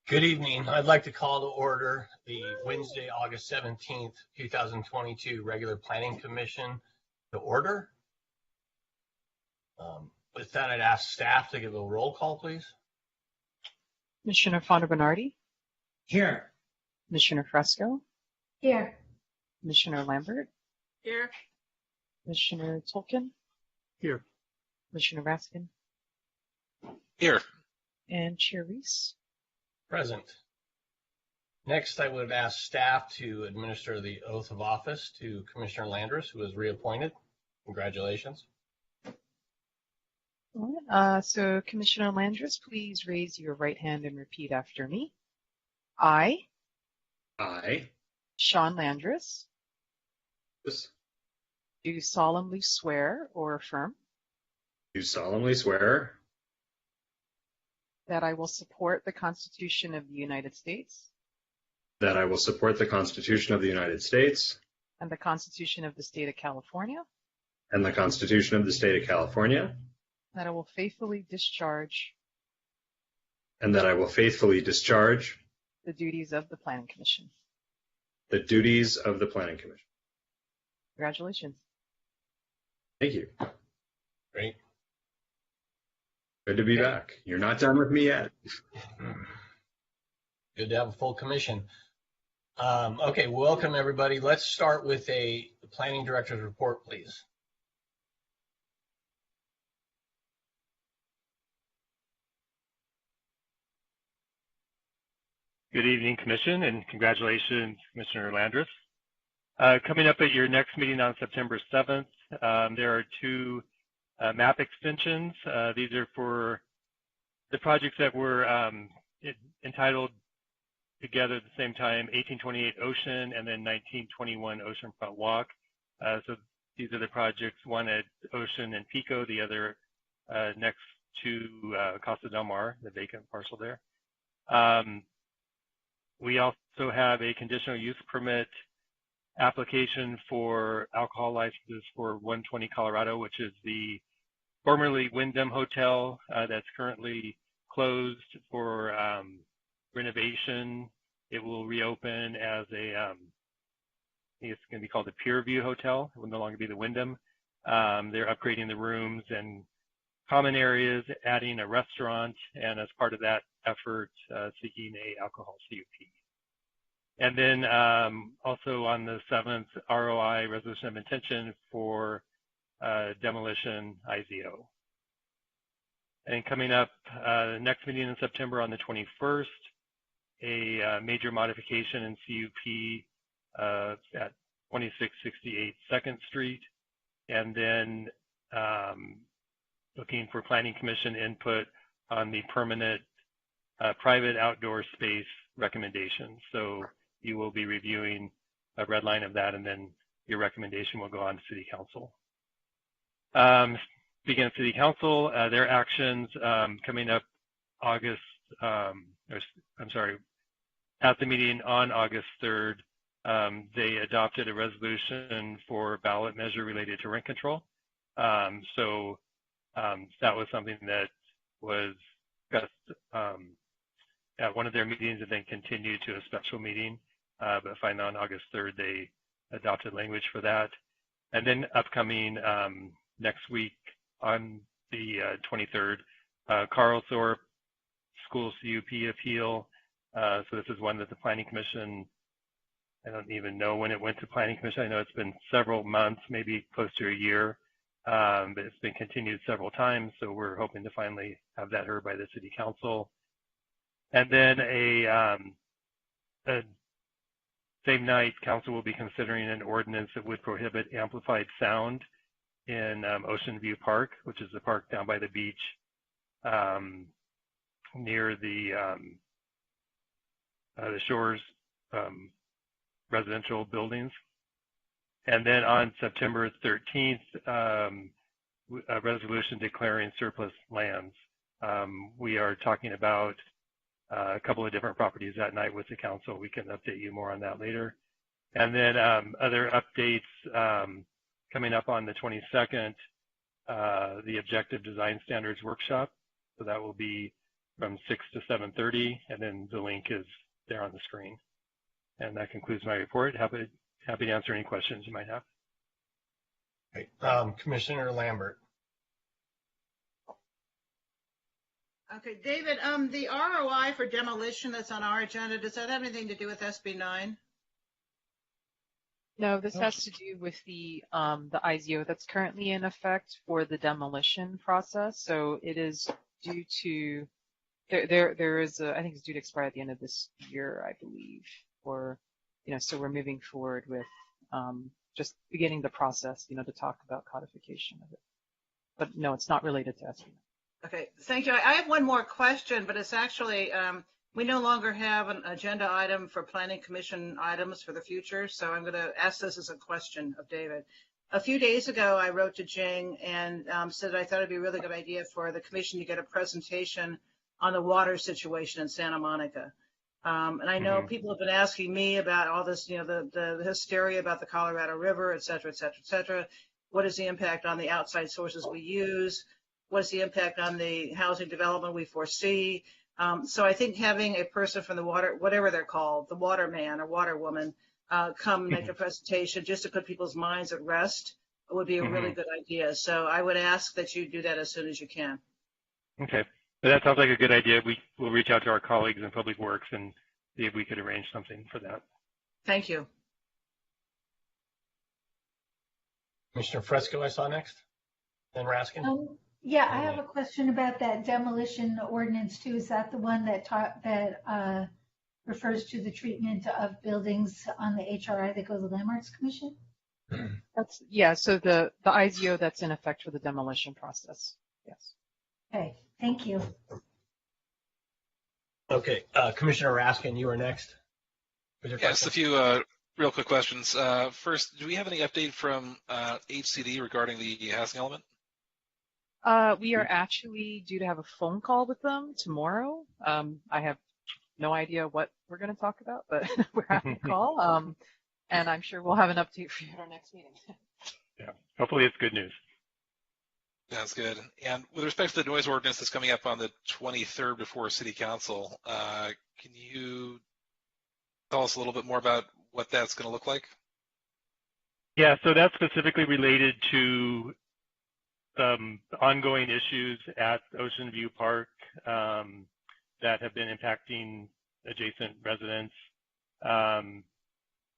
Good evening. I'd like to call to order the Wednesday, August 17th, 2022 regular Planning Commission to order. With that, I'd ask staff to give a roll call, please. Commissioner Fonda Bernardi. Here. Commissioner Fresco. Here. Commissioner Lambert. Here. Commissioner Tolkien. Here. Commissioner Raskin. Here. And Chair Reese. Present. Next, I would ask staff to administer the oath of office to Commissioner Landris, who was reappointed. Congratulations. So Commissioner Landris, please raise your right hand and repeat after me. I, Sean Landris, do solemnly swear or affirm that I will support the Constitution of the United States that I will support the Constitution of the United States and the Constitution of the State of California, and the Constitution of the State of California, that I will faithfully discharge and that I will faithfully discharge the duties of the Planning Commission. the duties of the Planning Commission. Congratulations. Thank you. Great. Good to be back. You're not done with me yet. Good to have a full commission. Okay, welcome everybody. Let's start with the Planning Director's report, please. Good evening, Commission, and congratulations, Commissioner Landris. Coming up at your next meeting on September 7th, there are two map extensions. These are for the projects that were entitled together at the same time, 1828 Ocean and then 1921 Oceanfront Walk. So these are the projects, one at Ocean and Pico, the other next to Costa del Mar, the vacant parcel there. We also have a conditional use permit application for alcohol licenses for 120 Colorado, which is the formerly Wyndham Hotel that's currently closed for renovation. It will reopen as a, I think it's going to be called the Pier View Hotel. It will no longer be the Wyndham. They're upgrading the rooms and common areas, adding a restaurant, and as part of that effort, seeking a alcohol CUP. And then also on the 7th, ROI, resolution of intention for demolition IZO. And coming up, next meeting in September on the 21st, a major modification in CUP at 2668 2nd Street. And then looking for Planning Commission input on the permanent private outdoor space recommendations. So you will be reviewing a red line of that, and then your recommendation will go on to City Council. Speaking of City Council, their actions coming up August, at the meeting on August 3rd, they adopted a resolution for ballot measure related to rent control. So that was something that was discussed at one of their meetings and then continued to a special meeting. But finally on August 3rd, they adopted language for that. And then upcoming next week on the 23rd, Carl Thorpe School CUP appeal. So this is one that the Planning Commission, I don't even know when it went to Planning Commission. I know it's been several months, maybe close to a year, but it's been continued several times. So we're hoping to finally have that heard by the City Council. And then same night, Council will be considering an ordinance that would prohibit amplified sound in Ocean View Park, which is the park down by the beach near the Shores residential buildings. And then on September 13th, a resolution declaring surplus lands. We are talking about a couple of different properties that night with the council. We can update you more on that later. And then other updates coming up on the 22nd, the Objective Design Standards Workshop. So that will be from 6 to 7:30, and then the link is there on the screen. And that concludes my report. Happy to answer any questions you might have. Great. Commissioner Lambert. Okay, David, the ROI for demolition that's on our agenda, does that have anything to do with SB 9? No, this has to do with the IZO that's currently in effect for the demolition process. So it is due to there is I think it's due to expire at the end of this year, I believe. Or so we're moving forward with just beginning the process, to talk about codification of it. But no, it's not related to SB 9. Okay, thank you. I have one more question, but it's actually, we no longer have an agenda item for planning commission items for the future, so I'm going to ask this as a question of David. A few days ago, I wrote to Jing and said I thought it'd be a really good idea for the commission to get a presentation on the water situation in Santa Monica. And I know people have been asking me about all this, the hysteria about the Colorado River, et cetera, et cetera, et cetera. What is the impact on the outside sources we use? What's the impact on the housing development we foresee? So I think having a person from the water, whatever they're called, the water man or water woman, come make a presentation just to put people's minds at rest would be a really good idea. So I would ask that you do that as soon as you can. Okay. That sounds like a good idea. We'll reach out to our colleagues in Public Works and see if we could arrange something for that. Thank you. Commissioner Fresco, I saw next. Then Raskin. Yeah, I have a question about that demolition ordinance too. Is that the one that refers to the treatment of buildings on the HRI that goes to the Landmarks Commission? So the IZO that's in effect for the demolition process. Yes. Okay, thank you. Okay, Commissioner Raskin, you are next. Yes, a few real quick questions. First, do we have any update from HCD regarding the housing element? We are actually due to have a phone call with them tomorrow. I have no idea what we're going to talk about, but we're having a call. And I'm sure we'll have an update for you at our next meeting. Yeah, hopefully it's good news. Sounds good. And with respect to the noise ordinance that's coming up on the 23rd before City Council, can you tell us a little bit more about what that's going to look like? Yeah, so that's specifically related to ongoing issues at Ocean View Park that have been impacting adjacent residents.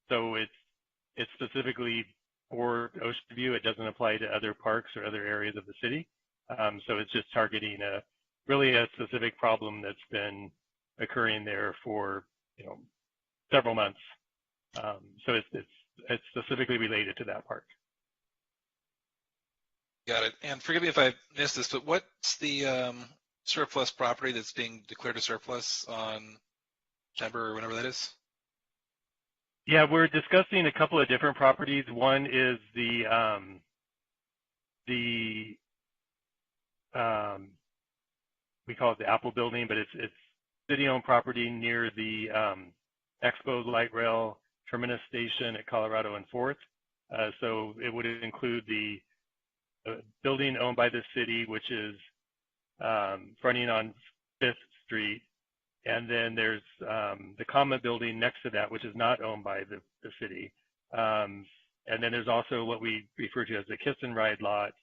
So it's specifically for Ocean View. It doesn't apply to other parks or other areas of the city. So it's just targeting really a specific problem that's been occurring there for several months. So it's specifically related to that park. Got it. And forgive me if I missed this, but what's the surplus property that's being declared a surplus on September or whenever that is? Yeah, we're discussing a couple of different properties. One is we call it the Apple Building, but it's city-owned property near the Expo Light Rail Terminus Station at Colorado and 4th. So it would include the building owned by the city, which is fronting on 5th Street. And then there's the Comma building next to that, which is not owned by the city. And then there's also what we refer to as the Kiss and Ride lot.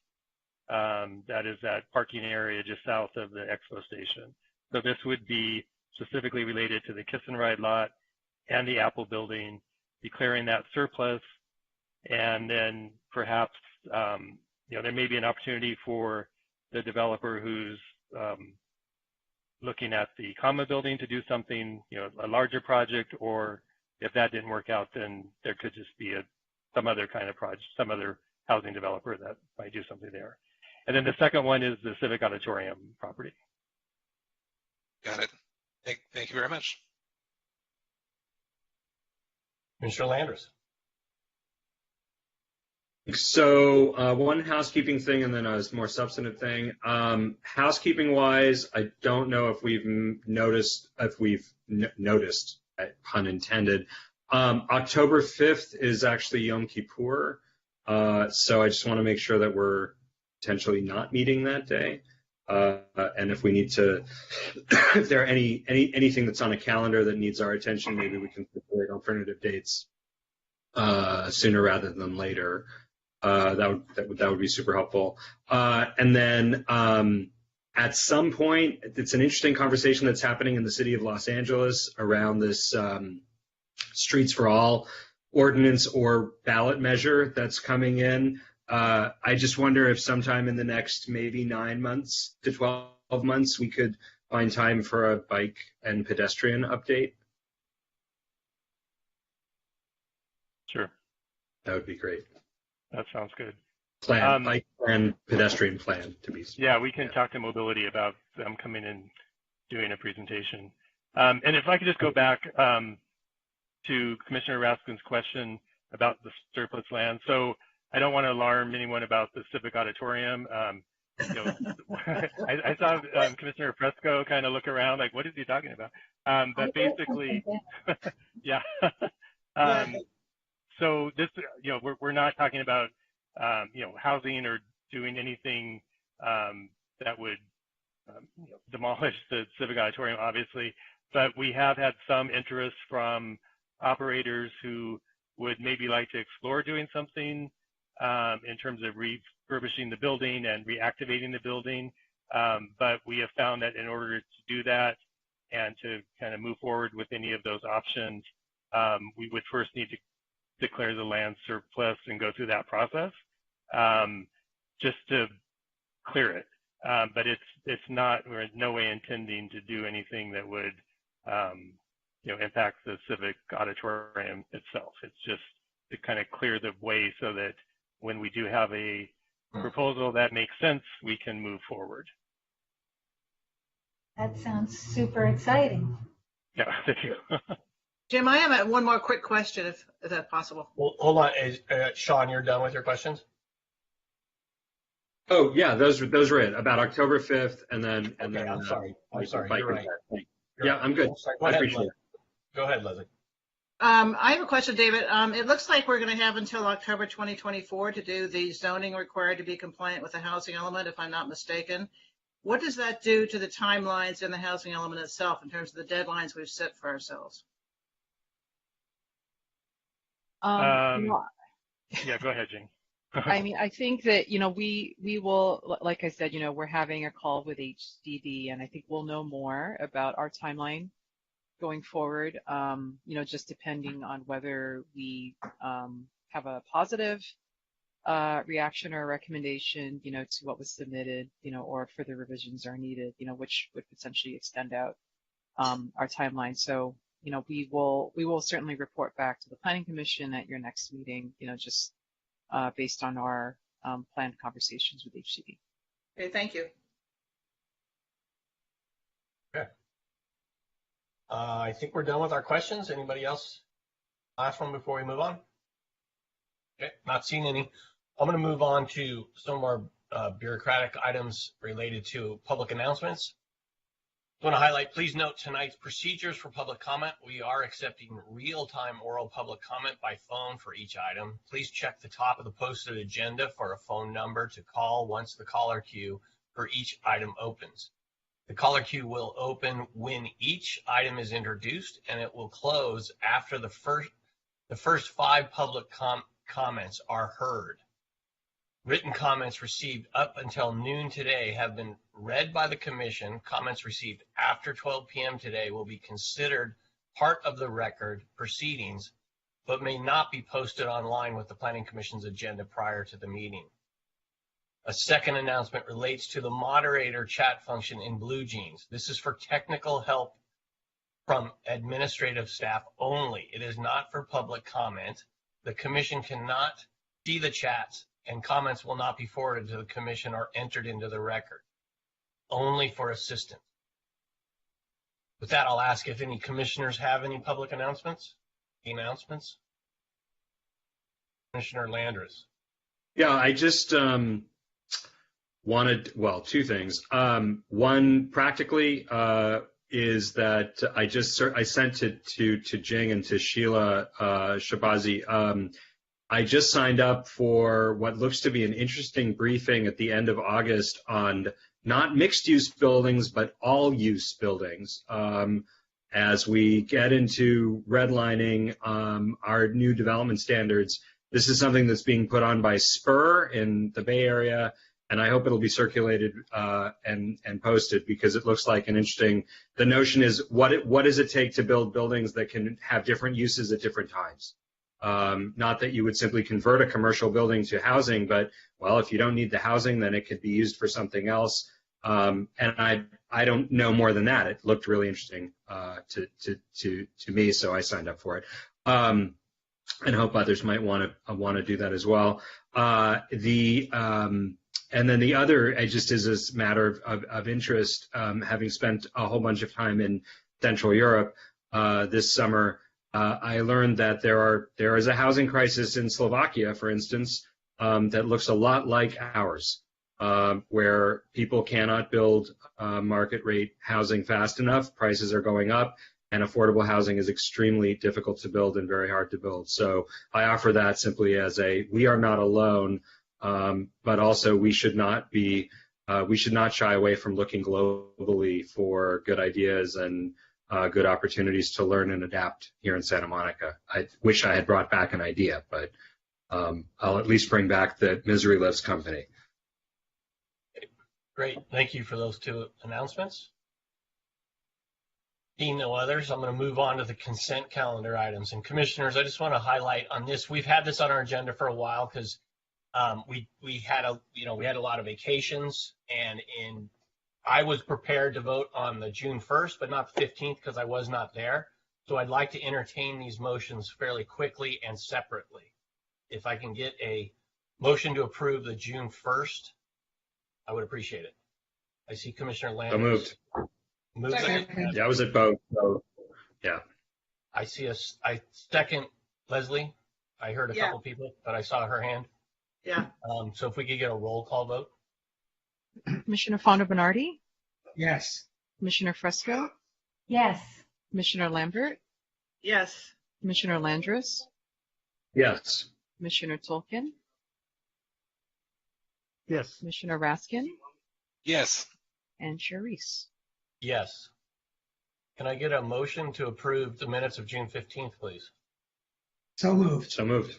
That is that parking area just south of the Expo station. So this would be specifically related to the Kiss and Ride lot and the Apple building, declaring that surplus. And then perhaps, there may be an opportunity for the developer who's looking at the Comma building to do something, a larger project, or if that didn't work out, then there could just be some other kind of project, some other housing developer that might do something there. And then the second one is the Civic Auditorium property. Got it. Thank you very much. Commissioner Landers. So one housekeeping thing and then a more substantive thing. Housekeeping wise, I don't know if we've noticed, pun intended. October 5th is actually Yom Kippur. So I just want to make sure that we're potentially not meeting that day. And if we need to, if there are anything that's on a calendar that needs our attention, maybe we can circulate alternative dates sooner rather than later. That would be super helpful. And then at some point, it's an interesting conversation that's happening in the city of Los Angeles around this Streets for All ordinance or ballot measure that's coming in. I just wonder if sometime in the next maybe 9 months to 12 months we could find time for a bike and pedestrian update. Sure. That would be great. That sounds good. Bike plan, pedestrian plan to be. Yeah, we can talk to mobility about them coming and doing a presentation. And if I could just go back to Commissioner Raskin's question about the surplus land. So I don't want to alarm anyone about the Civic Auditorium. I saw Commissioner Fresco kind of look around like, what is he talking about? But basically, yeah. So this, we're not talking about, housing or doing anything that would demolish the Civic Auditorium, obviously. But we have had some interest from operators who would maybe like to explore doing something in terms of refurbishing the building and reactivating the building. But we have found that in order to do that and to kind of move forward with any of those options, we would first need to declare the land surplus and go through that process just to clear it. But it's not, we're in no way intending to do anything that would impact the Civic Auditorium itself. It's just to kind of clear the way so that when we do have a proposal that makes sense, we can move forward. That sounds super exciting. Yeah, thank you. Jim, I have one more quick question, if that's possible. Well, hold on. Sean, you're done with your questions? Oh yeah, those were it, about October 5th, and then I'm sorry. You're right. Yeah, I'm good. Go I ahead, appreciate it. Go ahead, Leslie. I have a question, David. It looks like we're going to have until October 2024 to do the zoning required to be compliant with the housing element, if I'm not mistaken. What does that do to the timelines in the housing element itself in terms of the deadlines we've set for ourselves? Yeah, go ahead, Jane. I mean, I think that, we will, like I said, we're having a call with HDD, and I think we'll know more about our timeline going forward, just depending on whether we have a positive reaction or recommendation, to what was submitted, or if further revisions are needed, which would potentially extend out our timeline. So, we will certainly report back to the Planning Commission at your next meeting, just based on our planned conversations with HCD. Okay, thank you. Okay. I think we're done with our questions. Anybody else? Last one before we move on? Okay, not seeing any. I'm going to move on to some of our bureaucratic items related to public announcements. I want to highlight, please note tonight's procedures for public comment. We are accepting real-time oral public comment by phone for each item. Please check the top of the posted agenda for a phone number to call once the caller queue for each item opens. The caller queue will open when each item is introduced, and it will close after the first 5 public comments are heard. Written comments received up until noon today have been read by the Commission. Comments received after 12 p.m. today will be considered part of the record proceedings, but may not be posted online with the Planning Commission's agenda prior to the meeting. A second announcement relates to the moderator chat function in BlueJeans. This is for technical help from administrative staff only. It is not for public comment. The Commission cannot see the chats, and comments will not be forwarded to the Commission or entered into the record. Only for assistance. With that, I'll ask if any commissioners have any public announcements. Commissioner Landris. Yeah, I just wanted, well, 2 things. One, practically, is that I sent it to Jing and to Sheila Shabazi. I just signed up for what looks to be an interesting briefing at the end of August on not mixed-use buildings, but all-use buildings. As we get into redlining our new development standards, this is something that's being put on by Spur in the Bay Area, and I hope it'll be circulated and posted, because it looks like an interesting. The notion is what does it take to build buildings that can have different uses at different times? Not that you would simply convert a commercial building to housing, but well, if you don't need the housing, then it could be used for something else. And I don't know more than that. It looked really interesting to me, so I signed up for it. And hope others might want to do that as well. And then the other, just as a matter of interest, having spent a whole bunch of time in Central Europe this summer, I learned that there is a housing crisis in Slovakia, for instance, that looks a lot like ours, where people cannot build market rate housing fast enough, prices are going up, and affordable housing is extremely difficult to build and very hard to build. So I offer that simply as we are not alone, but also we should not shy away from looking globally for good ideas and good opportunities to learn and adapt here in Santa Monica. I wish I had brought back an idea, but I'll at least bring back the Misery Loves company. Great. Thank you for those two announcements. Seeing no others, I'm going to move on to the consent calendar items. And commissioners, I just want to highlight on this. We've had this on our agenda for a while because we had a lot of vacations, and I was prepared to vote on the June 1st, but not the 15th because I was not there. So I'd like to entertain these motions fairly quickly and separately. If I can get a motion to approve the June 1st, I would appreciate it. I see Commissioner Landers. So moved. Yeah, I was at both. So, yeah. I see I second Leslie. I heard a couple people, but I saw her hand. Yeah. So if we could get a roll call vote. Commissioner Fondo Bernardi, Yes. Commissioner Fresco, Yes. Commissioner Lambert, Yes. Commissioner Landris, Yes. Commissioner Tolkien, Yes. Commissioner Raskin, Yes. and Chair Reese. Yes. Can I get a motion to approve the minutes of June 15th, please? So moved. So moved.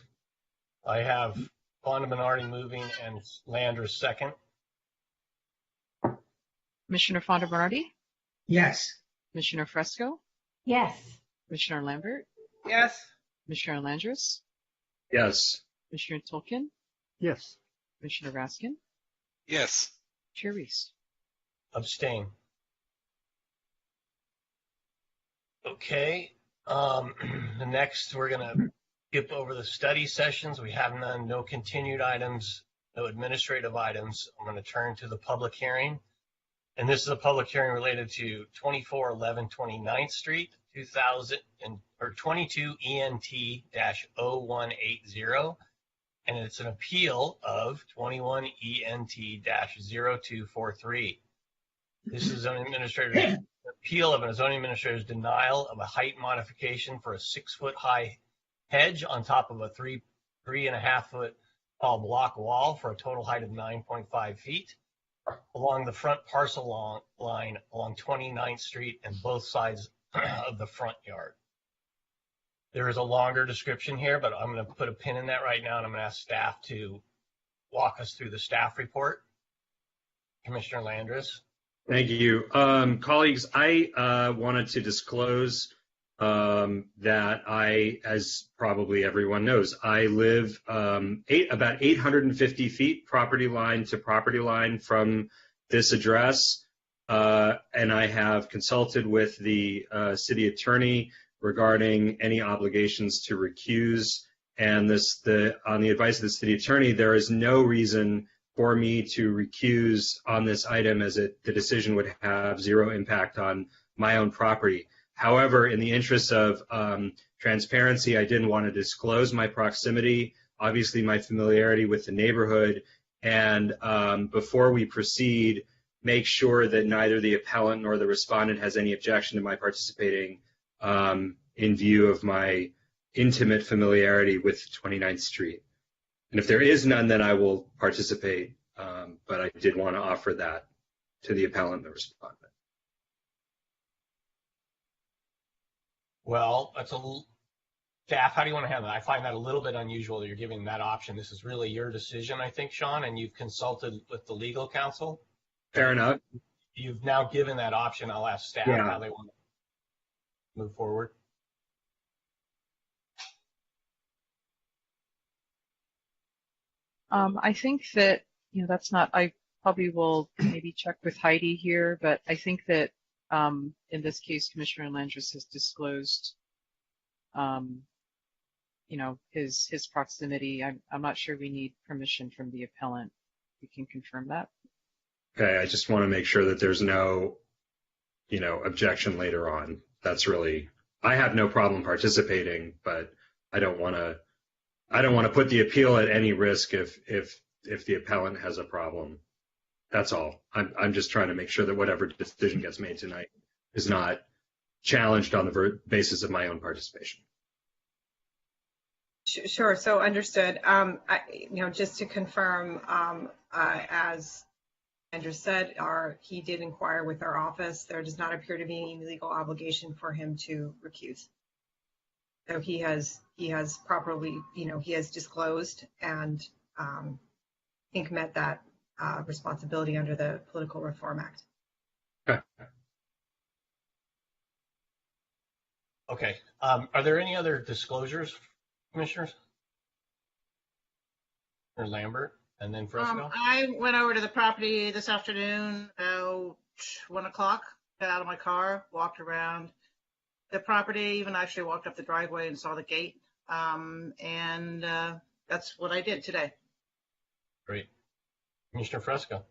I have Fondo Bernardi moving and Landers second. Commissioner Fondo Bernardi, Yes. Commissioner Fresco, Yes. Commissioner Lambert, Yes. Commissioner Landris, Yes. Commissioner Tolkien, Yes. Commissioner Raskin, Yes. Chair Reese. Abstain. Okay. The next, we're going to skip over the study sessions. We have none, no continued items, no administrative items. I'm going to turn to the public hearing. And this is a public hearing related to 2411 29th Street, 22 ENT-0180. And it's an appeal of 21 ENT-0243. This is an appeal of a zoning administrator's denial of a height modification for a 6-foot high hedge on top of a 3.5 foot tall block wall for a total height of 9.5 feet along the front parcel line along 29th Street and both sides of the front yard. There is a longer description here, but I'm going to put a pin in that right now, and I'm going to ask staff to walk us through the staff report. Commissioner Landris. Thank you. Colleagues, I wanted to disclose that I, as probably everyone knows, I live about 850 feet property line to property line from this address, and I have consulted with the city attorney regarding any obligations to recuse, and on the advice of the city attorney, there is no reason for me to recuse on this item, as the decision would have zero impact on my own property. However, in the interest of transparency, I didn't want to disclose my proximity, obviously my familiarity with the neighborhood, and before we proceed, make sure that neither the appellant nor the respondent has any objection to my participating in view of my intimate familiarity with 29th Street. And if there is none, then I will participate. But I did want to offer that to the appellant and the respondent. Well, staff, how do you want to handle that? I find that a little bit unusual that you're giving that option. This is really your decision, I think, Sean, and you've consulted with the legal counsel. Fair enough. You've now given that option. I'll ask staff how they want to move forward. I think that, that's not, I probably will maybe check with Heidi here, but I think that in this case, Commissioner Landris has disclosed, his proximity. I'm not sure we need permission from the appellant. We can confirm that. Okay, I just want to make sure that there's no, objection later on. That's really, I have no problem participating, but I don't want to put the appeal at any risk if the appellant has a problem. That's all. I'm just trying to make sure that whatever decision gets made tonight is not challenged on the basis of my own participation. Sure. So understood. Just to confirm, as Andrew said, he did inquire with our office. There does not appear to be any legal obligation for him to recuse. So he has properly, he has disclosed and I think met that responsibility under the Political Reform Act. Okay. Are there any other disclosures, commissioners? Or Lambert, and then Fresco? I went over to the property this afternoon about 1 o'clock, got out of my car, walked around the property, even actually walked up the driveway and saw the gate. And that's what I did today. Great. Commissioner Fresco.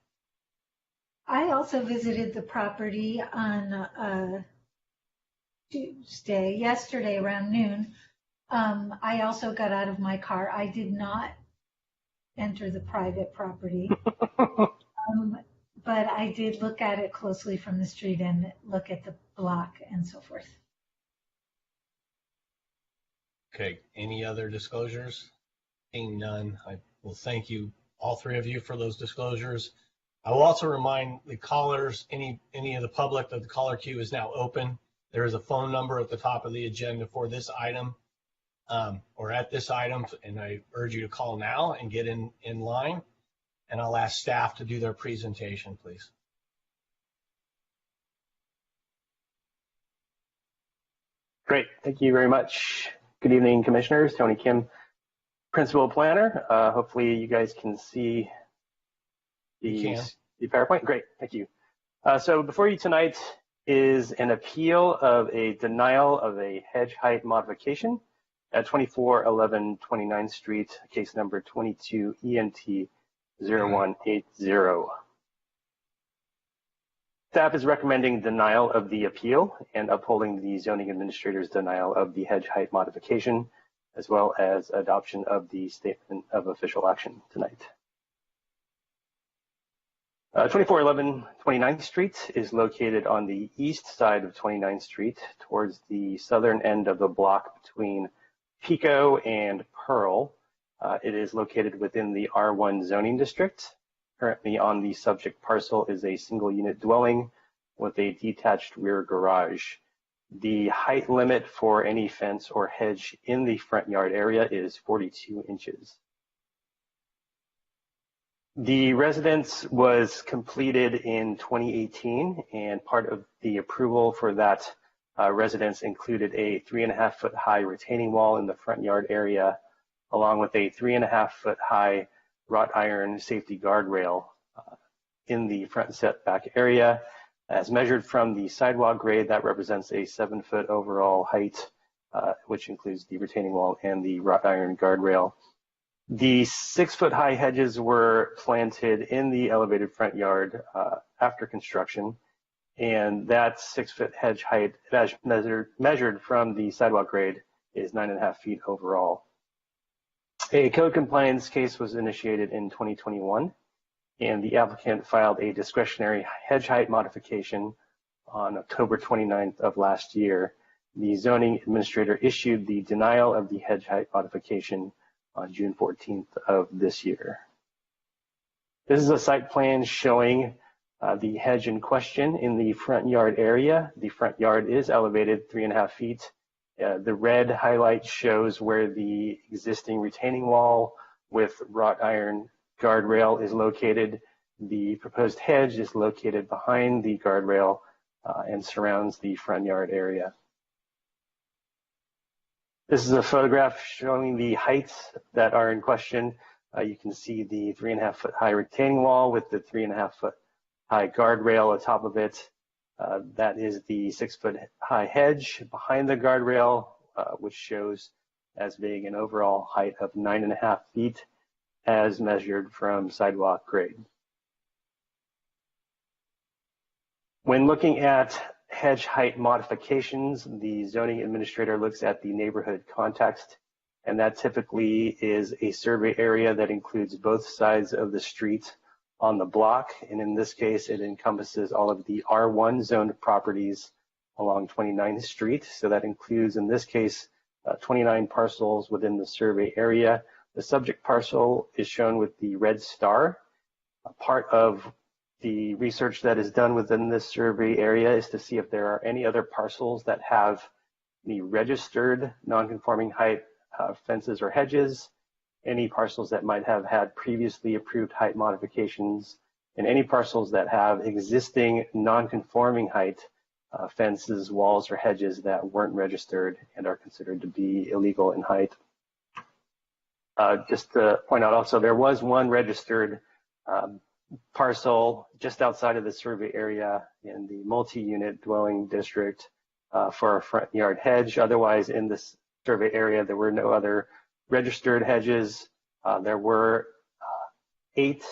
I also visited the property on yesterday around noon. I also got out of my car. I did not enter the private property, but I did look at it closely from the street and look at the block and so forth. Okay, any other disclosures? Seeing none, I will thank you, all three of you, for those disclosures. I will also remind the callers, any of the public, that the caller queue is now open. There is a phone number at the top of the agenda for this item, or at this item, and I urge you to call now and get in line, and I'll ask staff to do their presentation, please. Great, thank you very much. Good evening, commissioners. Tony Kim, principal planner. Hopefully you guys can see the PowerPoint. Great, thank you. So before you tonight is an appeal of a denial of a hedge height modification at 2411 29th Street, case number 22 ENT 0180. Staff is recommending denial of the appeal and upholding the zoning administrator's denial of the hedge height modification, as well as adoption of the statement of official action tonight. 2411 29th Street is located on the east side of 29th Street towards the southern end of the block between Pico and Pearl. It is located within the R1 zoning district. Currently on the subject parcel is a single unit dwelling with a detached rear garage. The height limit for any fence or hedge in the front yard area is 42 inches. The residence was completed in 2018, and part of the approval for that residence included a 3.5 foot high retaining wall in the front yard area, along with a 3.5 foot high wrought iron safety guardrail in the front setback area. As measured from the sidewalk grade, that represents a 7 foot overall height, which includes the retaining wall and the wrought iron guardrail. The 6 foot high hedges were planted in the elevated front yard after construction, and that 6 foot hedge height measured from the sidewalk grade is 9.5 feet overall. A code compliance case was initiated in 2021, and the applicant filed a discretionary hedge height modification on October 29th of last year. the zoning administrator issued the denial of the hedge height modification on June 14th of this year. This is a site plan showing the hedge in question in the front yard area. The front yard is elevated 3.5 feet. The red highlight shows where the existing retaining wall with wrought iron guardrail is located. The proposed hedge is located behind the guardrail and surrounds the front yard area. This is a photograph showing the heights that are in question. You can see the 3.5 foot high retaining wall with the 3.5 foot high guardrail atop of it. That is the 6 foot high hedge behind the guardrail, which shows as being an overall height of 9.5 feet as measured from sidewalk grade. When looking at hedge height modifications, the zoning administrator looks at the neighborhood context, and that typically is a survey area that includes both sides of the street on the block. And in this case, it encompasses all of the R1 zoned properties along 29th Street. So that includes, in this case, 29 parcels within the survey area. The subject parcel is shown with the red star. A part of the research that is done within this survey area is to see if there are any other parcels that have the registered non-conforming height fences or hedges, any parcels that might have had previously approved height modifications, and any parcels that have existing non-conforming height fences, walls, or hedges that weren't registered and are considered to be illegal in height. Just to point out also, there was one registered parcel just outside of the survey area in the multi-unit dwelling district for a front yard hedge. Otherwise, in this survey area, there were no other registered hedges. There were 8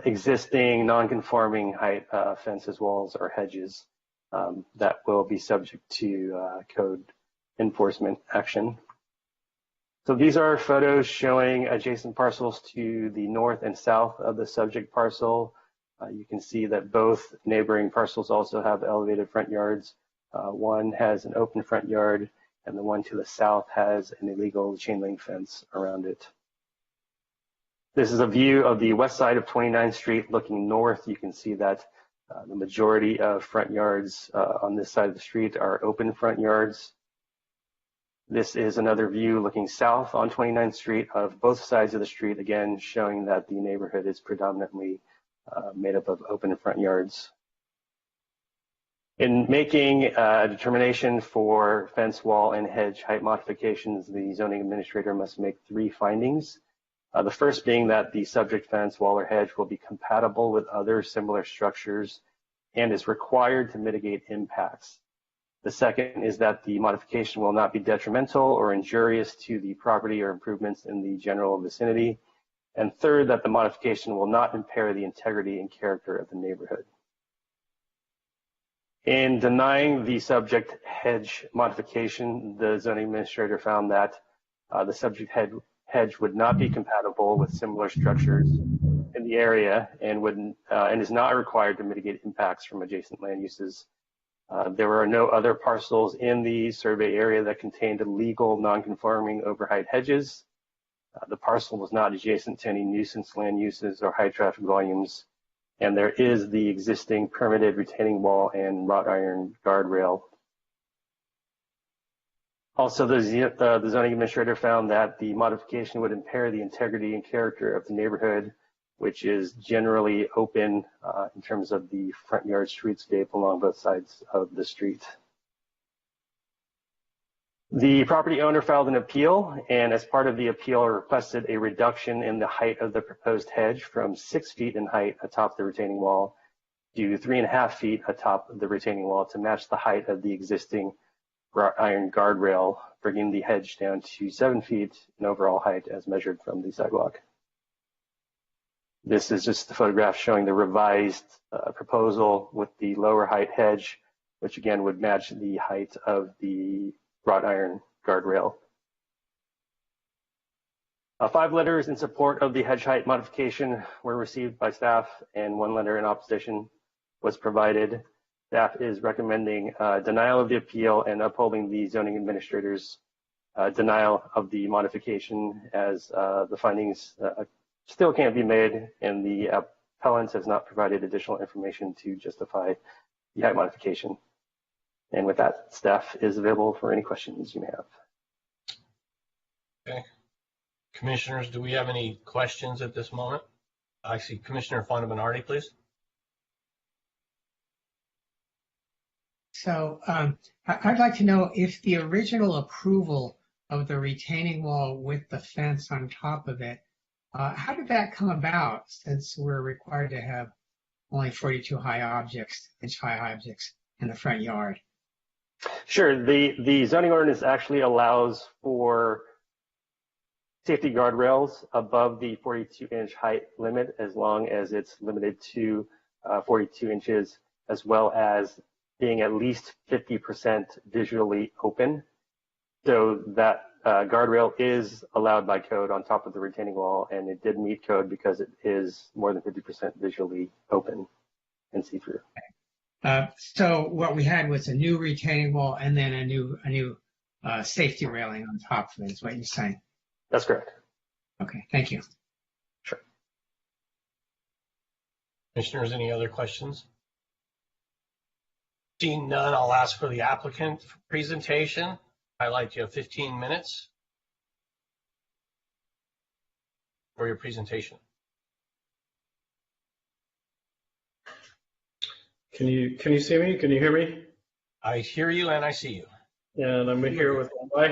existing non-conforming height fences, walls, or hedges that will be subject to code enforcement action. So these are photos showing adjacent parcels to the north and south of the subject parcel. You can see that both neighboring parcels also have elevated front yards. One has an open front yard, and the one to the south has an illegal chain link fence around it. This is a view of the west side of 29th Street looking north. You can see that the majority of front yards on this side of the street are open front yards. This is another view looking south on 29th Street of both sides of the street, again showing that the neighborhood is predominantly made up of open front yards. In making a determination for fence, wall, and hedge height modifications, the zoning administrator must make 3 findings. The first being that the subject fence, wall, or hedge will be compatible with other similar structures and is required to mitigate impacts. The second is that the modification will not be detrimental or injurious to the property or improvements in the general vicinity. And third, that the modification will not impair the integrity and character of the neighborhood. In denying the subject hedge modification, the zoning administrator found that the subject hedge would not be compatible with similar structures in the area and is not required to mitigate impacts from adjacent land uses. There are no other parcels in the survey area that contained illegal non-conforming overheight hedges. The parcel was not adjacent to any nuisance land uses or high traffic volumes, and there is the existing permitted retaining wall and wrought iron guardrail. Also, the zoning administrator found that the modification would impair the integrity and character of the neighborhood, which is generally open in terms of the front yard streetscape along both sides of the street. The property owner filed an appeal, and as part of the appeal requested a reduction in the height of the proposed hedge from 6 feet in height atop the retaining wall to 3.5 feet atop the retaining wall to match the height of the existing wrought iron guardrail, bringing the hedge down to 7 feet in overall height as measured from the sidewalk. This is just the photograph showing the revised proposal with the lower height hedge, which again would match the height of the wrought iron guardrail. 5 letters in support of the hedge height modification were received by staff, and 1 letter in opposition was provided. staff is recommending denial of the appeal and upholding the zoning administrator's denial of the modification, as the findings still can't be made, and the appellant has not provided additional information to justify the height modification. And with that, staff is available for any questions you may have. Okay. Commissioners, do we have any questions at this moment? I see Commissioner Fonda-Bernardi, please. So I'd like to know if the original approval of the retaining wall with the fence on top of it, how did that come about, since we're required to have only 42 inch high objects in the front yard? Sure. The zoning ordinance actually allows for safety guardrails above the 42-inch height limit, as long as it's limited to 42 inches, as well as being at least 50% visually open. So that guardrail is allowed by code on top of the retaining wall, and it did meet code because it is more than 50% visually open and see-through. So what we had was a new retaining wall and then a new safety railing on top of it, is what you're saying. That's correct. Okay, thank you. Sure. Commissioners, any other questions? Seeing none, I'll ask for the applicant presentation. Highlight you have 15 minutes for your presentation. Can you see me? Can you hear me? I hear you and I see you. And I'm here with my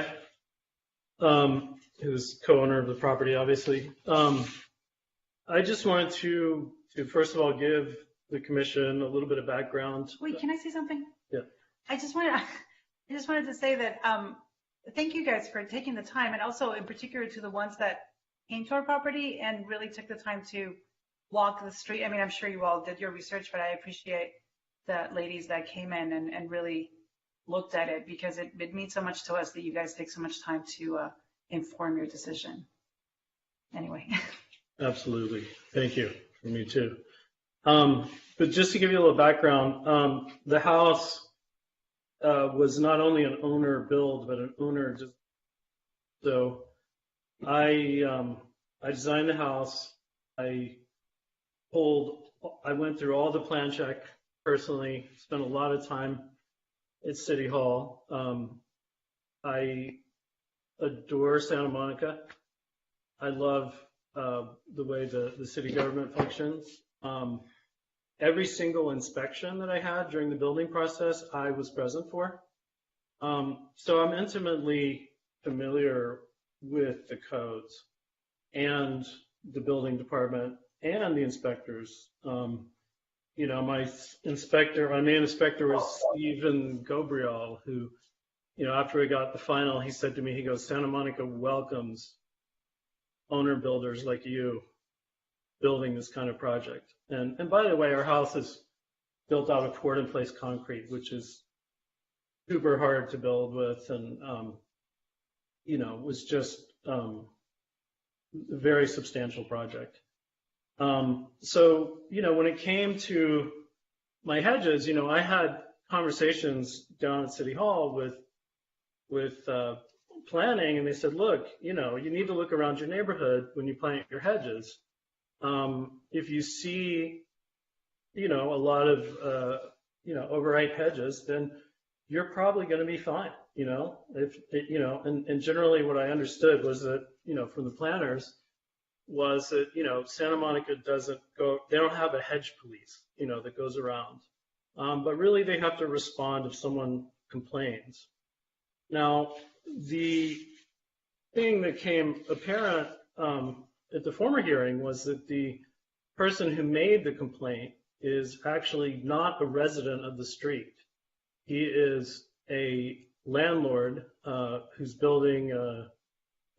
wife, who's co-owner of the property, obviously. I just wanted to first of all give the commission a little bit of background. Wait, can I say something? Yeah. I just wanted to say that thank you guys for taking the time, and also in particular to the ones that came to our property and really took the time to walk the street. I mean, I'm sure you all did your research, but I appreciate the ladies that came in and really looked at it, because it means so much to us that you guys take so much time to inform your decision. Anyway. Absolutely. Thank you. For me too. But just to give you a little background, the house was not only an owner build, but an owner just. So I designed the house. I went through all the plan check personally, spent a lot of time at City Hall. I adore Santa Monica. I love the way the city government functions. Every single inspection that I had during the building process, I was present for. So I'm intimately familiar with the codes and the building department and the inspectors. You know, my main inspector was Stephen Gobriel, who, you know, after I got the final, he said to me, he goes, Santa Monica welcomes owner builders like you building this kind of project. And by the way, our house is built out of poured-in-place concrete, which is super hard to build with, and you know, was just a very substantial project. So, you know, when it came to my hedges, you know, I had conversations down at City Hall with planning, and they said, look, you know, you need to look around your neighborhood when you plant your hedges. If you see, you know, a lot of, you know, overripe hedges, then you're probably going to be fine, you know, you know, and generally what I understood was that, you know, from the planners was that, you know, Santa Monica they don't have a hedge police, you know, that goes around, but really they have to respond if someone complains. Now, the thing that came apparent at the former hearing was that the person who made the complaint is actually not a resident of the street. He is a landlord who's building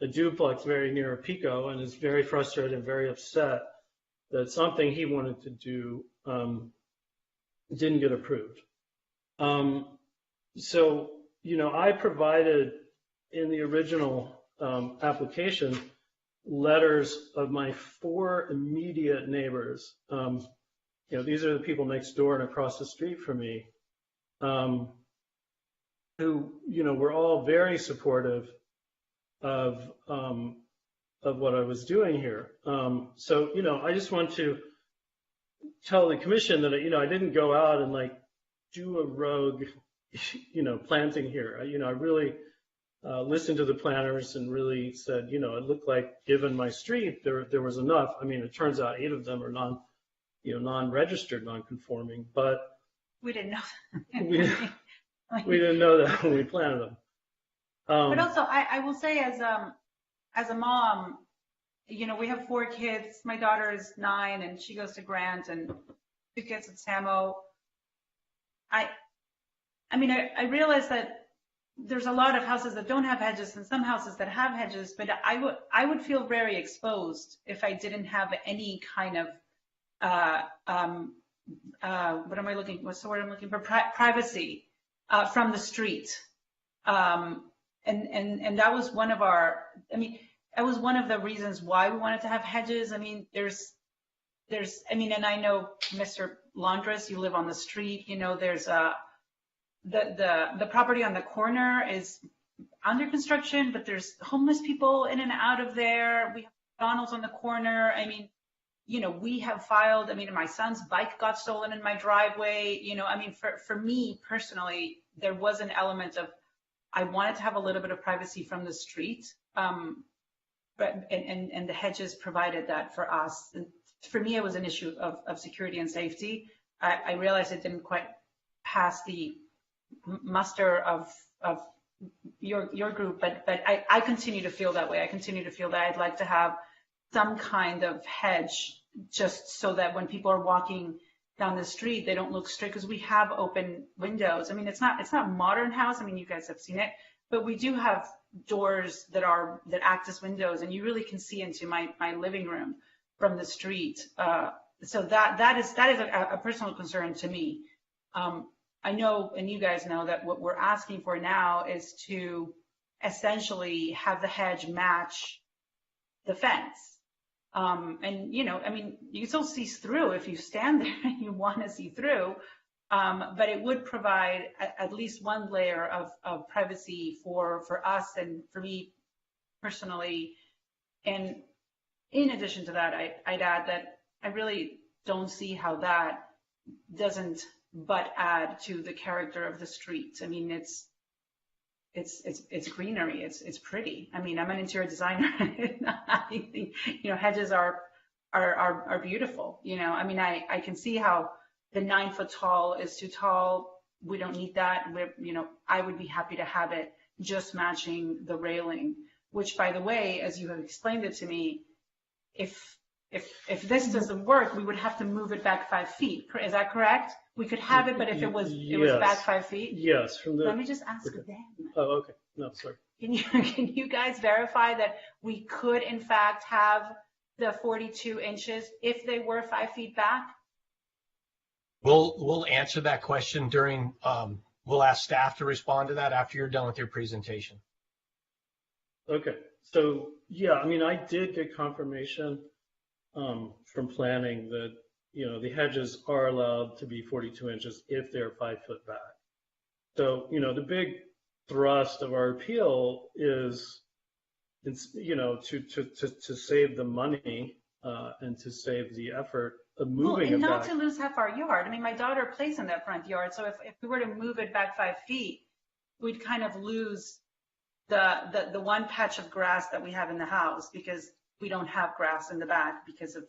a duplex very near Pico, and is very frustrated and very upset that something he wanted to do didn't get approved. So, you know, I provided in the original application letters of my 4 immediate neighbors. You know, these are the people next door and across the street from me. who, were all very supportive of what I was doing here. So, I just want to tell the commission that, I didn't go out and like do a rogue, planting here. I really listened to the planners and really said, it looked like given my street, there was enough. I mean, it turns out 8 of them are non-registered, non-conforming, but We didn't know. we didn't know that when we planted them. But also, I will say as a mom, we have 4 kids. My daughter is 9 and she goes to Grant, and 2 kids at Samo. I realize that there's a lot of houses that don't have hedges and some houses that have hedges, but I would feel very exposed if I didn't have any kind of what's the word I'm looking for? Privacy from the street. And that was one of that was one of the reasons why we wanted to have hedges. I mean, and I know Mr. Laundress, you live on the street, there's the property on the corner is under construction, but there's homeless people in and out of there. We have McDonald's on the corner. I mean, we have filed, my son's bike got stolen in my driveway. For me personally, there was an element of, I wanted to have a little bit of privacy from the street. But the hedges provided that for us. And for me, it was an issue of security and safety. I realized it didn't quite pass the muster of your group, but I continue to feel that way. I continue to feel that I'd like to have some kind of hedge, just so that when people are walking down the street, they don't look straight, because we have open windows. It's not a modern house. You guys have seen it, but we do have doors that act as windows, and you really can see into my living room from the street. So that is a personal concern to me. I know, and you guys know, that what we're asking for now is to essentially have the hedge match the fence. And you can still see through if you stand there and you want to see through. But it would provide at least one layer of privacy for us and for me personally. And in addition to that, I'd add that I really don't see how that doesn't but add to the character of the street. It's greenery. It's pretty. I'm an interior designer. I think, hedges are beautiful. I can see how the 9 foot tall is too tall. We don't need that. I would be happy to have it just matching the railing, which, by the way, as you have explained it to me, if this doesn't work, we would have to move it back 5 feet. Is that correct? We could have it, but if it was back 5 feet? Yes. Let me just ask them. Oh, okay. No, sorry. Can you guys verify that we could, in fact, have the 42 inches if they were 5 feet back? We'll answer that question during, we'll ask staff to respond to that after you're done with your presentation. Okay. So, yeah, I did get confirmation from planning that, the hedges are allowed to be 42 inches if they're 5 foot back. So, the big thrust of our appeal is, to save the money and to save the effort of moving it back. Not to lose half our yard. My daughter plays in that front yard, so if we were to move it back 5 feet, we'd kind of lose the one patch of grass that we have in the house, because we don't have grass in the back because of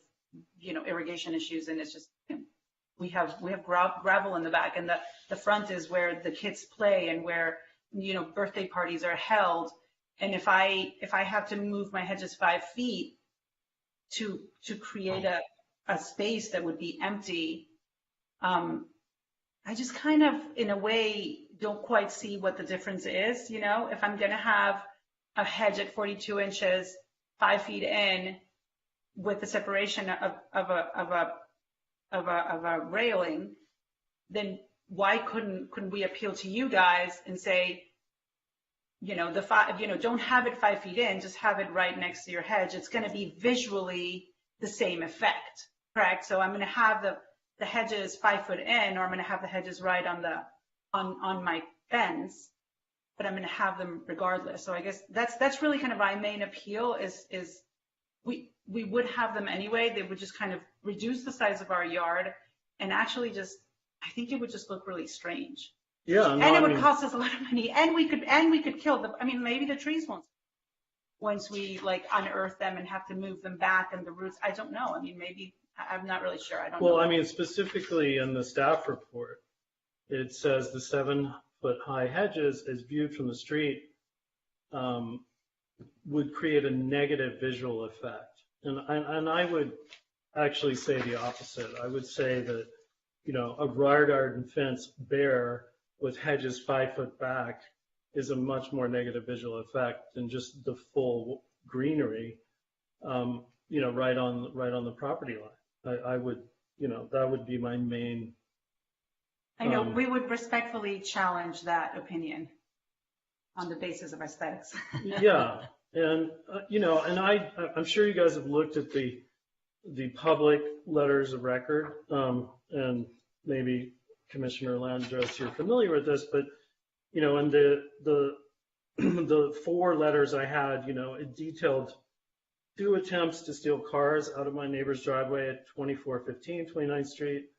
irrigation issues, and it's just we have gravel in the back, and the front is where the kids play and where birthday parties are held. And if I have to move my hedges 5 feet to create a space that would be empty, I just kind of, in a way, don't quite see what the difference is. If I'm going to have a hedge at 42 inches, 5 feet in, with the separation of a railing, then why couldn't we appeal to you guys and say, don't have it 5 feet in, just have it right next to your hedge. It's going to be visually the same effect, correct? So I'm going to have the hedges 5 foot in, or I'm going to have the hedges right on on my fence, but I'm going to have them regardless. So I guess that's really kind of my main appeal is we would have them anyway. They would just kind of reduce the size of our yard and actually just, I think it would just look really strange. Yeah. No, and it would cost us a lot of money, and we could kill them. I mean, maybe the trees won't once we like unearth them and have to move them back and the roots. I don't know. I mean, maybe I'm not really sure. I don't know. Well, I mean, specifically in the staff report, it says the 7-foot-high hedges, as viewed from the street, would create a negative visual effect. And I would actually say the opposite. I would say that, you know, a rear garden fence bare with hedges 5 foot back is a much more negative visual effect than just the full greenery, you know, right on the property line. I would, you know, that would be my main. I know we would respectfully challenge that opinion on the basis of aesthetics. Yeah, and you know, and I'm sure you guys have looked at the public letters of record, and maybe Commissioner Landros, you're familiar with this, but you know, in the 4 letters I had, you know, it detailed 2 attempts to steal cars out of my neighbor's driveway at 2415 29th Street,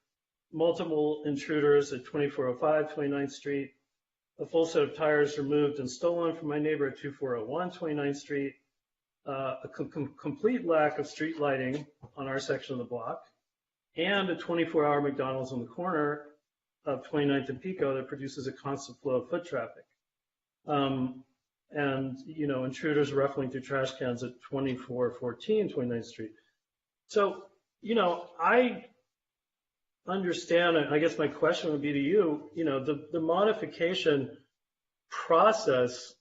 multiple intruders at 2405 29th Street, a full set of tires removed and stolen from my neighbor at 2401 29th Street, a complete lack of street lighting on our section of the block, and a 24-hour McDonald's on the corner of 29th and Pico that produces a constant flow of foot traffic. And, you know, intruders ruffling through trash cans at 2414 29th Street. So, you know, I understand, I guess my question would be to you, you know, the modification process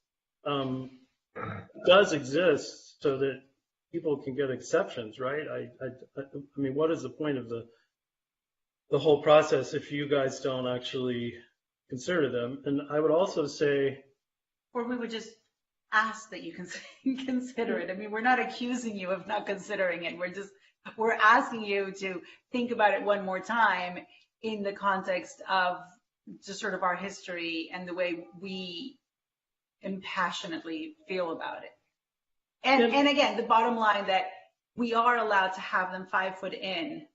does exist so that people can get exceptions, right? I mean, what is the point of the whole process if you guys don't actually consider them? And I would also say, or we would just ask that you consider it. I mean, we're not accusing you of not considering it. We're asking you to think about it one more time in the context of just sort of our history and the way we impassionately feel about it. And again, the bottom line that we are allowed to have them 5 foot in,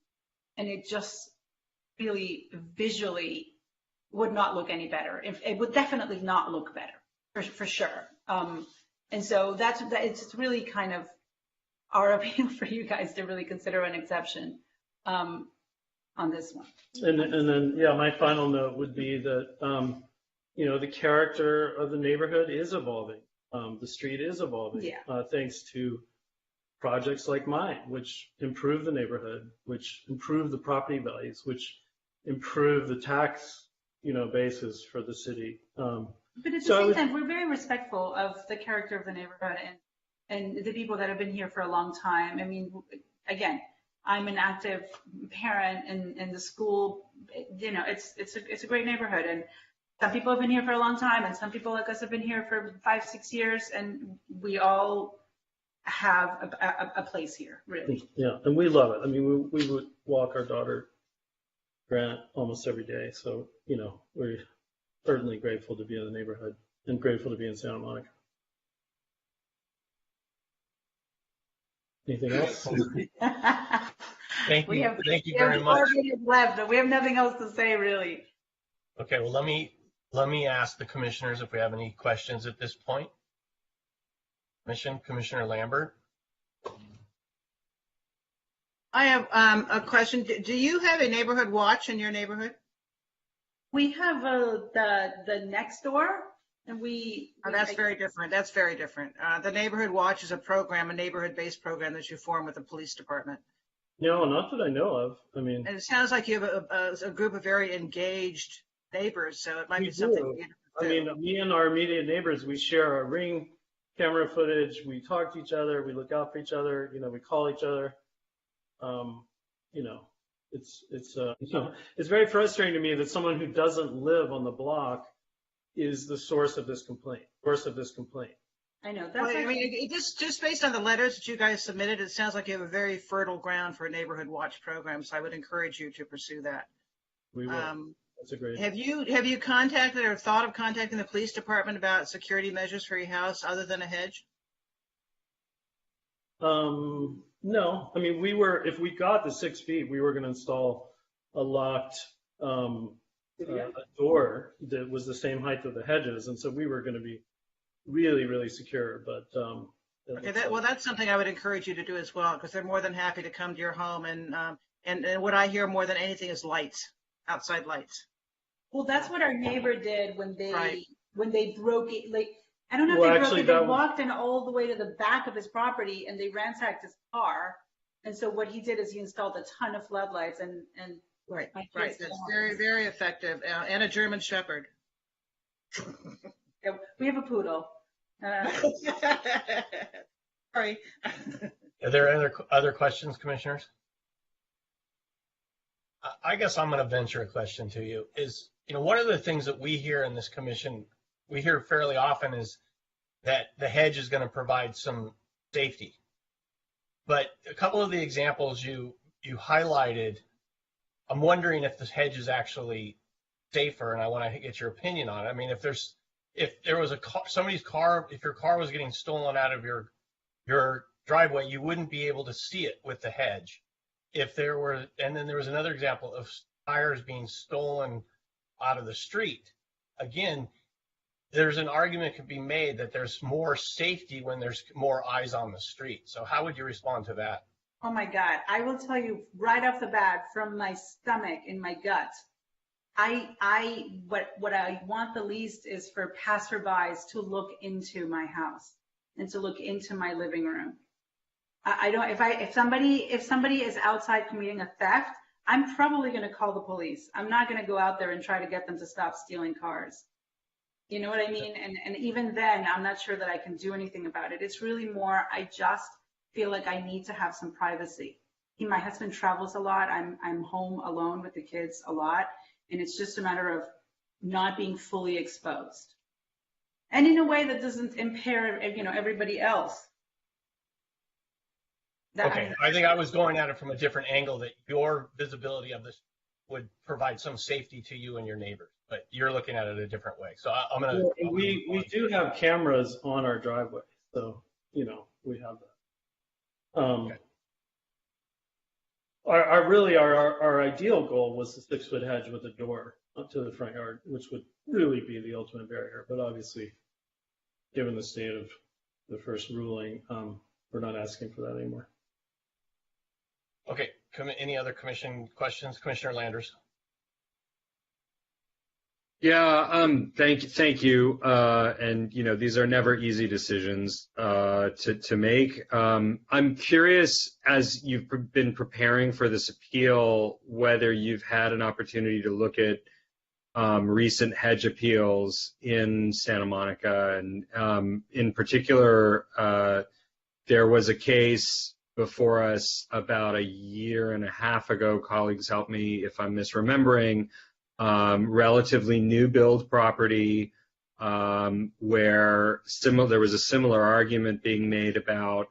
and it just really visually would not look any better. It would definitely not look better, for sure. And so it's really kind of our appeal for you guys to really consider an exception on this one. And then, yeah, my final note would be that, you know, the character of the neighborhood is evolving. The street is evolving, yeah. Thanks to projects like mine, which improve the neighborhood, which improve the property values, which improve the tax, you know, basis for the city. But at the same time, we're very respectful of the character of the neighborhood and the people that have been here for a long time. I mean, again, I'm an active parent, and the school, you know, it's a great neighborhood, and some people have been here for a long time, and some people like us have been here for 5-6 years, and we all have a place here, really. Yeah, and we love it. I mean, we would walk our daughter Grant almost every day, so you know, we're certainly grateful to be in the neighborhood and grateful to be in Santa Monica. Anything else? Thank you. Thank you very much. We have 4 minutes left, but we have nothing else to say, really. Okay, well, let me ask the commissioners if we have any questions at this point. Commissioner Lambert. I have a question. Do you have a neighborhood watch in your neighborhood? We have the next door, and that's very different. That's very different. The neighborhood watch is a program, a neighborhood-based program that you form with the police department. No, not that I know of. I mean, and it sounds like you have a group of very engaged neighbors, so it might be something. I mean, me and our immediate neighbors, we share our Ring camera footage. We talk to each other. We look out for each other. You know, we call each other. You know, it's very frustrating to me that someone who doesn't live on the block is the source of this complaint. I know. Well, I mean, just based on the letters that you guys submitted, it sounds like you have a very fertile ground for a neighborhood watch program. So I would encourage you to pursue that. We will. That's a great. Have you contacted or thought of contacting the police department about security measures for your house other than a hedge? No, I mean, if we got the 6 feet, we were going to install a locked a door that was the same height of the hedges, and so we were going to be really, really secure. But okay, that's something I would encourage you to do as well, because they're more than happy to come to your home. And what I hear more than anything is lights, outside lights. Well, that's what our neighbor did when they Right. broke it. Like, I don't know if Well, they broke actually, it. They that was- walked in all the way to the back of his property and they ransacked his car. And so what he did is he installed a ton of floodlights and Right, my right. kids That's don't. very, very effective. And a German Shepherd. Yeah, we have a poodle. Sorry. Are there other questions, commissioners? I guess I'm going to venture a question to you. Is, one of the things that we hear in this commission, we hear fairly often, is that the hedge is going to provide some safety. But a couple of the examples you highlighted, I'm wondering if this hedge is actually safer, and I want to get your opinion on it. I mean, if there was somebody's car, if your car was getting stolen out of your driveway, you wouldn't be able to see it with the hedge. And then there was another example of tires being stolen out of the street. Again, there's an argument could be made that there's more safety when there's more eyes on the street. So how would you respond to that? Oh my God. I will tell you right off the bat from my stomach, in my gut, what I want the least is for passerbys to look into my house and to look into my living room. If somebody is outside committing a theft, I'm probably going to call the police. I'm not going to go out there and try to get them to stop stealing cars. You know what I mean? And even then, I'm not sure that I can do anything about it. It's really more, I just feel like I need to have some privacy. My husband travels a lot. I'm home alone with the kids a lot. And it's just a matter of not being fully exposed. And in a way that doesn't impair, everybody else. Okay, I think I was going at it from a different angle, that your visibility of this would provide some safety to you and your neighbors, but you're looking at it a different way. So I'm going to. We do have cameras on our driveway, so we have that. Okay. Our ideal goal was the 6-foot hedge with a door up to the front yard, which would really be the ultimate barrier. But obviously, given the state of the first ruling, we're not asking for that anymore. Okay, any other commission questions? Commissioner Landers. Yeah, thank you. And these are never easy decisions to make. I'm curious, as you've been preparing for this appeal, whether you've had an opportunity to look at recent hedge appeals in Santa Monica, and in particular, there was a case before us about a year and a half ago. Colleagues, help me if I'm misremembering. Relatively new build property where there was a similar argument being made about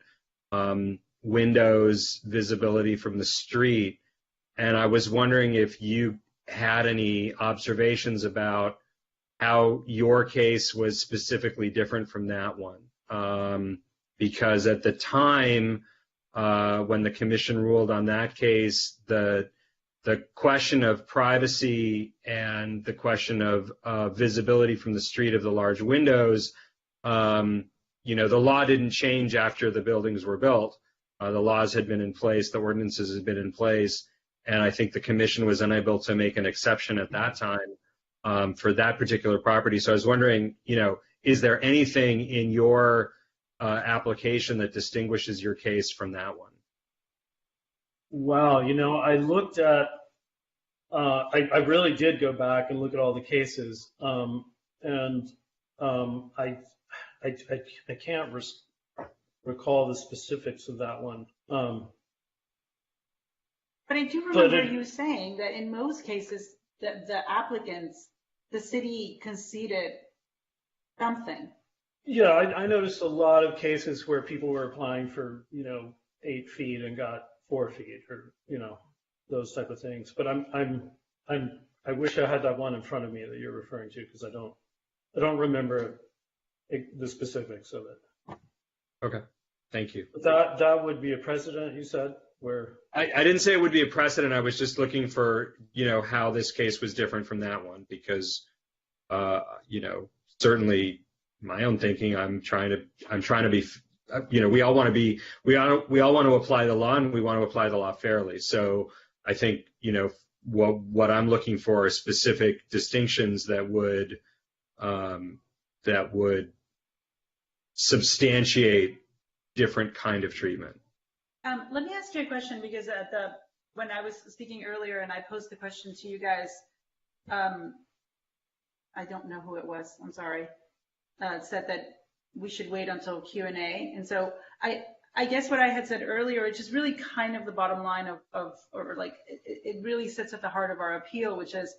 windows visibility from the street. And I was wondering if you had any observations about how your case was specifically different from that one. Because at the time, when the commission ruled on that case, the question of privacy and the question of visibility from the street of the large windows, the law didn't change after the buildings were built. The laws had been in place, the ordinances had been in place, and I think the commission was unable to make an exception at that time for that particular property. So I was wondering, is there anything in your application that distinguishes your case from that one? Wow, I looked at, I really did go back and look at all the cases, and I can't recall the specifics of that one. But I do remember you saying that in most cases, the applicants, the city conceded something. Yeah, I noticed a lot of cases where people were applying for, 8 feet and got 4 feet, or those type of things. But I'm I wish I had that one in front of me that you're referring to, because I don't remember the specifics of it. Okay, thank you. But that would be a precedent, you said, where I didn't say it would be a precedent. I was just looking for, how this case was different from that one, because, certainly my own thinking, I'm trying to be, we all want to apply the law, and we want to apply the law fairly. So I think, what I'm looking for are specific distinctions that would substantiate different kind of treatment. Let me ask you a question, because when I was speaking earlier and I posed the question to you guys, I don't know who it was, I'm sorry, said that we should wait until Q&A. And so I guess what I had said earlier, which is really kind of the bottom line it really sits at the heart of our appeal, which is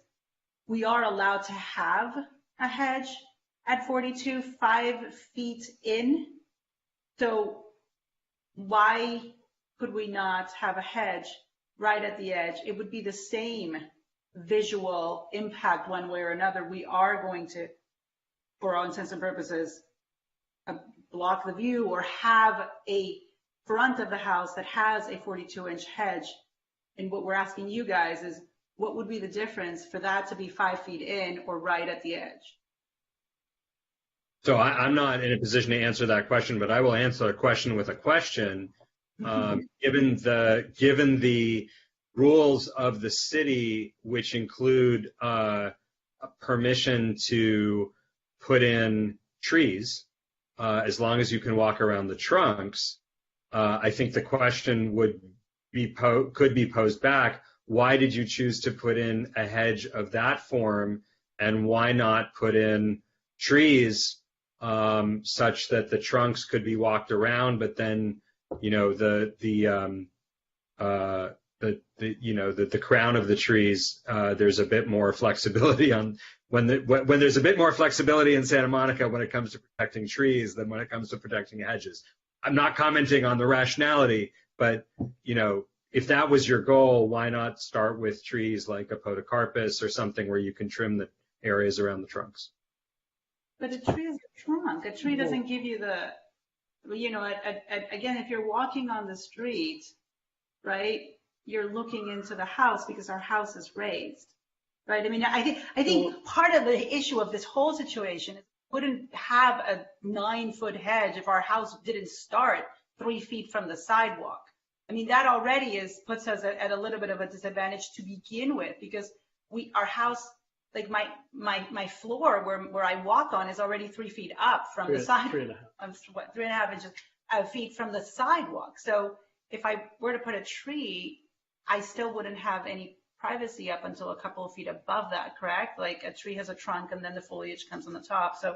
we are allowed to have a hedge at 42, 5 feet in. So why could we not have a hedge right at the edge? It would be the same visual impact one way or another. We are going to, for all intents and purposes, block the view or have a front of the house that has a 42-inch hedge. And what we're asking you guys is, what would be the difference for that to be 5 feet in or right at the edge? So I'm not in a position to answer that question, but I will answer a question with a question. Given the rules of the city, which include permission to put in trees, as long as you can walk around the trunks, I think the question could be posed back. Why did you choose to put in a hedge of that form, and why not put in trees such that the trunks could be walked around, but then the crown of the trees, there's a bit more flexibility on when there's a bit more flexibility in Santa Monica when it comes to protecting trees than when it comes to protecting hedges. I'm not commenting on the rationality, but if that was your goal, why not start with trees like a podocarpus or something where you can trim the areas around the trunks? But a tree is a trunk. A tree doesn't give you the, again, if you're walking on the street, right, you're looking into the house because our house is raised, right? I mean, I think part of the issue of this whole situation is we wouldn't have a 9-foot hedge if our house didn't start 3 feet from the sidewalk. I mean, that already puts us at a little bit of a disadvantage to begin with, because our house, like my floor where I walk on is already 3 feet up from the sidewalk. 3.5 inches, feet from the sidewalk. So if I were to put a tree, I still wouldn't have any privacy up until a couple of feet above that, correct? Like a tree has a trunk and then the foliage comes on the top. So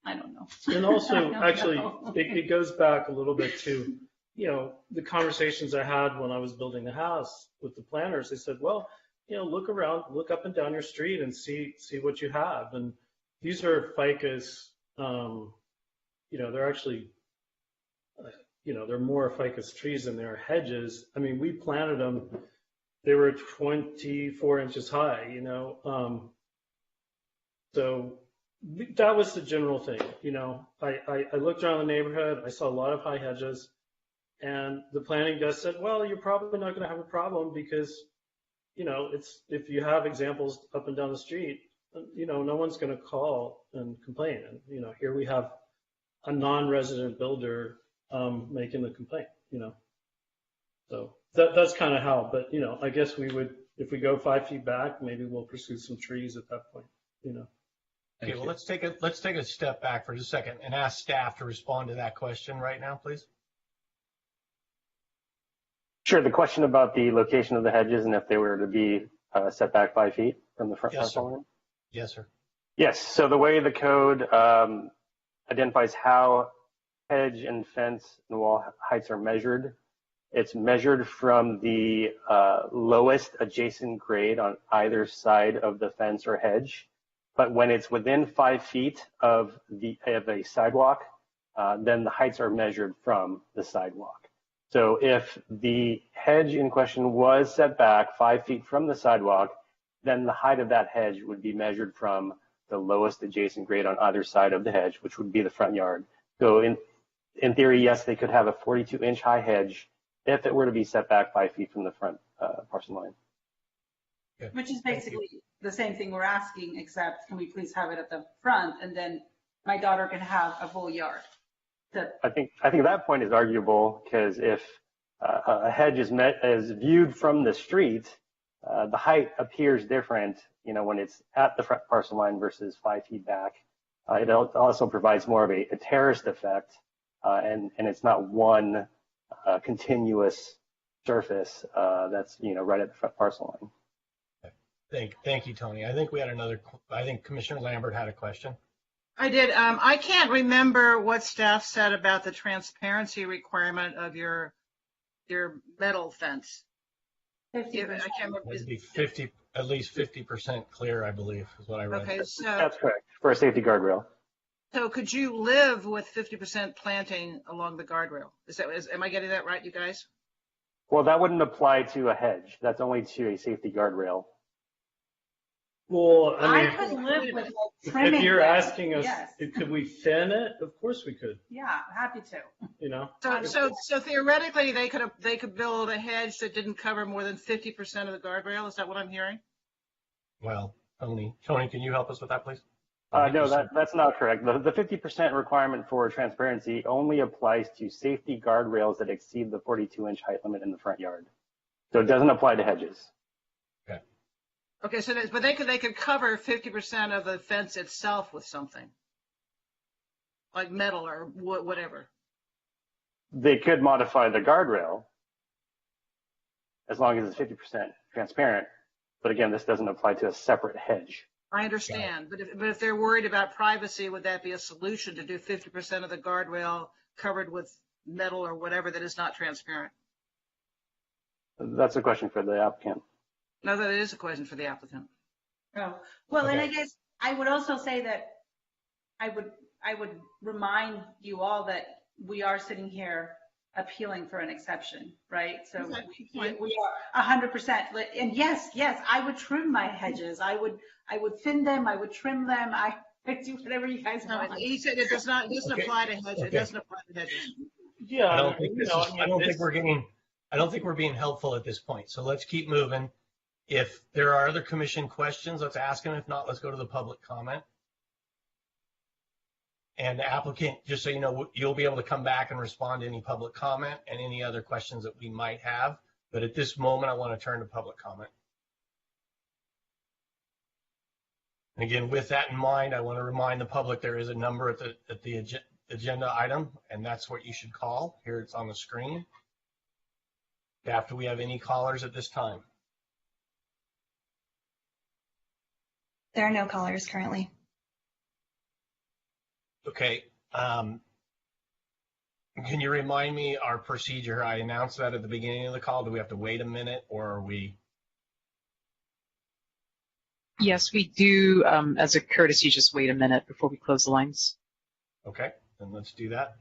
I don't know. And also, actually, it goes back a little bit to, the conversations I had when I was building the house with the planners. They said, well, look around, look up and down your street and see what you have. And these are ficus, they're actually, they're more ficus trees than they are hedges. I mean, we planted them, they were 24 inches high, so that was the general thing. I looked around the neighborhood, I saw a lot of high hedges, and the planning desk said, well, you're probably not going to have a problem because, if you have examples up and down the street, no one's going to call and complain. And, here we have a non-resident builder making the complaint, So that's kind of how, but, I guess we would, if we go 5 feet back, maybe we'll pursue some trees at that point, Okay, well, let's take a step back for just a second and ask staff to respond to that question right now, please. Sure. The question about the location of the hedges and if they were to be set back 5 feet from the front line? Yes, sir. Yes. So the way the code identifies how hedge and fence and wall heights are measured, it's measured from the lowest adjacent grade on either side of the fence or hedge. But when it's within 5 feet of a sidewalk, then the heights are measured from the sidewalk. So if the hedge in question was set back 5 feet from the sidewalk, then the height of that hedge would be measured from the lowest adjacent grade on either side of the hedge, which would be the front yard. So in theory, yes, they could have a 42-inch high hedge if it were to be set back 5 feet from the front parcel line. Good. Which is basically the same thing we're asking, except can we please have it at the front, and then my daughter can have a full yard. I think that point is arguable, because if a hedge is viewed from the street, the height appears different, when it's at the front parcel line versus 5 feet back. It also provides more of a terraced effect, and it's not one continuous surface that's right at the front parcel line. Thank you, Tony. I think Commissioner Lambert had a question. I did. I can't remember what staff said about the transparency requirement of your metal fence. 50%. I can't remember. It'd be at least 50% clear, I believe, is what I read. Okay, so That's correct, for a safety guardrail. So could you live with 50% planting along the guardrail? Am I getting that right, you guys? Well, that wouldn't apply to a hedge. That's only to a safety guardrail. Well, I could live with trimming. if you're them. asking us, Yes. Could we thin it? Of course we could. Yeah, happy to. So theoretically, they could build a hedge that didn't cover more than 50% of the guardrail. Is that what I'm hearing? Well, Tony, can you help us with that, please? No, that's not correct. The 50% requirement for transparency only applies to safety guardrails that exceed the 42-inch height limit in the front yard. So it doesn't apply to hedges. Okay, but they could cover 50% of the fence itself with something, like metal or whatever. They could modify the guardrail as long as it's 50% transparent. But again, this doesn't apply to a separate hedge. I understand, but if they're worried about privacy, would that be a solution to do 50% of the guardrail covered with metal or whatever that is not transparent? That's a question for the applicant. No, that is a question for the applicant. Oh, well, Okay. and I guess I would also say that I would remind you all that we are sitting here appealing for an exception, right? So we are 100%. And yes, I would trim my hedges. I would thin them. I would trim them. I do whatever you guys want. He said it doesn't apply to hedges. Okay. It doesn't apply to hedges. Yeah. I don't think we're being helpful at this point. So let's keep moving. If there are other commission questions, let's ask them. If not, let's go to the public comment. And the applicant, just so you know, you'll be able to come back and respond to any public comment and any other questions that we might have. But at this moment, I want to turn to public comment. And again, with that in mind, I want to remind the public there is a number at the agenda item, and that's what you should call. Here it's on the screen. Do we have any callers at this time? There are no callers currently. Okay. Can you remind me our procedure? I announced that at the beginning of the call. Do we have to wait a minute, or are we? Yes, we do. As a courtesy, just wait a minute before we close the lines. Okay, then let's do that.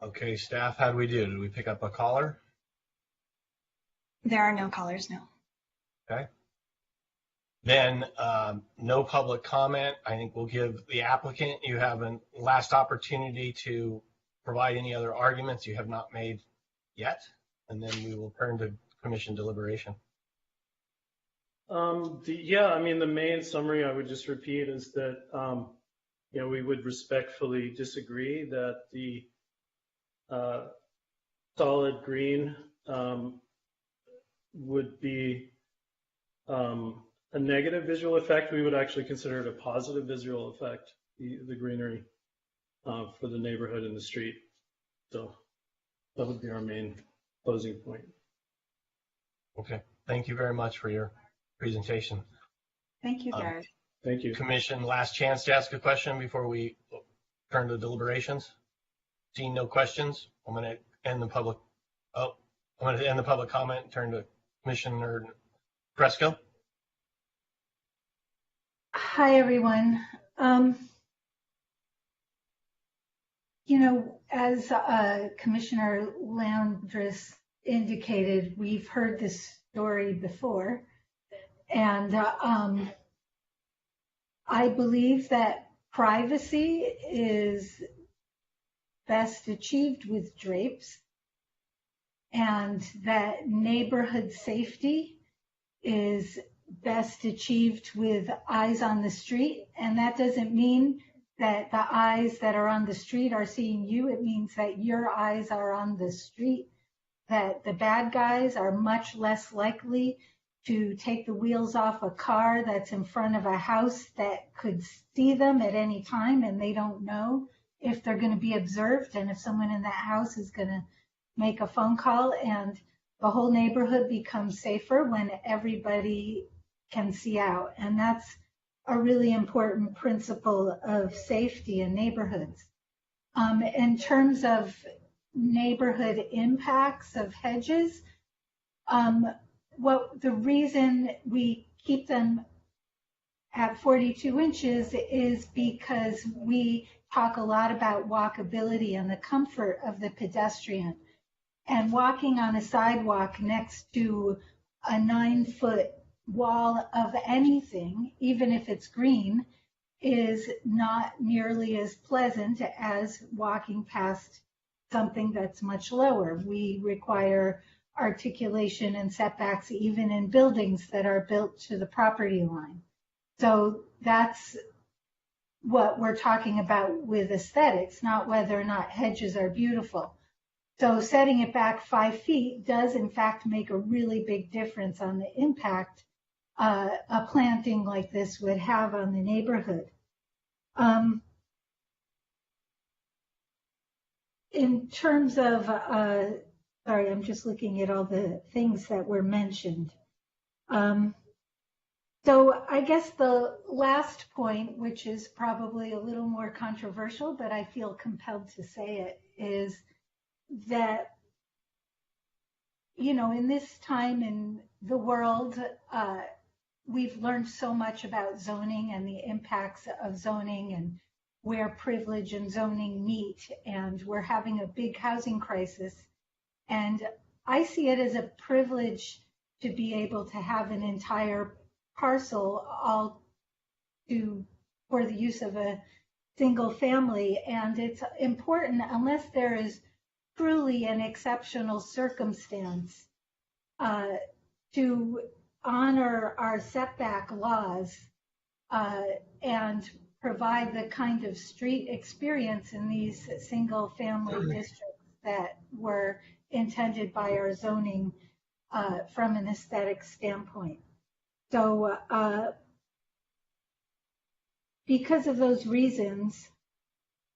Okay, staff, how do we do? Did we pick up a caller? There are no callers, no. Okay. Then no public comment. I think we'll give the applicant, you have a last opportunity to provide any other arguments you have not made yet, and then we will turn to commission deliberation. Yeah, I mean, the main summary I would just repeat is that, we would respectfully disagree that the solid green would be a negative visual effect. We would actually consider it a positive visual effect, the greenery for the neighborhood and the street. So that would be our main closing point. Okay, thank you very much for your presentation. Thank you, guys. Thank you. Commission, last chance to ask a question before we turn to deliberations. Seeing no questions, I'm going to end the public. I'm going to end the public comment and turn to Commissioner Fresco. Hi, everyone. As Commissioner Landris indicated, we've heard this story before, and I believe that privacy is best achieved with drapes, and that neighborhood safety is best achieved with eyes on the street. And that doesn't mean that the eyes that are on the street are seeing you. It means that your eyes are on the street, that the bad guys are much less likely to take the wheels off a car that's in front of a house that could see them at any time, and they don't know if they're going to be observed and if someone in that house is going to make a phone call, and the whole neighborhood becomes safer when everybody can see out. And that's a really important principle of safety in neighborhoods. In terms of neighborhood impacts of hedges, the reason we keep them at 42 inches is because we talk a lot about walkability and the comfort of the pedestrian. And walking on a sidewalk next to a 9-foot wall of anything, even if it's green, is not nearly as pleasant as walking past something that's much lower. We require articulation and setbacks even in buildings that are built to the property line. So that's what we're talking about with aesthetics, not whether or not hedges are beautiful. So setting it back 5 feet does in fact make a really big difference on the impact a planting like this would have on the neighborhood. In terms of, sorry, I'm just looking at all the things that were mentioned. So I guess the last point, which is probably a little more controversial, but I feel compelled to say it, is that, in this time in the world, we've learned so much about zoning and the impacts of zoning and where privilege and zoning meet, and we're having a big housing crisis. And I see it as a privilege to be able to have an entire parcel all for the use of a single family. And it's important, unless there is truly an exceptional circumstance, to honor our setback laws and provide the kind of street experience in these single family districts that were intended by our zoning from an aesthetic standpoint. So because of those reasons,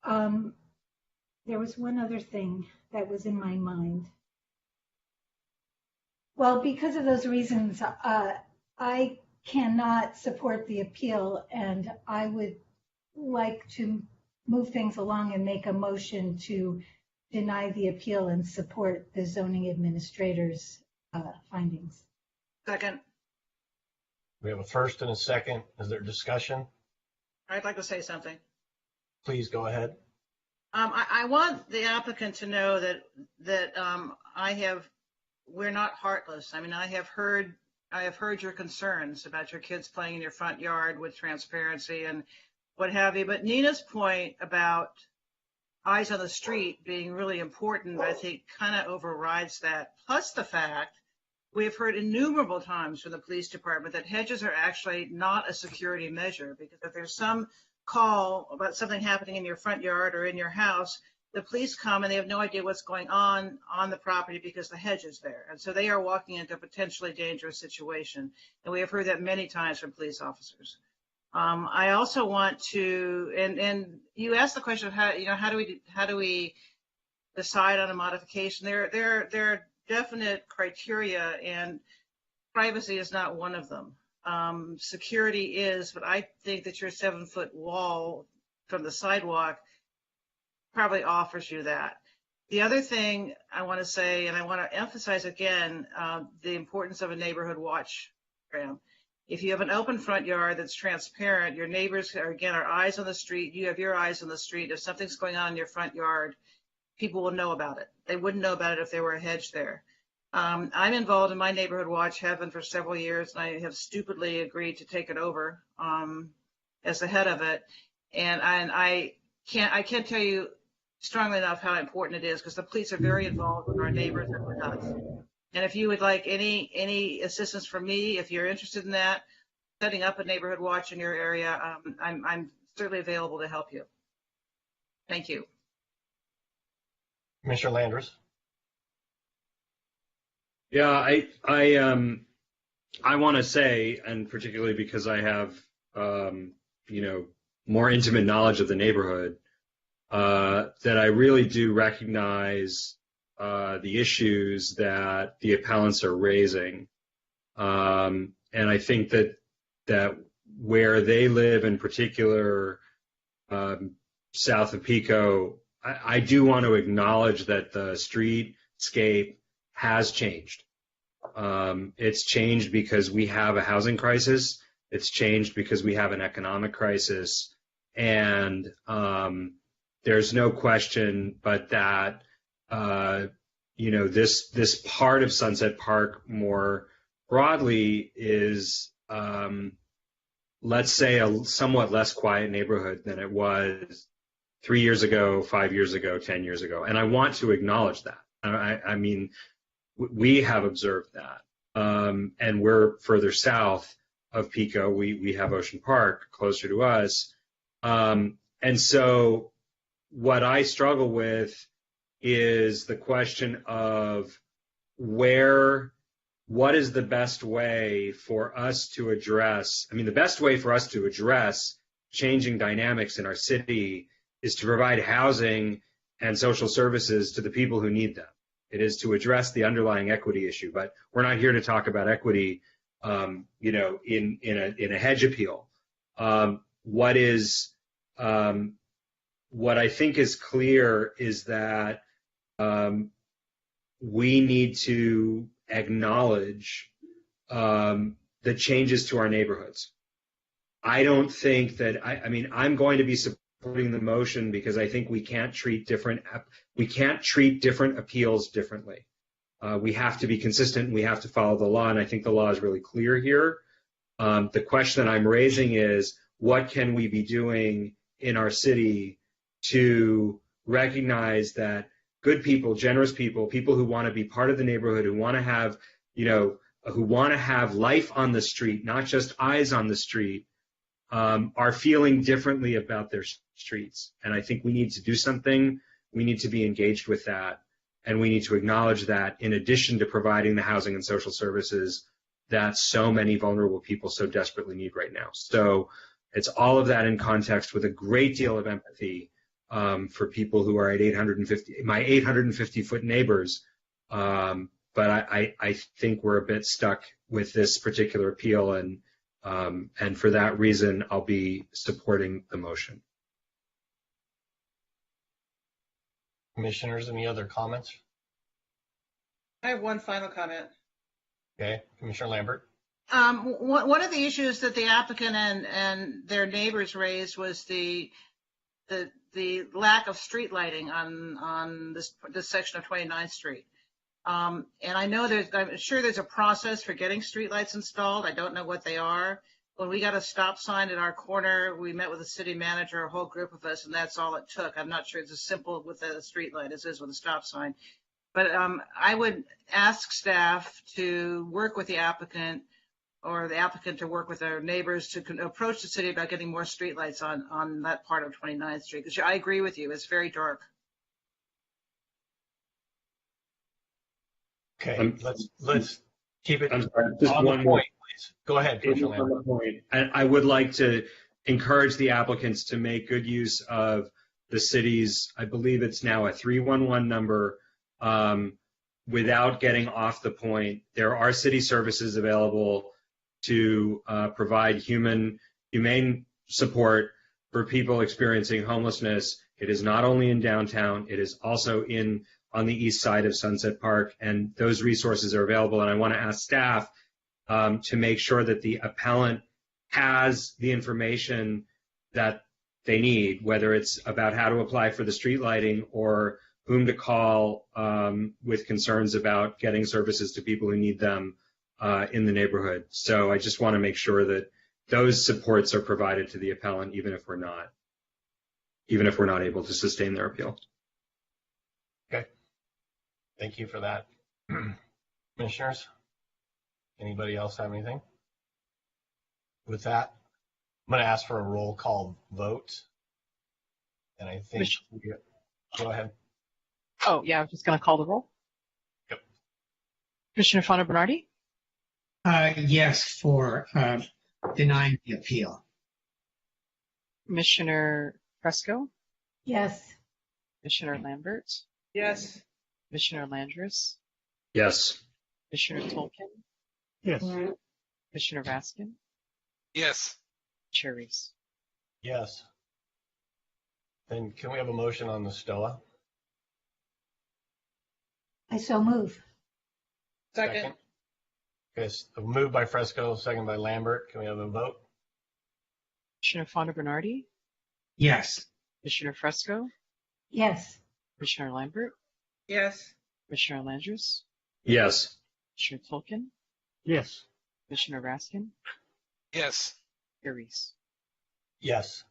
there was one other thing that was in my mind. Well, because of those reasons, I cannot support the appeal, and I would like to move things along and make a motion to deny the appeal and support the zoning administrator's findings. Second. We have a first and a second. Is there discussion? I'd like to say something. Please go ahead. I want the applicant to know that we're not heartless. I mean, I have heard your concerns about your kids playing in your front yard with transparency and what have you. But Nina's point about eyes on the street being really important, I think, kind of overrides that. Plus the fact We have heard innumerable times from the police department that hedges are actually not a security measure, because if there's some call about something happening in your front yard or in your house, the police come and they have no idea what's going on the property because the hedge is there. And so they are walking into a potentially dangerous situation. And we have heard that many times from police officers. I also want to, and you asked the question of how do we decide on a modification? There are definite criteria, and privacy is not one of them. Security is, but I think that your 7-foot wall from the sidewalk probably offers you that. The other thing I want to say, and I want to emphasize again, the importance of a neighborhood watch program. If you have an open front yard that's transparent, your neighbors are eyes on the street. You have your eyes on the street. If something's going on in your front yard, people will know about it. They wouldn't know about it if there were a hedge there. I'm involved in my neighborhood watch, have been for several years, and I have stupidly agreed to take it over as the head of it. And I can't tell you strongly enough how important it is, because the police are very involved with our neighbors and with us. And if you would like any assistance from me, if you're interested in that, setting up a neighborhood watch in your area, I'm certainly available to help you. Thank you. Commissioner Landers. Yeah, I want to say, and particularly because I have, more intimate knowledge of the neighborhood, that I really do recognize the issues that the appellants are raising. And I think that where they live, in particular, south of Pico, I do want to acknowledge that the streetscape has changed. It's changed because we have a housing crisis. It's changed because we have an economic crisis. And there's no question but that, this part of Sunset Park more broadly is, let's say, a somewhat less quiet neighborhood than it was 3 years ago, 5 years ago, 10 years ago. And I want to acknowledge that. I mean, we have observed that. And we're further south of Pico. We have Ocean Park closer to us. And so what I struggle with is the question of what is the best way for us to address, the best way for us to address changing dynamics in our city is to provide housing and social services to the people who need them. It is to address the underlying equity issue, but we're not here to talk about equity, in a hedge appeal. What I think is clear is that we need to acknowledge the changes to our neighborhoods. I don't think that I'm going to be supporting the motion because I think we can't treat different appeals differently. We have to be consistent and we have to follow the law, and I think the law is really clear here. The question that I'm raising is, what can we be doing in our city to recognize that good people, generous people, people who want to be part of the neighborhood, who want to have life on the street, not just eyes on the street, are feeling differently about their streets. And I think we need to do something. We need to be engaged with that. And we need to acknowledge that, in addition to providing the housing and social services that so many vulnerable people so desperately need right now. So it's all of that in context with a great deal of empathy for people who are at 850-foot neighbors. But I think we're a bit stuck with this particular appeal, and for that reason, I'll be supporting the motion. Commissioners, any other comments? I have one final comment. Okay, Commissioner Lambert. One of the issues that the applicant and their neighbors raised was the lack of street lighting on this section of 29th Street. And I'm sure there's a process for getting street lights installed. I don't know what they are. When we got a stop sign at our corner, we met with the city manager, a whole group of us, and that's all it took. I'm not sure it's as simple with a street light as it is with a stop sign. But I would ask staff to work with the applicant or the applicant to work with their neighbors to approach the city about getting more streetlights on that part of 29th Street. Because I agree with you, it's very dark. Okay, let's keep it I'm sorry, just on one the more point, please. Go ahead, Commissioner Lambert. point. I would like to encourage the applicants to make good use of the city's, I believe it's now a 311 number, without getting off the point. There are city services available to provide humane support for people experiencing homelessness. It is not only in downtown, it is also on the east side of Sunset Park, and those resources are available. And I want to ask staff to make sure that the appellant has the information that they need, whether it's about how to apply for the street lighting or whom to call with concerns about getting services to people who need them in the neighborhood. So I just want to make sure that those supports are provided to the appellant, even if we're not able to sustain their appeal. Okay. Thank you for that. Commissioners, anybody else have anything? With that, I'm going to ask for a roll call vote. And I think, go ahead. Oh, yeah, I was just going to call the roll. Yep. Commissioner Fonda Bernardi? Yes, for denying the appeal. Commissioner Fresco? Yes. Commissioner Lambert? Yes. Commissioner Landris? Yes. Commissioner Tolkien? Yes. Commissioner Raskin? Yes. Chair Reese? Yes. Then can we have a motion on the STOA? I so move. Second. Okay, moved by Fresco, second by Lambert. Can we have a vote? Commissioner Fonda Bernardi? Yes. Commissioner Fresco? Yes. Commissioner Lambert? Yes. Commissioner Landris? Yes. Commissioner Tolkien? Yes. Commissioner Raskin? Yes. Chair Reese? Yes.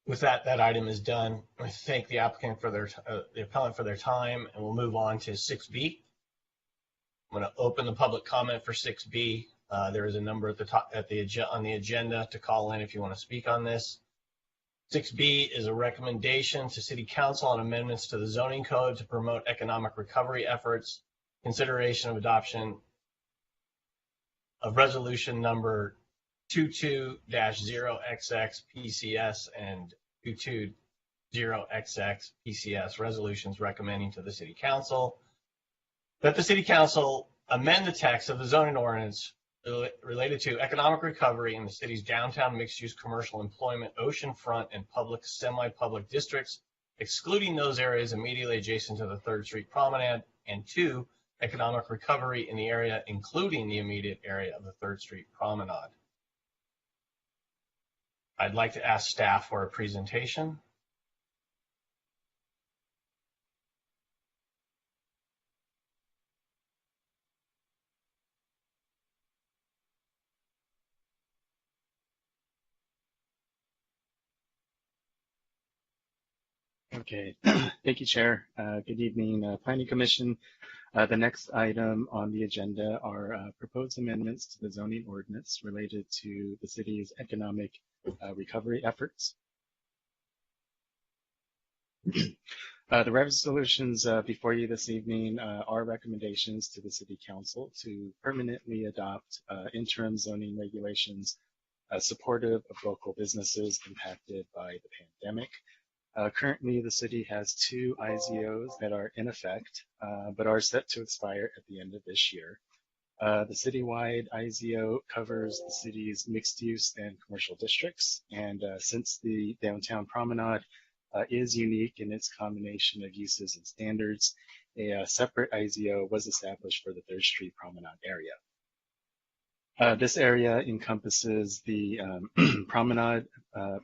With that, that item is done. I thank the applicant for the appellant for their time, and we'll move on to 6B. I'm going to open the public comment for 6B. There is a number at the top on the agenda to call in if you want to speak on this. 6B is a recommendation to City Council on amendments to the zoning code to promote economic recovery efforts, consideration of adoption of resolution number 22-0XX PCS and 220XX PCS resolutions recommending to the City Council that the City Council amend the text of the zoning ordinance related to economic recovery in the city's downtown mixed-use commercial employment, oceanfront, and public semi-public districts, excluding those areas immediately adjacent to the 3rd Street Promenade, and 2, economic recovery in the area, including the immediate area of the 3rd Street Promenade. I'd like to ask staff for a presentation. Okay, thank you, Chair. Good evening, Planning Commission. The next item on the agenda are proposed amendments to the zoning ordinance related to the city's economic recovery efforts. The resolutions before you this evening are recommendations to the City Council to permanently adopt interim zoning regulations supportive of local businesses impacted by the pandemic. Currently, the city has 2 IZOs that are in effect, but are set to expire at the end of this year. The citywide IZO covers the city's mixed use and commercial districts. And since the downtown promenade is unique in its combination of uses and standards, a separate IZO was established for the 3rd Street Promenade area. This area encompasses the promenade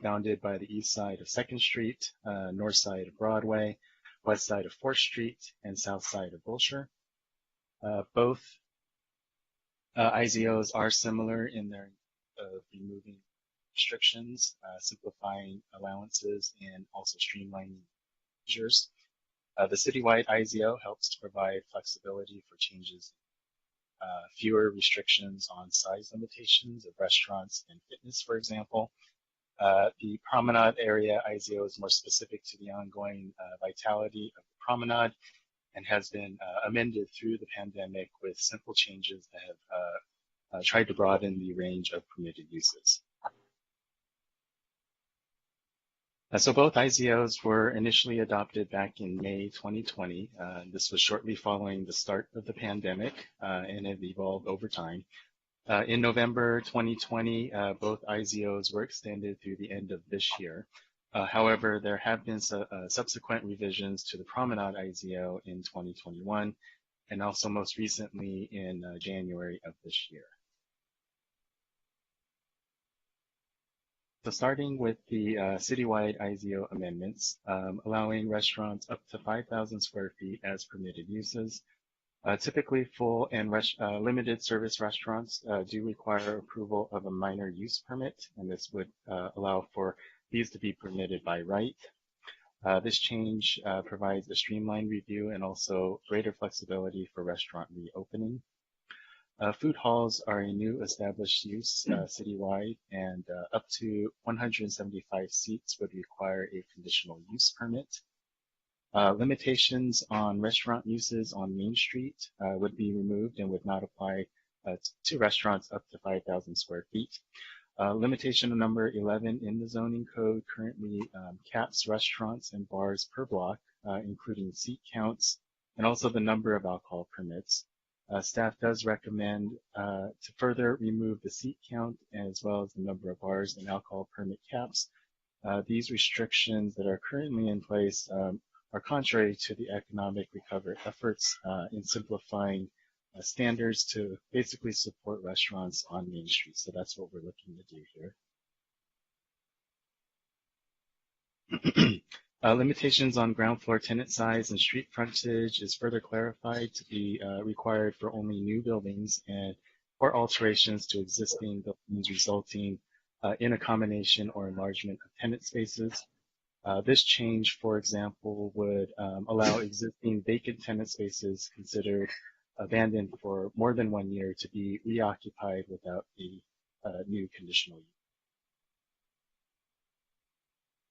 bounded by the east side of 2nd Street, north side of Broadway, west side of 4th Street, and south side of Wilshire. Both IZOs are similar in their removing restrictions, simplifying allowances, and also streamlining measures. The citywide IZO helps to provide flexibility for changes, fewer restrictions on size limitations of restaurants and fitness, for example. The promenade area IZO is more specific to the ongoing vitality of the promenade and has been amended through the pandemic with simple changes that have tried to broaden the range of permitted uses. So both IZOs were initially adopted back in May 2020. This was shortly following the start of the pandemic and have evolved over time. In November 2020, both IZOs were extended through the end of this year. However, there have been subsequent revisions to the Promenade IZO in 2021 and also most recently in January of this year. So starting with the citywide IZO amendments, allowing restaurants up to 5,000 square feet as permitted uses. Typically, full and limited service restaurants do require approval of a minor use permit, and this would allow for these to be permitted by right. This change provides a streamlined review and also greater flexibility for restaurant reopening. Food halls are a new established use citywide, and up to 175 seats would require a conditional use permit. Limitations on restaurant uses on Main Street would be removed and would not apply to restaurants up to 5,000 square feet. Limitation number 11 in the zoning code currently caps restaurants and bars per block, including seat counts and also the number of alcohol permits. Staff does recommend to further remove the seat count as well as the number of bars and alcohol permit caps. These restrictions that are currently in place are contrary to the economic recovery efforts in simplifying standards to basically support restaurants on Main Street. So that's what we're looking to do here. Limitations on ground floor tenant size and street frontage is further clarified to be required for only new buildings and or alterations to existing buildings resulting in a combination or enlargement of tenant spaces. This change, for example, would allow existing vacant tenant spaces considered abandoned for more than 1 year to be reoccupied without a new conditional use.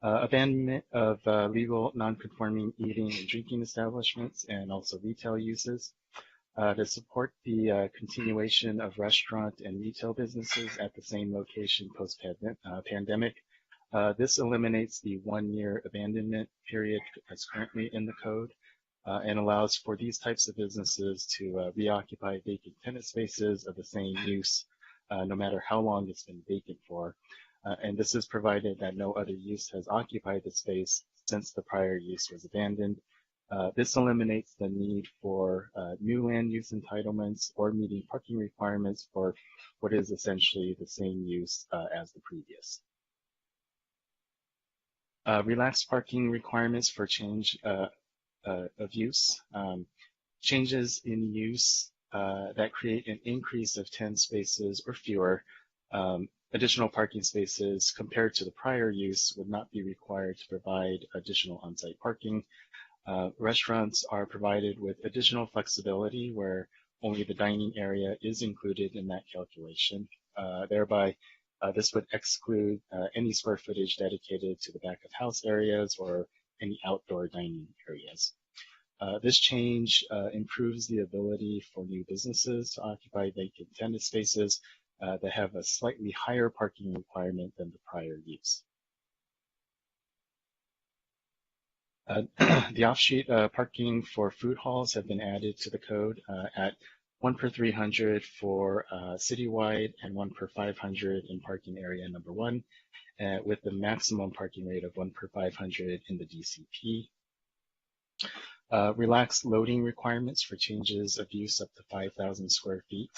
Abandonment of legal non-conforming eating and drinking establishments and also retail uses to support the continuation of restaurant and retail businesses at the same location post-pandemic. This eliminates the 1 year abandonment period that's currently in the code and allows for these types of businesses to reoccupy vacant tenant spaces of the same use no matter how long it's been vacant for. And this is provided that no other use has occupied the space since the prior use was abandoned. This eliminates the need for new land use entitlements or meeting parking requirements for what is essentially the same use as the previous. Relaxed parking requirements for change of use. Changes in use that create an increase of 10 spaces or fewer. Additional parking spaces compared to the prior use would not be required to provide additional on-site parking. Restaurants are provided with additional flexibility where only the dining area is included in that calculation. Thereby, this would exclude any square footage dedicated to the back of house areas or any outdoor dining areas. This change improves the ability for new businesses to occupy vacant tenant spaces that have a slightly higher parking requirement than the prior use. The off-street parking for food halls have been added to the code at 1 per 300 for citywide and 1 per 500 in parking area number 1, with the maximum parking rate of 1 per 500 in the DCP. Relaxed loading requirements for changes of use up to 5,000 square feet.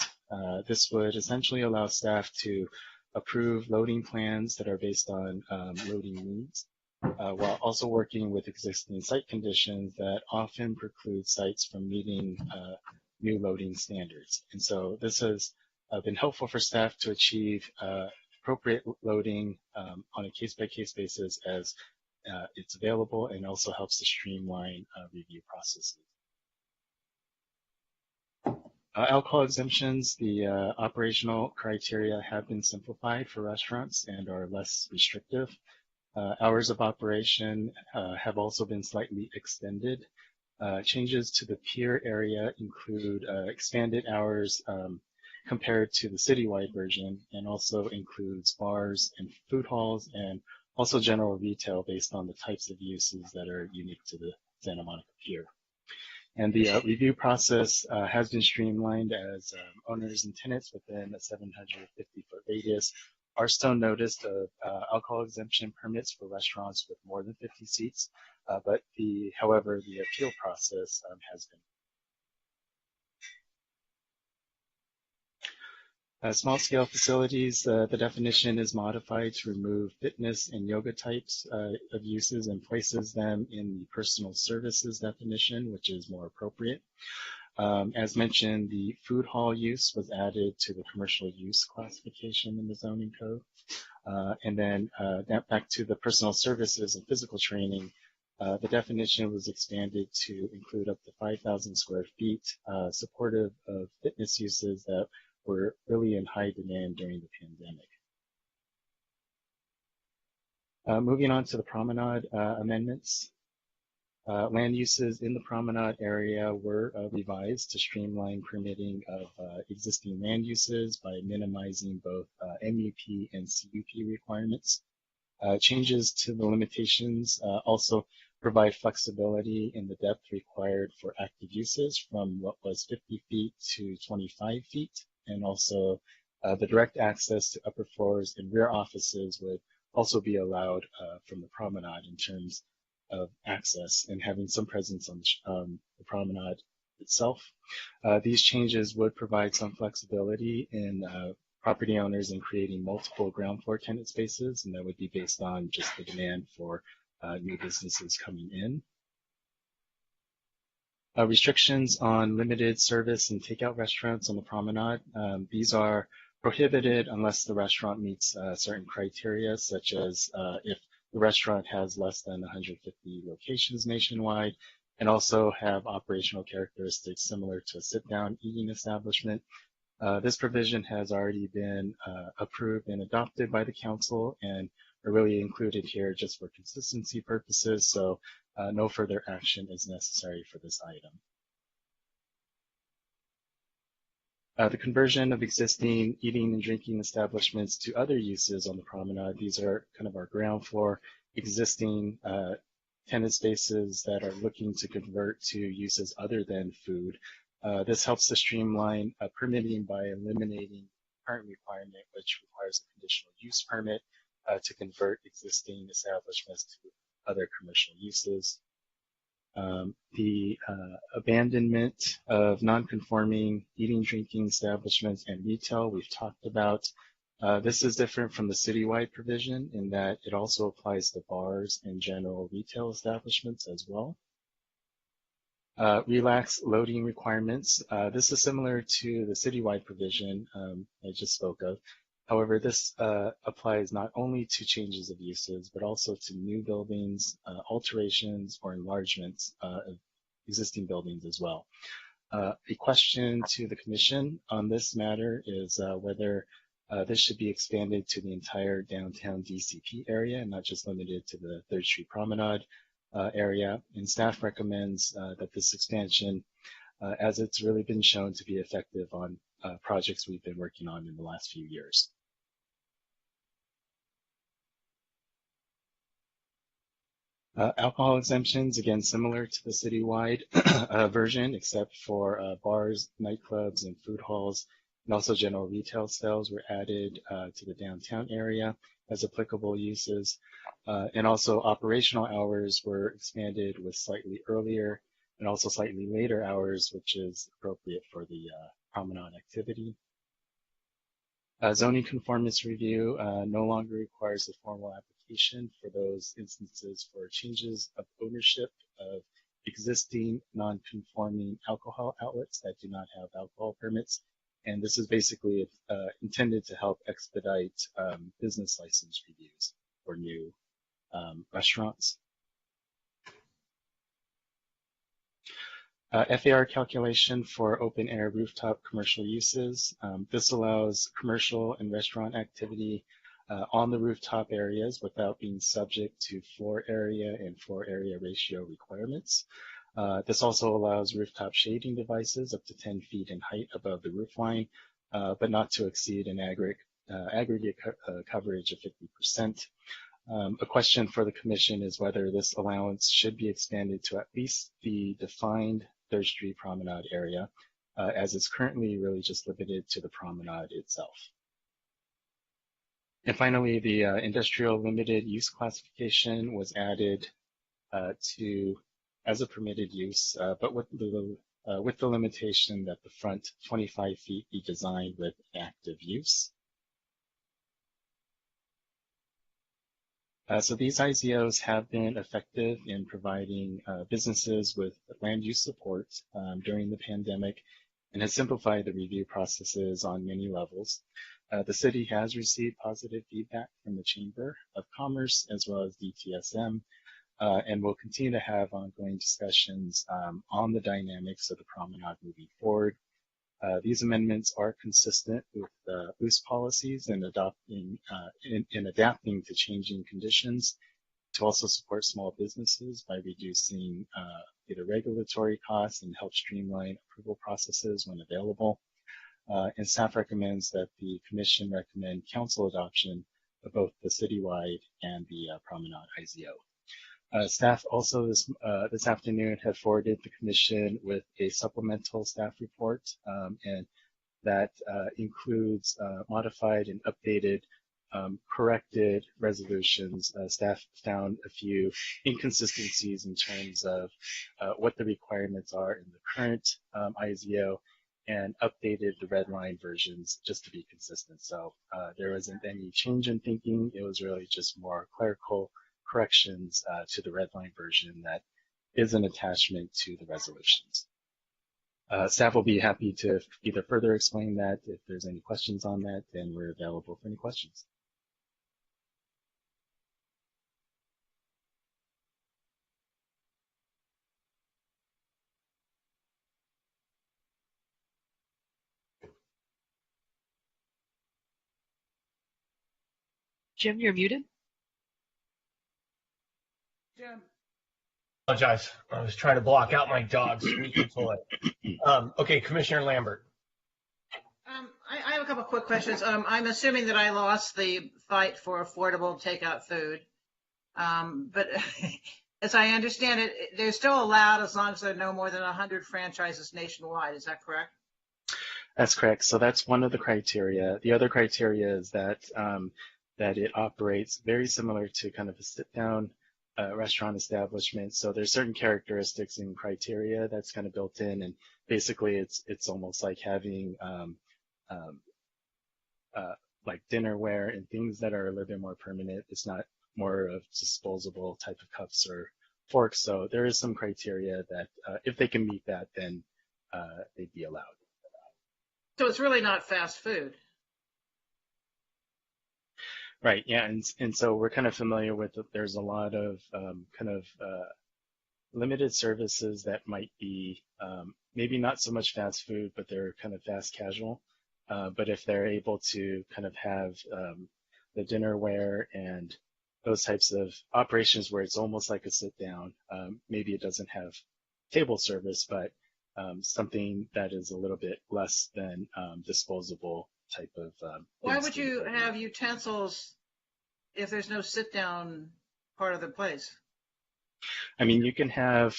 This would essentially allow staff to approve loading plans that are based on loading needs, while also working with existing site conditions that often preclude sites from meeting new loading standards. And so this has been helpful for staff to achieve appropriate loading on a case-by-case basis as it's available, and also helps to streamline review processes. Alcohol exemptions, the operational criteria have been simplified for restaurants and are less restrictive. Hours of operation have also been slightly extended. Changes to the pier area include expanded hours compared to the citywide version, and also includes bars and food halls, and also general retail based on the types of uses that are unique to the Santa Monica Pier. And the review process has been streamlined as owners and tenants within a 750-foot radius are still noticed of alcohol exemption permits for restaurants with more than 50 seats, but however, the appeal process has been. Small-scale facilities, the definition is modified to remove fitness and yoga types of uses and places them in the personal services definition, which is more appropriate. As mentioned, the food hall use was added to the commercial use classification in the zoning code. And then back to the personal services and physical training, the definition was expanded to include up to 5,000 square feet, supportive of fitness uses that were really in high demand during the pandemic. Moving on to the promenade amendments. Land uses in the promenade area were revised to streamline permitting of existing land uses by minimizing both MUP and CUP requirements. Changes to the limitations also provide flexibility in the depth required for active uses from what was 50 feet to 25 feet. And also the direct access to upper floors and rear offices would also be allowed from the promenade in terms of access and having some presence on the promenade itself. These changes would provide some flexibility in property owners in creating multiple ground floor tenant spaces, and that would be based on just the demand for new businesses coming in. Restrictions on limited service and takeout restaurants on the promenade. These are prohibited unless the restaurant meets certain criteria, such as if the restaurant has less than 150 locations nationwide and also have operational characteristics similar to a sit-down eating establishment. This provision has already been approved and adopted by the council and are really included here just for consistency purposes, so no further action is necessary for this item. The conversion of existing eating and drinking establishments to other uses on the promenade. These are kind of our ground floor existing tenant spaces that are looking to convert to uses other than food. This helps to streamline permitting by eliminating the current requirement, which requires a conditional use permit to convert existing establishments to other commercial uses. The abandonment of non-conforming eating, drinking establishments and retail we've talked about. This is different from the citywide provision in that it also applies to bars and general retail establishments as well. Relaxed loading requirements. This is similar to the citywide provision I just spoke of. However, this applies not only to changes of uses, but also to new buildings, alterations, or enlargements of existing buildings as well. A question to the Commission on this matter is whether this should be expanded to the entire downtown DCP area and not just limited to the 3rd Street Promenade area. And staff recommends that this expansion, as it's really been shown to be effective on projects we've been working on in the last few years. Alcohol exemptions, again, similar to the citywide version, except for bars, nightclubs, and food halls, and also general retail sales were added to the downtown area as applicable uses. And also operational hours were expanded with slightly earlier and also slightly later hours, which is appropriate for the promenade activity. Zoning conformance review no longer requires a formal application for those instances for changes of ownership of existing non-conforming alcohol outlets that do not have alcohol permits. And this is basically intended to help expedite business license reviews for new restaurants. FAR calculation for open air rooftop commercial uses. This allows commercial and restaurant activity on the rooftop areas without being subject to floor area and floor area ratio requirements. This also allows rooftop shading devices up to 10 feet in height above the roof line, but not to exceed an aggregate coverage of 50%. A question for the Commission is whether this allowance should be expanded to at least the defined 3rd Street Promenade area, as it's currently really just limited to the promenade itself. And finally, the industrial limited use classification was added as a permitted use, but with the limitation that the front 25 feet be designed with active use. So these IZOs have been effective in providing businesses with land use support during the pandemic and has simplified the review processes on many levels. The city has received positive feedback from the Chamber of Commerce as well as DTSM, and will continue to have ongoing discussions on the dynamics of the promenade moving forward. These amendments are consistent with loose policies and adapting to changing conditions to also support small businesses by reducing either regulatory costs and help streamline approval processes when available. And staff recommends that the Commission recommend council adoption of both the citywide and the Promenade IZO. Staff also this afternoon have forwarded the Commission with a supplemental staff report, and that includes modified and updated corrected resolutions. Staff found a few inconsistencies in terms of what the requirements are in the current IZO, and updated the red line versions just to be consistent. So there wasn't any change in thinking. It was really just more clerical corrections to the red line version that is an attachment to the resolutions. Staff will be happy to either further explain that. If there's any questions on that, then we're available for any questions. Jim, you're muted. Jim. Apologize. I was trying to block out my dog's squeaky toy. Okay, Commissioner Lambert. I have a couple quick questions. I'm assuming that I lost the fight for affordable takeout food. But as I understand it, they're still allowed as long as there are no more than 100 franchises nationwide. Is that correct? That's correct. So that's one of the criteria. The other criteria is that that it operates very similar to kind of a sit-down restaurant establishment. So there's certain characteristics and criteria that's kind of built in, and basically it's almost like having like dinnerware and things that are a little bit more permanent. It's not more of disposable type of cups or forks. So there is some criteria that if they can meet that, then they'd be allowed. So it's really not fast food. Right. Yeah. And so we're kind of familiar with it. There's a lot of limited services that might be maybe not so much fast food, but they're kind of fast casual. But if they're able to kind of have the dinnerware and those types of operations where it's almost like a sit down, maybe it doesn't have table service, but something that is a little bit less than disposable type of. Why would you have utensils if there's no sit down part of the place? I mean, you can have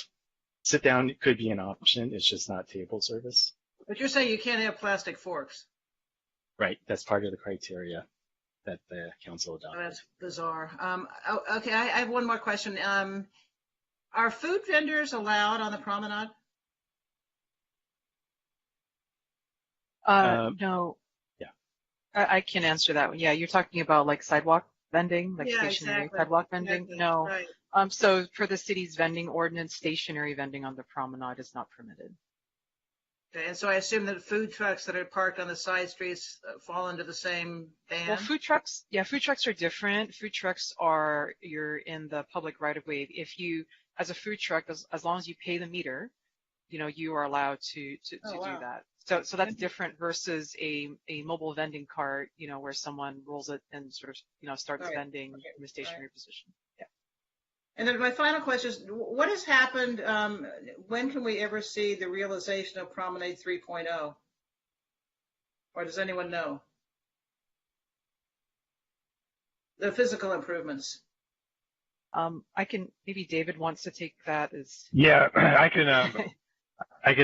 sit down, it could be an option. It's just not table service. But you're saying you can't have plastic forks. Right. That's part of the criteria that the council adopted. Oh, that's bizarre. Okay. I have one more question. Are food vendors allowed on the promenade? No. Yeah. I can answer that one. Yeah, you're talking about like sidewalk vending, like Yeah, stationary exactly. sidewalk vending? Exactly. No. Right. So for the city's vending ordinance, stationary vending on the promenade is not permitted. Okay, and so I assume that food trucks that are parked on the side streets fall into the same ban? Well, food trucks are different. Food trucks you're in the public right of way. If you, as a food truck, as long as you pay the meter, you are allowed to do that. So that's different versus a mobile vending cart, where someone rolls it and sort of, starts vending in a stationary position. Yeah. And then my final question is, what has happened? When can we ever see the realization of Promenade 3.0? Or does anyone know? The physical improvements. Maybe David wants to take that as. Yeah, I could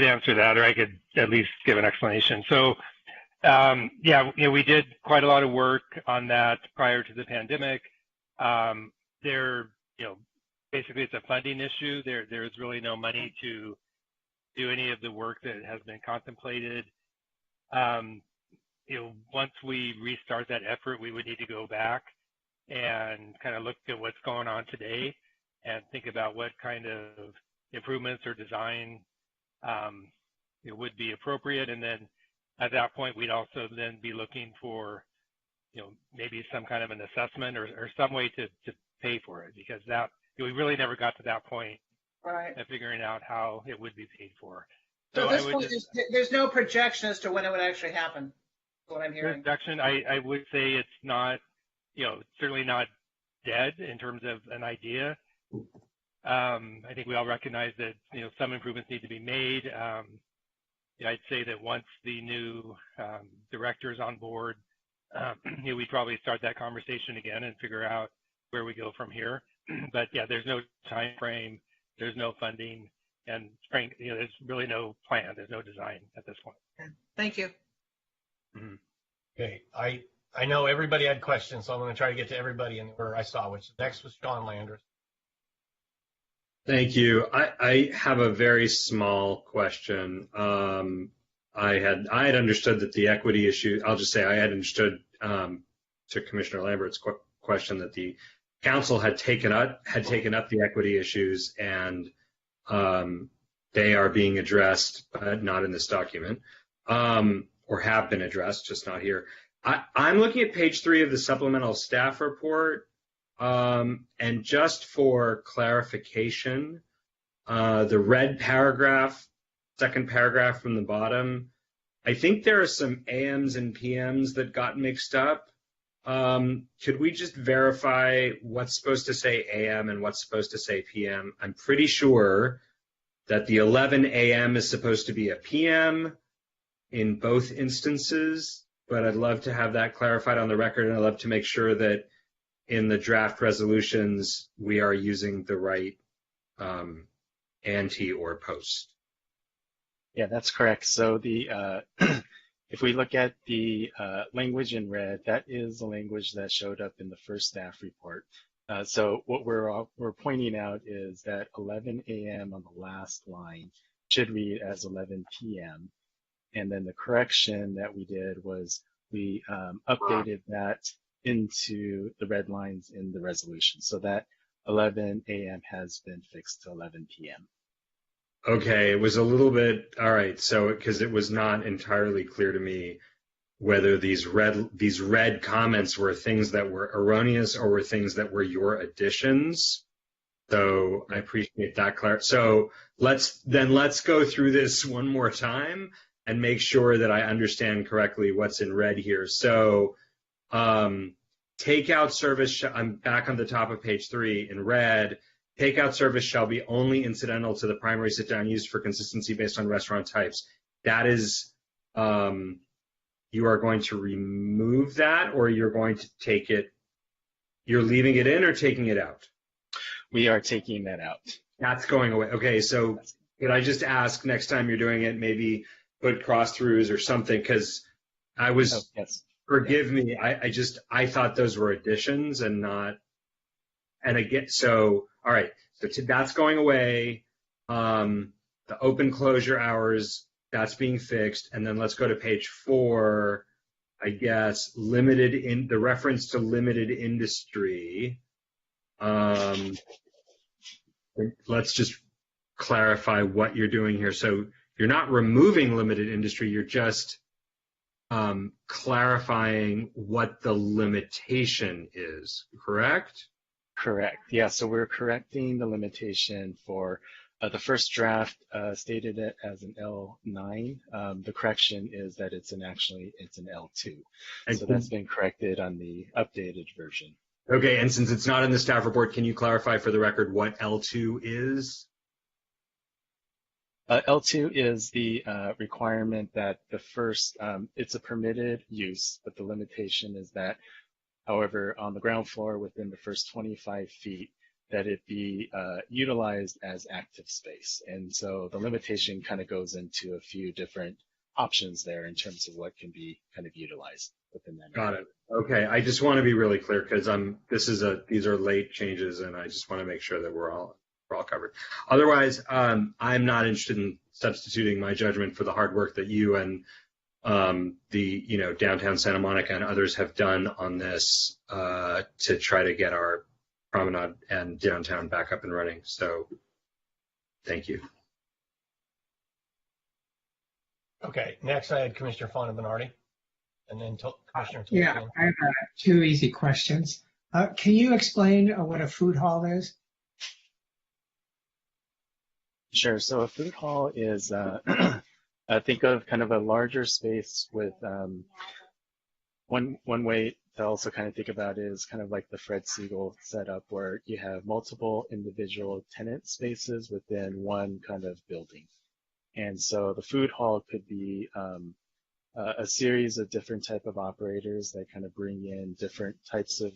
answer that, or I could at least give an explanation. So, we did quite a lot of work on that prior to the pandemic. Basically it's a funding issue. There is really no money to do any of the work that has been contemplated. Once we restart that effort, we would need to go back and kind of look at what's going on today and think about what kind of improvements or design would be appropriate. And then at that point, we'd also then be looking for, maybe some kind of an assessment or some way to pay for it, because that we really never got to that point of figuring out how it would be paid for. So at this point, there's no projection as to when it would actually happen, is what I'm hearing. Projection, I would say it's not, certainly not dead in terms of an idea. I think we all recognize that, some improvements need to be made. I'd say that once the new director is on board, we'd probably start that conversation again and figure out where we go from here. But yeah, there's no time frame, there's no funding, and there's really no plan, there's no design at this point. Thank you. Mm-hmm. Okay, I know everybody had questions, so I'm going to try to get to everybody in where I saw, which next was Sean Landers. Thank you. I have a very small question. I had understood that the equity issue, I'll just say I had understood to Commissioner Lambert's question that the council had taken up the equity issues, and they are being addressed, but not in this document, or have been addressed, just not here. I'm looking at page 3 of the supplemental staff report, and just for clarification, the red paragraph, second paragraph from the bottom, I think there are some AMs and PMs that got mixed up. Could we just verify what's supposed to say AM and what's supposed to say PM? I'm pretty sure that the 11 AM is supposed to be a PM in both instances, but I'd love to have that clarified on the record, and I'd love to make sure that in the draft resolutions we are using the right ante or post. Yeah, that's correct. So the if we look at the language in red, that is the language that showed up in the first staff report. So what we're pointing out is that 11 a.m. on the last line should read as 11 p.m. And then the correction that we did was we updated that into the red lines in the resolution, so that 11 a.m. has been fixed to 11 p.m. Okay, it was a little bit, all right, so because it was not entirely clear to me whether these red comments were things that were erroneous or were things that were your additions. So I appreciate that clarity. So let's go through this one more time and make sure that I understand correctly what's in red here. So takeout service, I'm back on the top of page 3 in red. Takeout service shall be only incidental to the primary sit-down use for consistency based on restaurant types. That is, you are going to remove that, or you're going to take it, you're leaving it in or taking it out? We are taking that out. That's going away. Okay, so could I just ask next time you're doing it, maybe put cross-throughs or something, because I was, forgive me, I thought those were additions and not, and again, so, all right, so that's going away. The open closure hours, that's being fixed. And then let's go to page 4, I guess, the reference to limited industry. Let's just clarify what you're doing here. So you're not removing limited industry, you're just clarifying what the limitation is, correct? Correct. Yeah, so we're correcting the limitation for the first draft stated it as an L9. The correction is that it's an L2. So that's been corrected on the updated version. Okay, and since it's not in the staff report, can you clarify for the record what L2 is? L2 is the requirement that the first, it's a permitted use, but the limitation is that, however, on the ground floor within the first 25 feet, that it be utilized as active space. And so the limitation kind of goes into a few different options there in terms of what can be kind of utilized within that. Got it. Okay, I just want to be really clear because these are late changes, and I just want to make sure that we're all covered. Otherwise, I'm not interested in substituting my judgment for the hard work that you and the downtown Santa Monica and others have done on this to try to get our promenade and downtown back up and running. So, thank you. Okay, next I had Commissioner Fonda Bernardi, and then Commissioner Tolkien. Yeah, I have two easy questions. Can you explain what a food hall is? Sure. So a food hall is, think of kind of a larger space with one way to also kind of think about it is kind of like the Fred Siegel setup where you have multiple individual tenant spaces within one kind of building. And so the food hall could be a series of different type of operators that kind of bring in different types of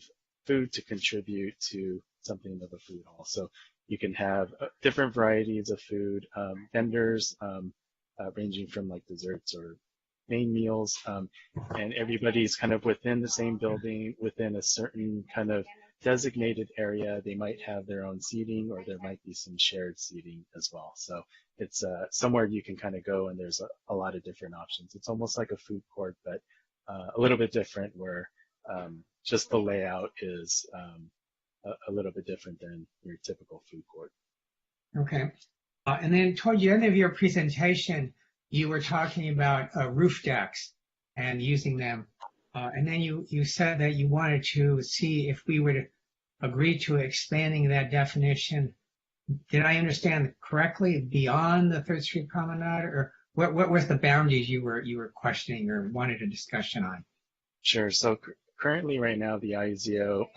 food to contribute to something of a food hall. So you can have different varieties of food, vendors ranging from like desserts or main meals, and everybody's kind of within the same building, within a certain kind of designated area. They might have their own seating or there might be some shared seating as well. So it's somewhere you can kind of go and there's a lot of different options. It's almost like a food court, but a little bit different where just the layout is a little bit different than your typical food court. Okay. And then toward the end of your presentation, you were talking about roof decks and using them. And then you said that you wanted to see if we would agree to expanding that definition. Did I understand correctly beyond the 3rd Street Promenade, or what was the boundaries you were questioning or wanted a discussion on? Sure. So currently right now, the IZO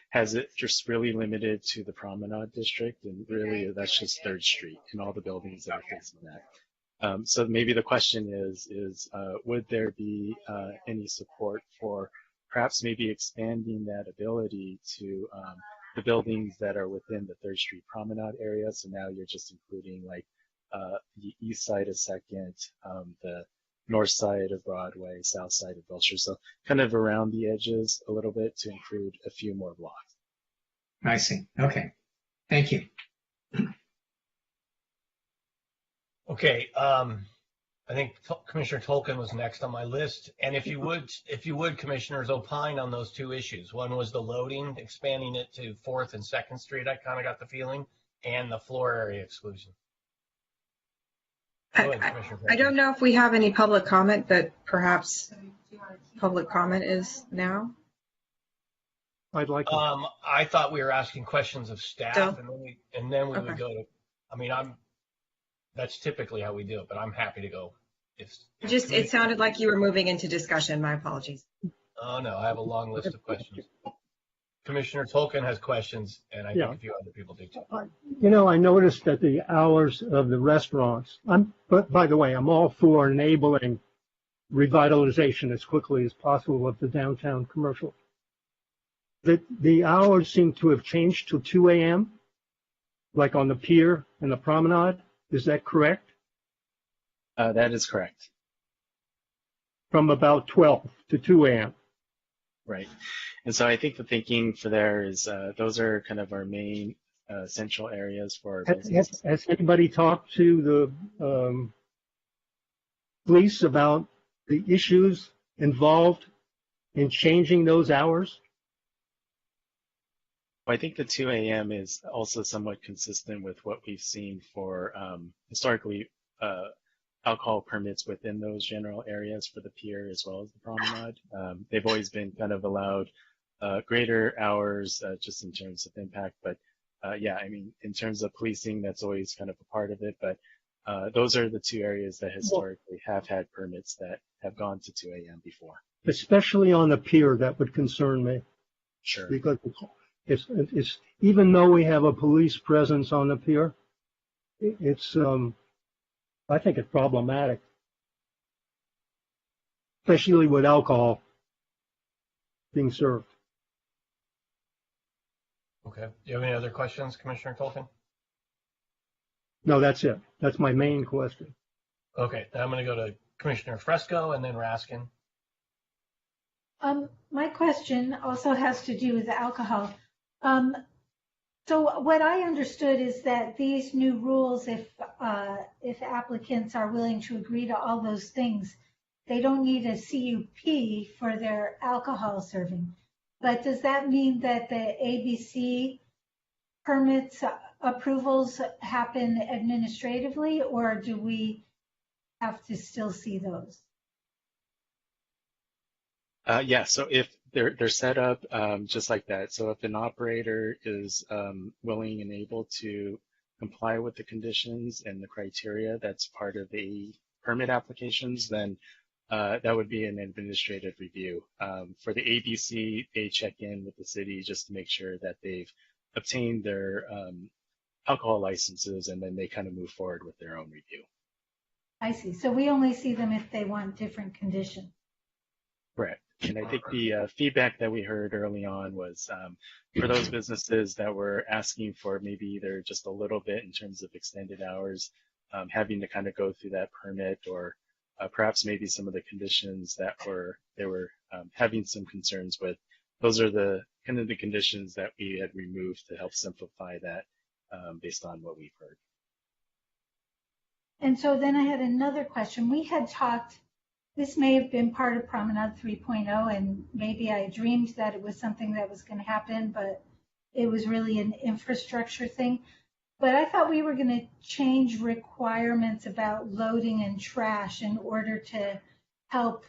has it just really limited to the Promenade District, and really that's just 3rd Street and all the buildings that are facing that. So maybe the question is would there be any support for perhaps maybe expanding that ability to the buildings that are within the 3rd Street Promenade area? So now you're just including like the east side of 2nd, the north side of Broadway, south side of Wilshire. So kind of around the edges a little bit to include a few more blocks. I see. Okay. Thank you. Okay, I think Commissioner Tolkien was next on my list. And if you would, Commissioners, opine on those two issues. One was the loading, expanding it to 4th and 2nd Street, I kind of got the feeling, and the floor area exclusion. I don't know if we have any public comment, but perhaps public comment is now. I'd like to. I thought we were asking questions of staff, So? and then we would go to, I mean, that's typically how we do it, but I'm happy to go. It sounded like you were moving into discussion. My apologies. Oh, no, I have a long list of questions. Commissioner Tolkien has questions, and I think a few other people do too. I noticed that the hours of the restaurants, but by the way, I'm all for enabling revitalization as quickly as possible of the downtown commercial. The hours seem to have changed to 2 a.m., like on the pier and the promenade. Is that correct? That is correct. From about 12 to 2 a.m. Right. And so I think the thinking for there is those are kind of our main central areas for our business. Has anybody talked to the police about the issues involved in changing those hours? Well, I think the 2 a.m. is also somewhat consistent with what we've seen for historically alcohol permits within those general areas for the pier as well as the promenade. They've always been kind of allowed greater hours just in terms of impact, but yeah, I mean, in terms of policing, that's always kind of a part of it, but those are the two areas that historically have had permits that have gone to 2 a.m. before. Especially on the pier, that would concern me. Sure. Because it's even though we have a police presence on the pier, it's I think it's problematic, especially with alcohol being served. Okay. Do you have any other questions, Commissioner Colton? No, that's it. That's my main question. Okay. Then I'm going to go to Commissioner Fresco and then Raskin. My question also has to do with alcohol. So what I understood is that these new rules, if applicants are willing to agree to all those things, they don't need a CUP for their alcohol serving. But does that mean that the ABC permits approvals happen administratively, or do we have to still see those? Yeah, so if they're set up just like that. So if an operator is willing and able to comply with the conditions and the criteria that's part of the permit applications, then that would be an administrative review. For the ABC, they check in with the city just to make sure that they've obtained their alcohol licenses, and then they kind of move forward with their own review. I see. So we only see them if they want different conditions. Correct. And I think the feedback that we heard early on was for those businesses that were asking for maybe either just a little bit in terms of extended hours, having to kind of go through that permit, or perhaps maybe some of the conditions that they were having some concerns with. Those are the kind of the conditions that we had removed to help simplify that based on what we've heard. And so then I had another question. We had talked, this may have been part of Promenade 3.0, and maybe I dreamed that it was something that was going to happen, but it was really an infrastructure thing. But I thought we were going to change requirements about loading and trash in order to help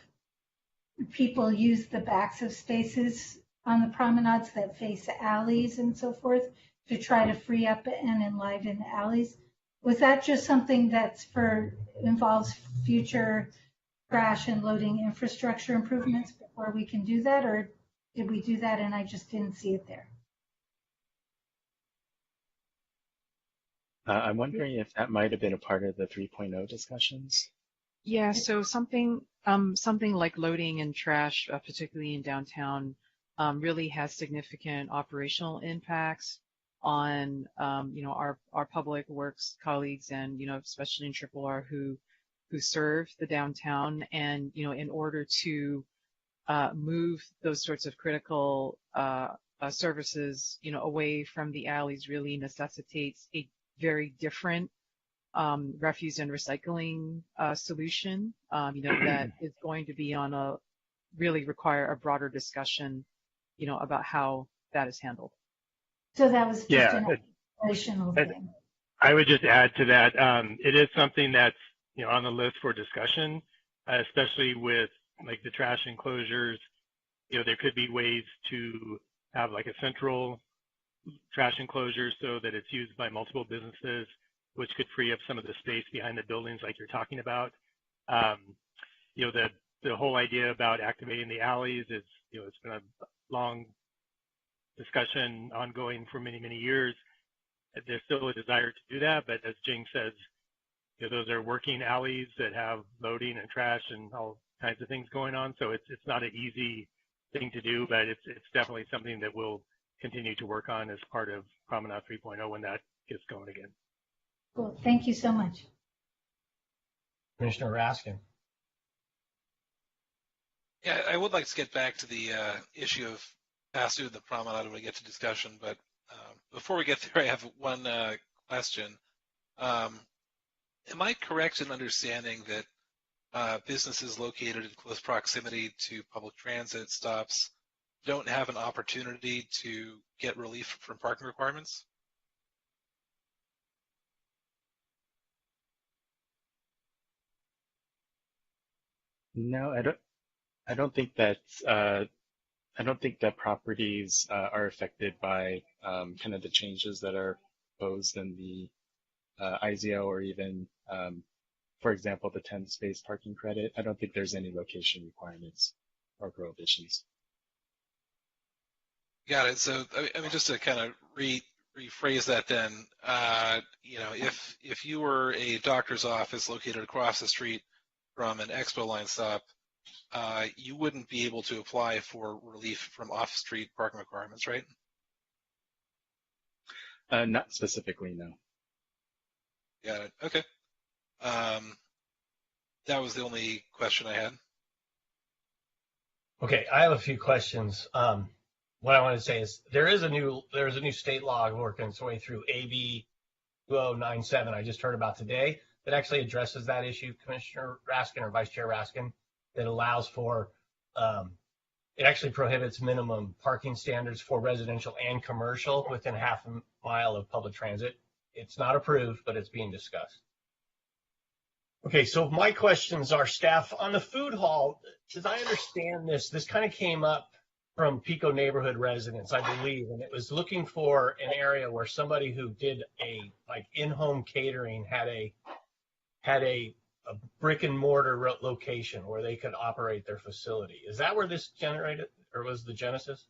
people use the backs of spaces on the promenades that face alleys and so forth, to try to free up and enliven alleys. Was that just something that's involves future trash and loading infrastructure improvements before we can do that, or did we do that and I just didn't see it there? I'm wondering if that might have been a part of the 3.0 discussions. Yeah, so something like loading and trash, particularly in downtown, really has significant operational impacts on our public works colleagues, and especially in Triple R who serve the downtown, and in order to move those sorts of critical services away from the alleys really necessitates a very different refuse and recycling solution that is going to be really require a broader discussion about how that is handled. So that was just an operational thing. I would just add to that, it is something that's on the list for discussion, especially with like the trash enclosures. There could be ways to have like a central trash enclosure so that it's used by multiple businesses, which could free up some of the space behind the buildings like you're talking about. The whole idea about activating the alleys is, it's been a long discussion ongoing for many, many years. There's still a desire to do that, but as Jing says, those are working alleys that have loading and trash and all kinds of things going on. So it's not an easy thing to do, but it's definitely something that we'll continue to work on as part of Promenade 3.0 when that gets going again. Cool. Thank you so much. Commissioner Raskin. Yeah, I would like to get back to the issue of pass through the promenade when we get to discussion, but before we get there, I have one question. Am I correct in understanding that businesses located in close proximity to public transit stops don't have an opportunity to get relief from parking requirements? No, I don't think that I don't think that properties are affected by kind of the changes that are proposed in the IZO or even, for example, the 10 space parking credit. I don't think there's any location requirements or prohibitions. Got it. So, I mean, just to kind of rephrase that then, you know, if you were a doctor's office located across the street from an Expo line stop, you wouldn't be able to apply for relief from off-street parking requirements, right? Not specifically, no. Got it. Okay. That was the only question I had. Okay, I have a few questions. What I want to say is there's a new state law working its way through AB 2097 I just heard about today that actually addresses that issue, Commissioner Raskin or Vice Chair Raskin, that allows for it actually prohibits minimum parking standards for residential and commercial within half a mile of public transit. It's not approved, but it's being discussed. Okay, so my questions are, staff, on the food hall, as I understand this kind of came up from Pico neighborhood residents, I believe, and it was looking for an area where somebody who did a like in-home catering had a brick and mortar location where they could operate their facility. Is that where this generated, or was the genesis?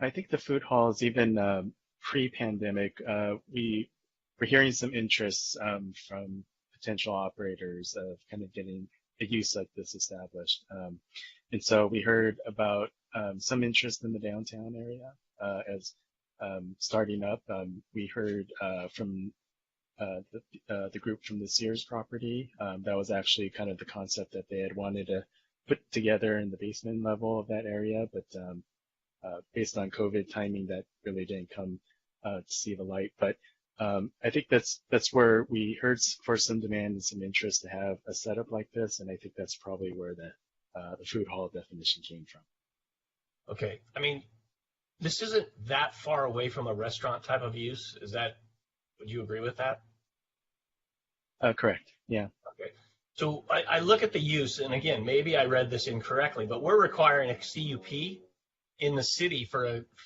I think the food halls, even pre-pandemic, we're hearing some interest from potential operators of kind of getting a use like this established. And so we heard about some interest in the downtown area as starting up. We heard from the group from the Sears property. That was actually kind of the concept that they had wanted to put together in the basement level of that area, but based on COVID timing, that really didn't come to see the light. But I think that's where we heard for some demand and some interest to have a setup like this, and I think that's probably where the food hall definition came from. Okay, I mean, this isn't that far away from a restaurant type of use. Would you agree with that? Correct, yeah. Okay, so I look at the use, and again, maybe I read this incorrectly, but we're requiring a CUP in the city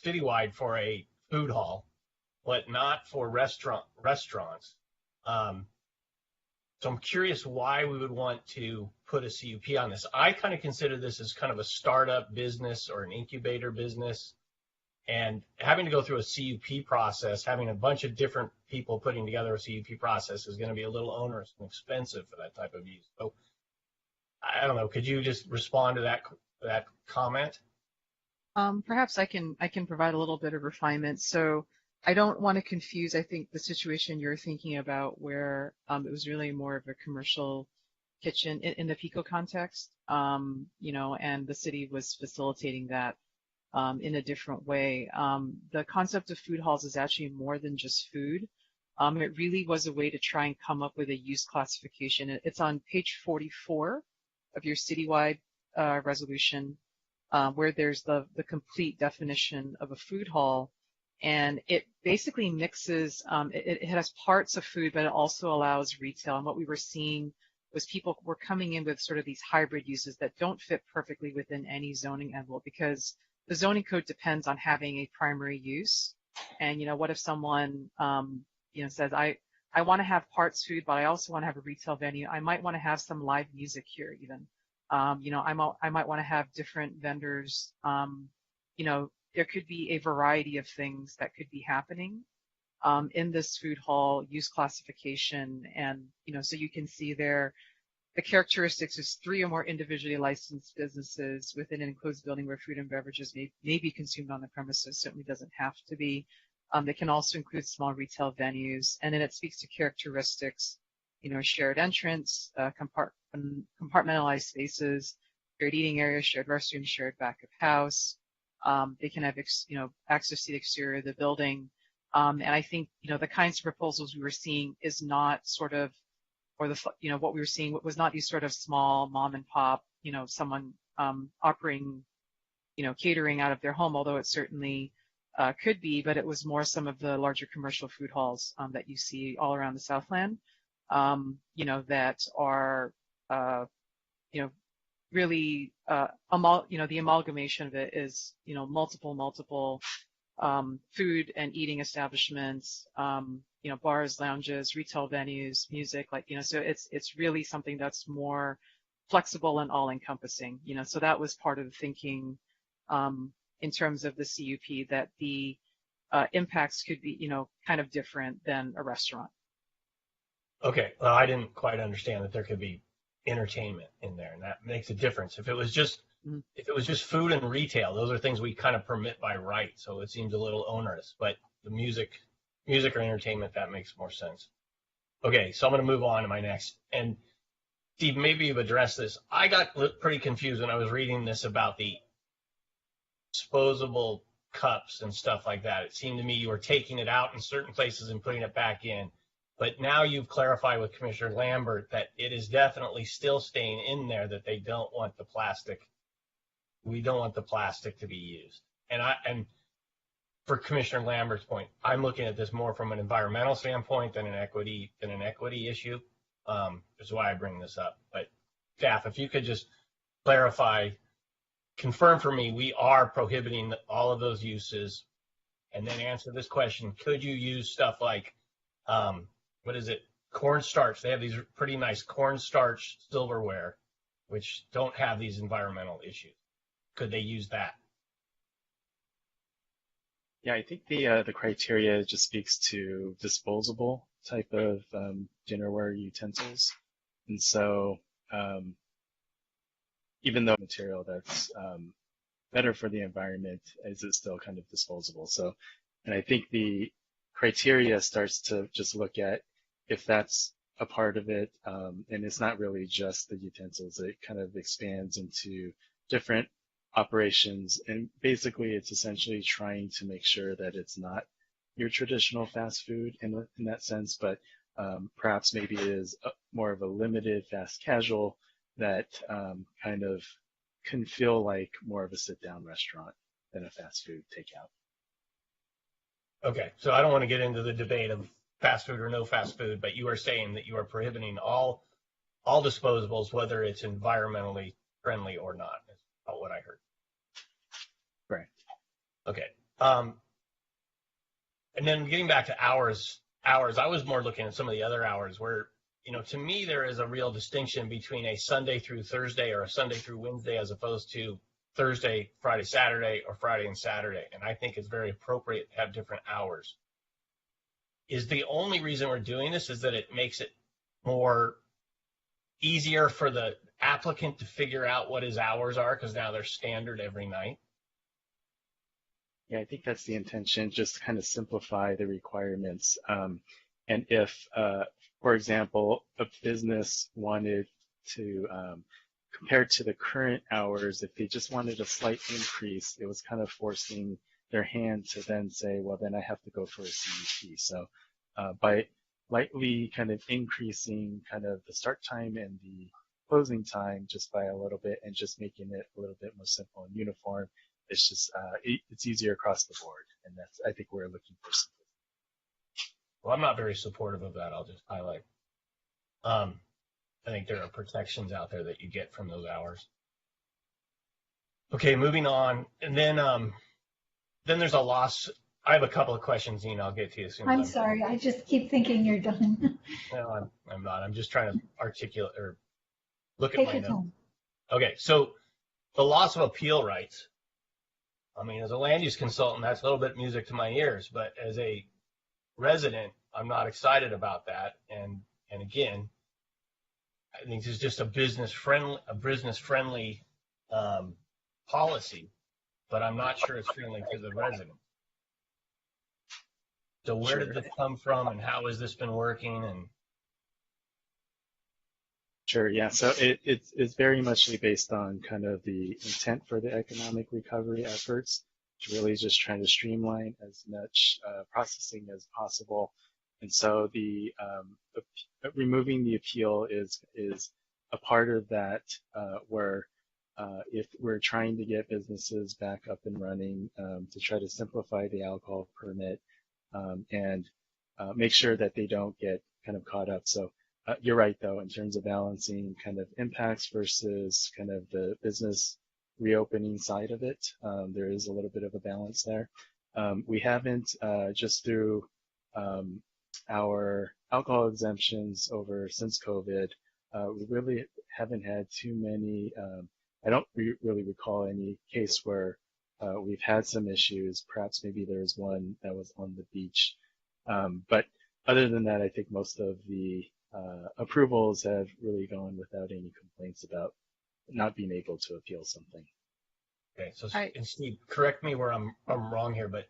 citywide for a food hall, but not for restaurants. So I'm curious why we would want to put a CUP on this. I kind of consider this as kind of a startup business or an incubator business, and having to go through a CUP process, having a bunch of different people putting together a CUP process is going to be a little onerous and expensive for that type of use. So I don't know. Could you just respond to that comment? Perhaps I can provide a little bit of refinement. So I don't want to confuse, I think, the situation you're thinking about where it was really more of a commercial kitchen in the Pico context, you know, and the city was facilitating that in a different way. The concept of food halls is actually more than just food. It really was a way to try and come up with a use classification. It's on page 44 of your citywide resolution, where there's the complete definition of a food hall. And it basically mixes, it has parts of food, but it also allows retail. And what we were seeing was people were coming in with sort of these hybrid uses that don't fit perfectly within any zoning envelope, because the zoning code depends on having a primary use. And, you know, what if someone, you know, says, I want to have parts food, but I also want to have a retail venue. I might want to have some live music here even. You know, I might want to have different vendors. You know, there could be a variety of things that could be happening in this food hall use classification. And, you know, so you can see there, the characteristics is 3 or more individually licensed businesses within an enclosed building where food and beverages may be consumed on the premises. Certainly doesn't have to be. They can also include small retail venues. And then it speaks to characteristics, you know, shared entrance, compartmentalized spaces, shared eating areas, shared restrooms, shared back of house. They can have, you know, access to the exterior of the building. And I think, you know, the kinds of proposals we were seeing is not sort of, or the, you know, what we were seeing was not these sort of small mom and pop, you know, someone operating, you know, catering out of their home, although it certainly could be, but it was more some of the larger commercial food halls that you see all around the Southland, you know, that are, you know, really, the amalgamation of it is, multiple food and eating establishments, bars, lounges, retail venues, music, so it's really something that's more flexible and all-encompassing, so that was part of the thinking in terms of the CUP, that the impacts could be, kind of different than a restaurant. Okay, well, I didn't quite understand that there could be entertainment in there, and that makes a difference. If it was just food and retail, those are things we kind of permit by right, so it seems a little onerous. But the music or entertainment, that makes more sense. Okay, so I'm going to move on to my next. And Steve, maybe you've addressed this. I got pretty confused when I was reading this about the disposable cups and stuff like that. It seemed to me you were taking it out in certain places and putting it back in. But now you've clarified with Commissioner Lambert that it is definitely still staying in there, that they don't want the plastic. We don't want the plastic to be used. And for Commissioner Lambert's point, I'm looking at this more from an environmental standpoint than an equity issue. Is why I bring this up. But staff, if you could just clarify, confirm for me, we are prohibiting all of those uses, and then answer this question: could you use stuff like cornstarch? They have these pretty nice cornstarch silverware, which don't have these environmental issues. Could they use that? Yeah, I think the criteria just speaks to disposable type of dinnerware utensils, and so even though material that's better for the environment, is it still kind of disposable? So, and I think the criteria starts to just look at if that's a part of it, and it's not really just the utensils. It kind of expands into different operations, and basically it's essentially trying to make sure that it's not your traditional fast food in that sense, but perhaps maybe it is more of a limited fast casual that kind of can feel like more of a sit-down restaurant than a fast food takeout. Okay, so I don't want to get into the debate of fast food or no fast food, but you are saying that you are prohibiting all disposables, whether it's environmentally friendly or not. Is about what I heard. Right. Okay. And then getting back to hours, I was more looking at some of the other hours where, to me, there is a real distinction between a Sunday through Thursday or a Sunday through Wednesday as opposed to Thursday, Friday, Saturday, or Friday and Saturday. And I think it's very appropriate to have different hours. Is the only reason we're doing this is that it makes it more easier for the applicant to figure out what his hours are, because now they're standard every night? Yeah, I think that's the intention, just kind of simplify the requirements. And if, for example, a business wanted to, compared to the current hours, if they just wanted a slight increase, it was kind of forcing their hand to then say, well, then I have to go for a CUP. So by lightly kind of increasing kind of the start time and the closing time just by a little bit, and just making it a little bit more simple and uniform, it's just it's easier across the board, and that's, I think, we're looking for something. Well, I'm not very supportive of that. I'll just highlight. I think there are protections out there that you get from those hours. Okay, moving on, and then there's a loss. I have a couple of questions, Nina. I'll get to you soon. I'm sorry. I just keep thinking you're done. No, I'm not. I'm just trying to articulate or look at Take my your notes. time. Okay, so the loss of appeal rights. I mean, as a land use consultant, that's a little bit music to my ears, but as a resident, I'm not excited about that. And again, I think this is just a business friendly policy, but I'm not sure it's friendly to the resident. So where did this come from, and how has this been working? And Sure, yeah. So it's very much based on kind of the intent for the economic recovery efforts, to really just trying to streamline as much processing as possible. And so the removing the appeal is a part of that, where if we're trying to get businesses back up and running, to try to simplify the alcohol permit, and make sure that they don't get kind of caught up. So you're right, though, in terms of balancing kind of impacts versus kind of the business reopening side of it. There is a little bit of a balance there. We haven't, just through our alcohol exemptions over since COVID, we really haven't had too many, I don't really recall any case where we've had some issues. Perhaps maybe there was one that was on the beach. But other than that, I think most of the approvals have really gone without any complaints about not being able to appeal something. Okay, so and Steve, correct me where I'm wrong here, but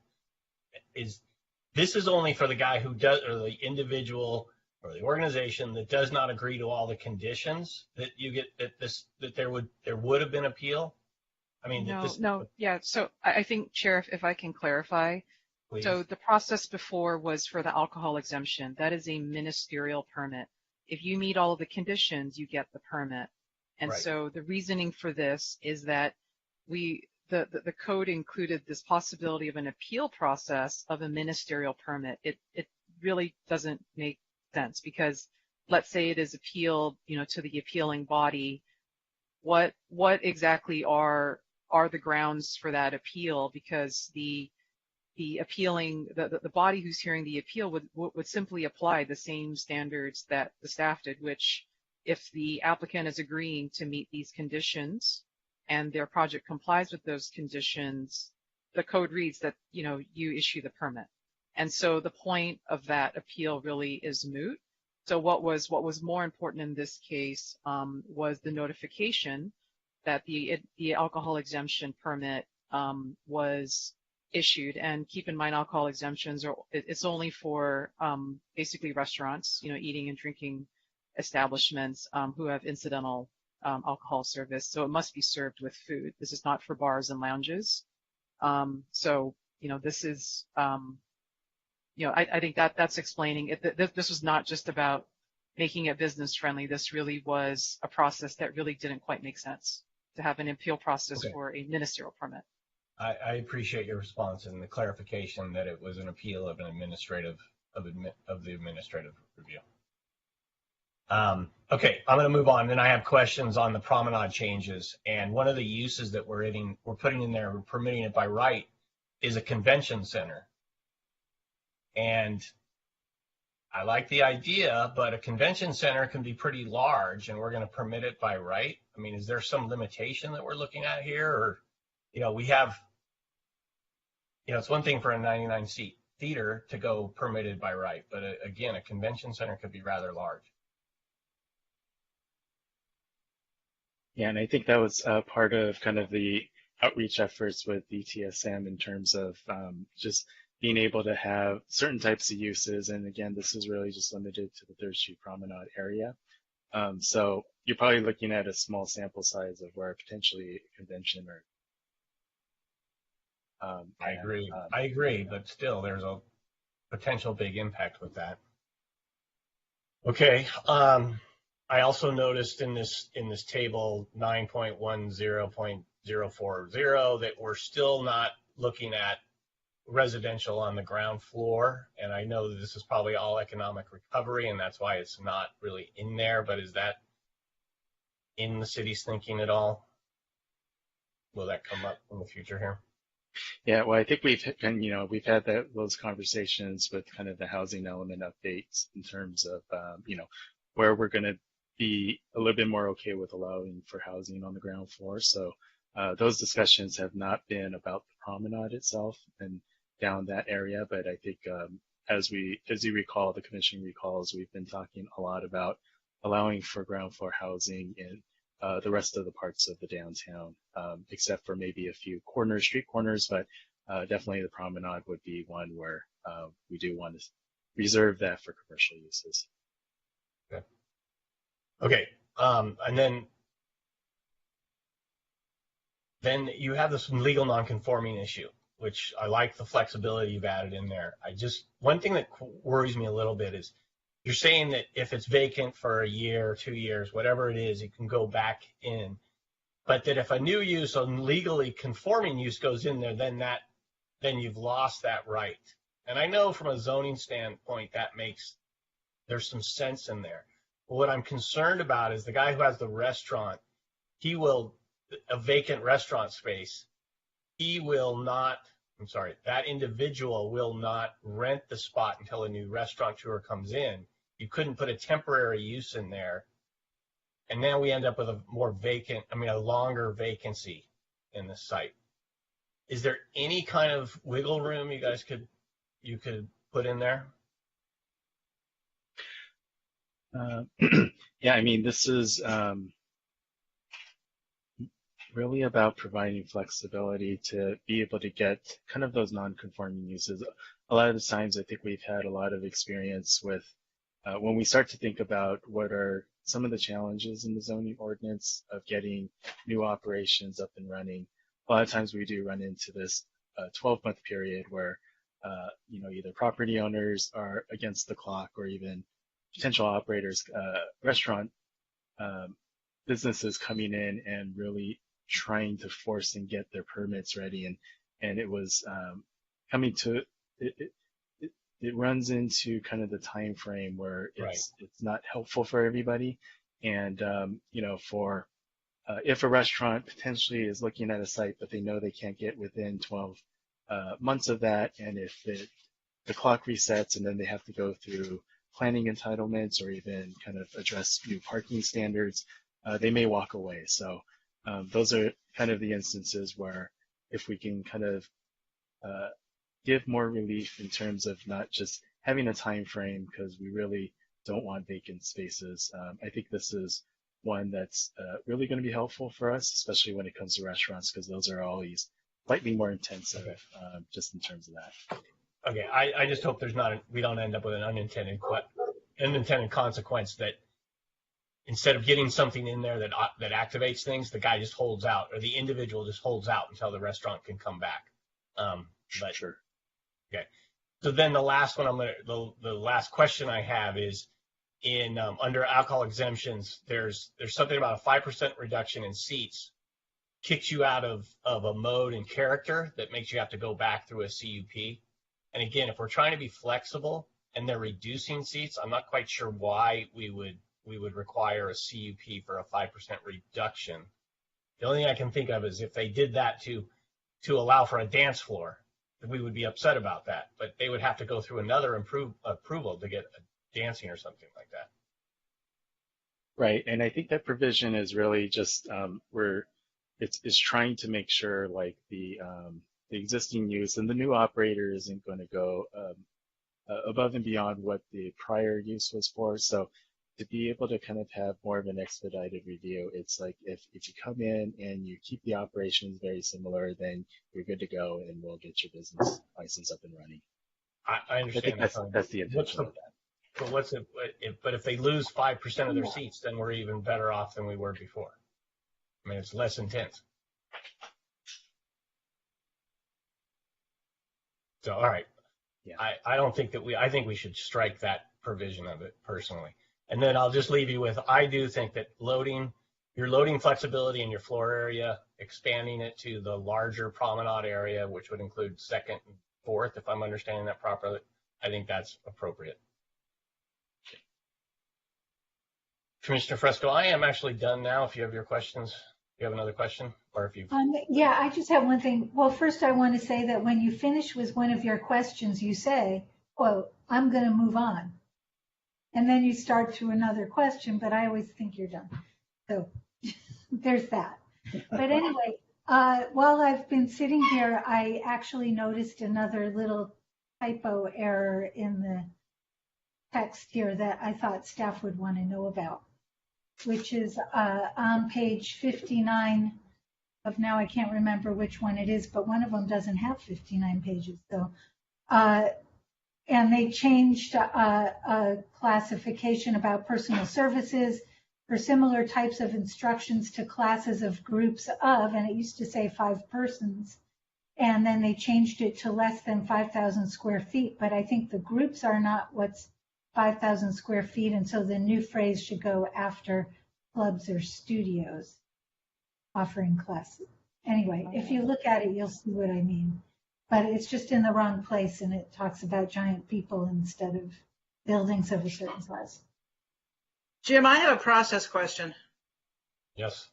this is only for the guy who does, or the individual or the organization that does not agree to all the conditions that you get, that there would have been appeal? I mean, yeah. So I think, Chair, if I can clarify. Please. So the process before was for the alcohol exemption. That is a ministerial permit. If you meet all of the conditions, you get the permit. And Right. So the reasoning for this is that the code included this possibility of an appeal process of a ministerial permit. It really doesn't make sense, because let's say it is appealed, to the appealing body. What exactly are the grounds for that appeal? Because the appealing, the body who's hearing the appeal would simply apply the same standards that the staff did, which if the applicant is agreeing to meet these conditions and their project complies with those conditions, the code reads that, you issue the permit. And so the point of that appeal really is moot. So what was more important in this case was the notification that the alcohol exemption permit was issued. And keep in mind, alcohol exemptions it's only for basically restaurants, eating and drinking establishments who have incidental alcohol service. So it must be served with food. This is not for bars and lounges. So this is I think that's explaining it. This was not just about making it business friendly. This really was a process that really didn't quite make sense to have an appeal process for a ministerial permit. I appreciate your response and the clarification that it was an appeal of the administrative review. Okay, I'm going to move on. Then I have questions on the promenade changes. And one of the uses that we're putting in there, we're permitting it by right, is a convention center. And I like the idea, but a convention center can be pretty large, and we're going to permit it by right. I mean, is there some limitation that we're looking at here? Or, we have, it's one thing for a 99-seat theater to go permitted by right, but again, a convention center could be rather large. Yeah, and I think that was part of kind of the outreach efforts with ETSM in terms of just being able to have certain types of uses. And again, this is really just limited to the 3rd Street Promenade area. So you're probably looking at a small sample size of where potentially a convention or I agree, but still there's a potential big impact with that. Okay. I also noticed in this table 9.10.040 that we're still not looking at residential on the ground floor. And I know that this is probably all economic recovery, and that's why it's not really in there, but is that in the city's thinking at all? Will that come up in the future here? Yeah, well, I think we've had those conversations with kind of the housing element updates in terms of, where we're going to be a little bit more okay with allowing for housing on the ground floor. So those discussions have not been about the promenade itself and down that area. But I think as you recall, the commission recalls, we've been talking a lot about allowing for ground floor housing in the rest of the parts of the downtown, except for maybe a few street corners, but definitely the promenade would be one where we do want to reserve that for commercial uses. Okay. And then you have this legal nonconforming issue, which I like the flexibility you've added in there. One thing that worries me a little bit is you're saying that if it's vacant for a year, 2 years, whatever it is, it can go back in. But that if a new use, a legally conforming use goes in there, then you've lost that right. And I know from a zoning standpoint, there's some sense in there. What I'm concerned about is the guy who has the restaurant, a vacant restaurant space, that individual will not rent the spot until a new restaurateur comes in. You couldn't put a temporary use in there. And now we end up with a longer vacancy in the site. Is there any kind of wiggle room you guys could put in there? Yeah, I mean, this is really about providing flexibility to be able to get kind of those non-conforming uses. A lot of the times, I think we've had a lot of experience with when we start to think about what are some of the challenges in the zoning ordinance of getting new operations up and running. A lot of times we do run into this 12-month period where either property owners are against the clock or even potential operators, restaurant businesses coming in and really trying to force and get their permits ready. And it was coming to it runs into kind of the time frame where it's not helpful for everybody. And for if a restaurant potentially is looking at a site but they know they can't get within 12 months of that, and if the clock resets and then they have to go through planning entitlements or even kind of address new parking standards, they may walk away. So those are kind of the instances where if we can kind of give more relief in terms of not just having a time frame, because we really don't want vacant spaces. I think this is one that's really going to be helpful for us, especially when it comes to restaurants, because those are always slightly more intensive, just in terms of that. Okay, I just hope we don't end up with an unintended consequence that instead of getting something in there that activates things, the guy just holds out, or the individual just holds out until the restaurant can come back. Sure. Okay. So then the last one the last question I have is in under alcohol exemptions, there's something about a 5% reduction in seats kicks you out of a mode and character that makes you have to go back through a CUP. And again, if we're trying to be flexible and they're reducing seats, I'm not quite sure why we would require a CUP for a 5% reduction. The only thing I can think of is if they did that to allow for a dance floor, we would be upset about that. But they would have to go through another approval to get a dancing or something like that. Right, and I think that provision is really just it's trying to make sure like the existing use and the new operator isn't going to go above and beyond what the prior use was for. So to be able to kind of have more of an expedited review, it's like if you come in and you keep the operations very similar, then you're good to go and we'll get your business license up and running. I understand. I think that's the intention of that. But if they lose 5% of their seats, then we're even better off than we were before. I mean, it's less intense. So, all right. Yeah. I think we should strike that provision of it personally. And then I'll just leave you with, I do think that your loading flexibility in your floor area, expanding it to the larger promenade area, which would include second and fourth, if I'm understanding that properly, I think that's appropriate. Commissioner Fresco, I am actually done now. If you have your questions, you have another question, or if you. Yeah, I just have one thing. Well, first I want to say that when you finish with one of your questions, you say, "Well, I'm going to move on," and then you start to another question. But I always think you're done. So there's that. But anyway, while I've been sitting here, I actually noticed another little typo error in the text here that I thought staff would want to know about, which is on page 59 of, now I can't remember which one it is, but one of them doesn't have 59 pages. So, and they changed a classification about personal services for similar types of instructions to classes of groups of, and it used to say 5 persons. And then they changed it to less than 5,000 square feet. But I think the groups are not what's 5,000 square feet. And so the new phrase should go after clubs or studios offering classes. Anyway, if you look at it, you'll see what I mean. But it's just in the wrong place, and it talks about giant people instead of buildings of a certain size. Jim, I have a process question. Yes.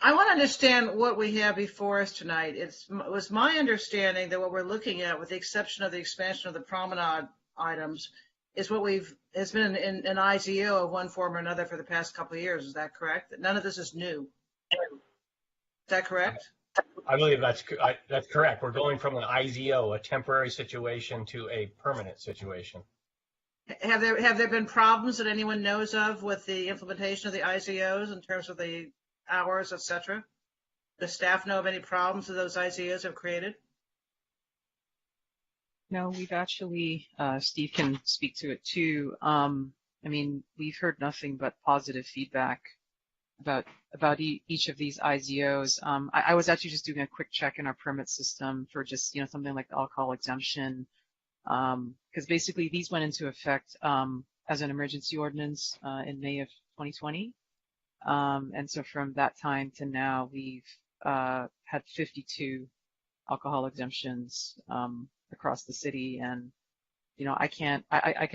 I want to understand what we have before us tonight. It was my understanding that what we're looking at, with the exception of the expansion of the promenade items, is what has been an IZO of one form or another for the past couple of years. Is that correct? None of this is new. Is that correct? I believe that's correct. We're going from an IZO, a temporary situation, to a permanent situation. Have there been problems that anyone knows of with the implementation of the IZOs in terms of the hours, et cetera? Does staff know of any problems that those IZOs have created? No, we've actually, Steve can speak to it too. I mean, we've heard nothing but positive feedback about each of these IZOs. I was actually just doing a quick check in our permit system for just, something like the alcohol exemption, because basically these went into effect as an emergency ordinance in May of 2020. And so from that time to now, we've had 52 alcohol exemptions across the city. And, I can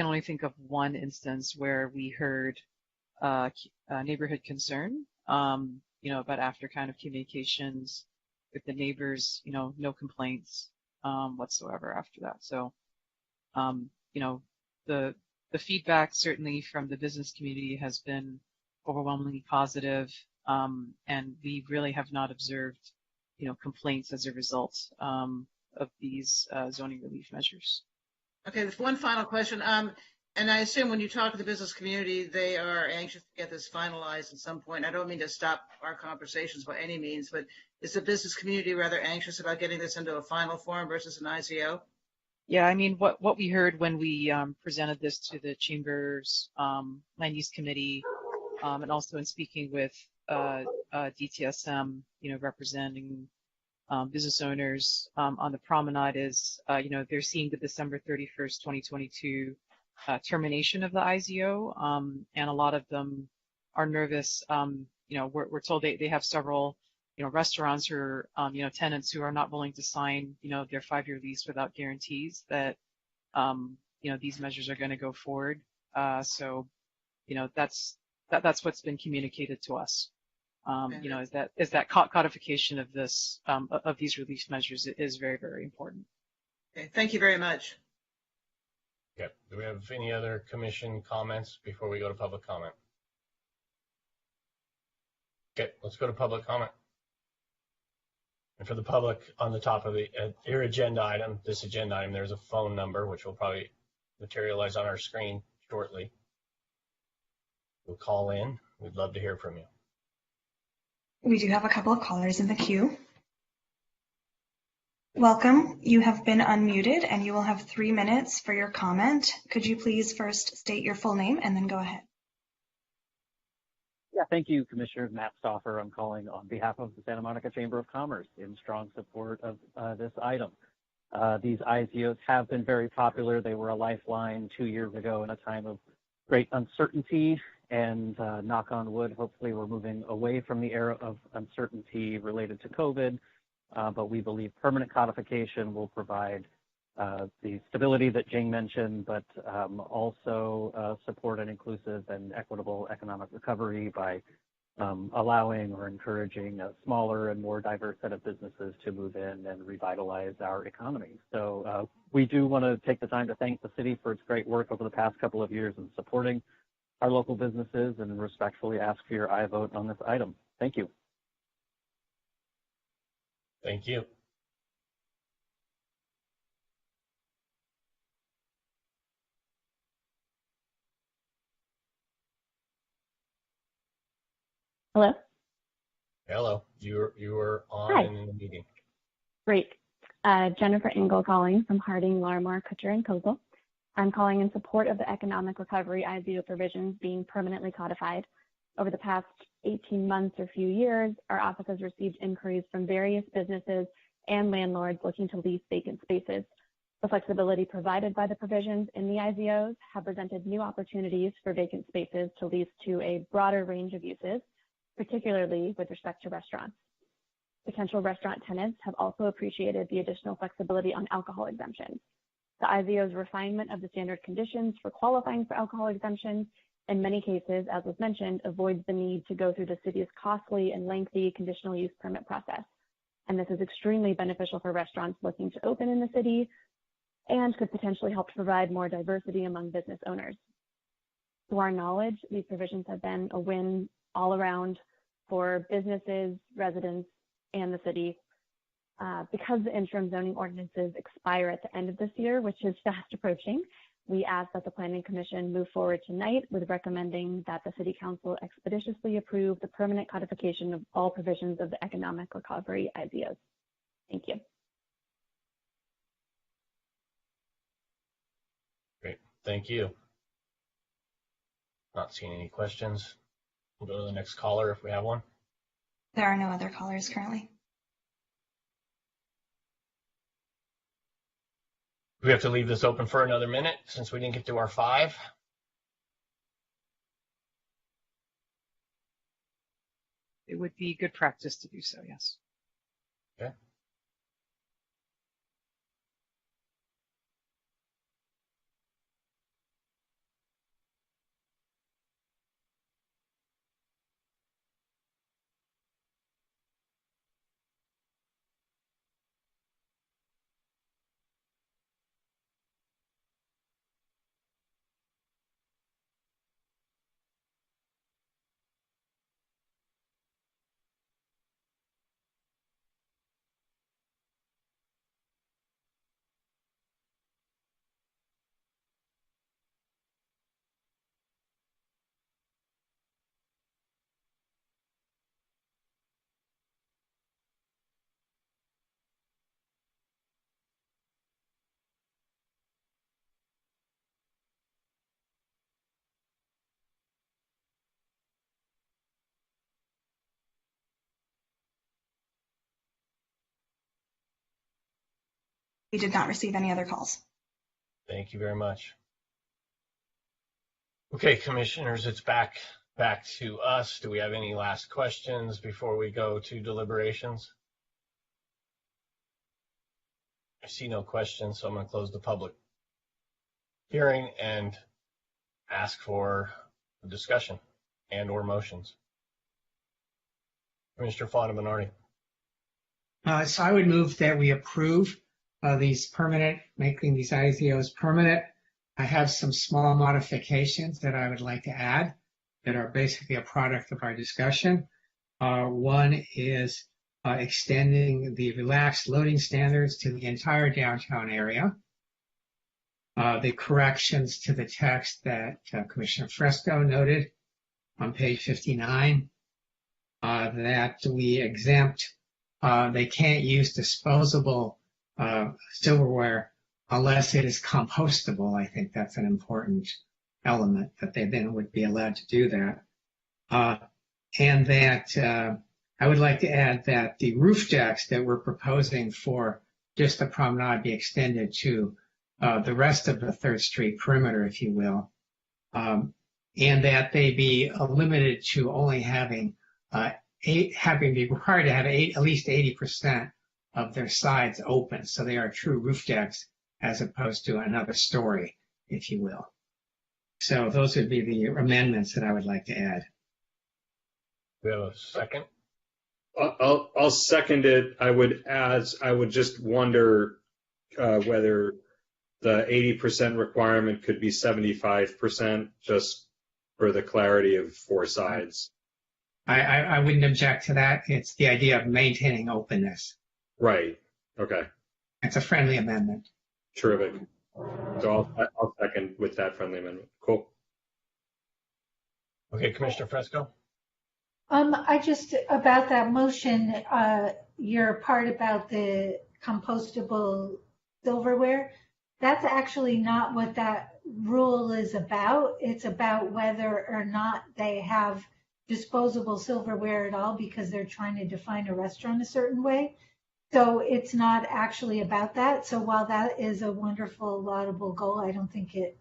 only think of one instance where we heard neighborhood concern, but after kind of communications with the neighbors, no complaints whatsoever after that. So, the feedback certainly from the business community has been overwhelmingly positive, and we really have not observed, complaints as a result of these zoning relief measures. Okay, there's one final question. And I assume when you talk to the business community, they are anxious to get this finalized at some point. I don't mean to stop our conversations by any means, but is the business community rather anxious about getting this into a final form versus an IZO? Yeah, I mean, what we heard when we presented this to the Chamber's Land Use Committee, and also in speaking with DTSM, representing business owners on the promenade is, they're seeing the December 31st, 2022 termination of the IZO, and a lot of them are nervous. We're told they have several, restaurants or, tenants who are not willing to sign, their 5-year lease without guarantees that, these measures are going to go forward. So, that's what's been communicated to us. Is that codification of this, of these relief measures is very, very important. Okay, thank you very much. Yep. Do we have any other commission comments before we go to public comment? Okay, let's go to public comment. And for the public, on the top of your agenda item, this agenda item, there's a phone number, which will probably materialize on our screen shortly. We'll call in. We'd love to hear from you. We do have a couple of callers in the queue. Welcome. You have been unmuted and you will have 3 minutes for your comment. Could you please first state your full name and then go ahead? Yeah, thank you, Commissioner Matt Stauffer. I'm calling on behalf of the Santa Monica Chamber of Commerce in strong support of this item. These IZOs have been very popular. They were a lifeline 2 years ago in a time of great uncertainty, and knock on wood, hopefully we're moving away from the era of uncertainty related to COVID. But we believe permanent codification will provide the stability that Jane mentioned, but also support an inclusive and equitable economic recovery by allowing or encouraging a smaller and more diverse set of businesses to move in and revitalize our economy. So we do want to take the time to thank the city for its great work over the past couple of years in supporting our local businesses and respectfully ask for your aye vote on this item. Thank you. Thank you. Hello? Hello. You were on Hi. in the meeting. Great. Jennifer Engel calling from Harding, Larimore, Kutcher, and Kozel. I'm calling in support of the economic recovery IZO provisions being permanently codified. Over the past 18 months or few years, our office has received inquiries from various businesses and landlords looking to lease vacant spaces. The flexibility provided by the provisions in the IZOs have presented new opportunities for vacant spaces to lease to a broader range of uses, particularly with respect to restaurants. Potential restaurant tenants have also appreciated the additional flexibility on alcohol exemptions. The IZO's refinement of the standard conditions for qualifying for alcohol exemptions in many cases, as was mentioned, avoids the need to go through the city's costly and lengthy conditional use permit process. And this is extremely beneficial for restaurants looking to open in the city and could potentially help to provide more diversity among business owners. To our knowledge, these provisions have been a win all around for businesses, residents, and the city. Because the interim zoning ordinances expire at the end of this year, which is fast approaching, we ask that the Planning Commission move forward tonight with recommending that the City Council expeditiously approve the permanent codification of all provisions of the Economic Recovery IZOs. Thank you. Great, thank you. Not seeing any questions. We'll go to the next caller if we have one. There are no other callers currently. Do we have to leave this open for another minute since we didn't get to our 5? It would be good practice to do so, yes. Okay. We did not receive any other calls. Thank you very much. Okay, commissioners, it's back to us. Do we have any last questions before we go to deliberations? I see no questions, so I'm going to close the public hearing and ask for a discussion and or motions. Commissioner Fonda-Bernardi. So I would move that we approve these permanent, making these IZOs permanent. I have some small modifications that I would like to add that are basically a product of our discussion. One is extending the relaxed loading standards to the entire downtown area. The corrections to the text that Commissioner Fresco noted on page 59, that we exempt, they can't use disposable silverware unless it is compostable. I think that's an important element, that they then would be allowed to do that. And that I would like to add that the roof decks that we're proposing for just the promenade be extended to the rest of the 3rd Street perimeter, if you will, and that they be limited to only having be required to have at least 80% of their sides open, so they are true roof decks as opposed to another story, if you will. So those would be the amendments that I would like to add. We have a second. I'll second it. I would just wonder whether the 80% requirement could be 75%, just for the clarity of 4 sides. I wouldn't object to that. It's the idea of maintaining openness. Right. Okay. It's a friendly amendment. Terrific. So I'll second with that friendly amendment. Cool. Okay, Commissioner Fresco. I just, about that motion, your part about the compostable silverware, that's actually not what that rule is about. It's about whether or not they have disposable silverware at all, because they're trying to define a restaurant a certain way. So it's not actually about that. So while that is a wonderful, laudable goal, I don't think it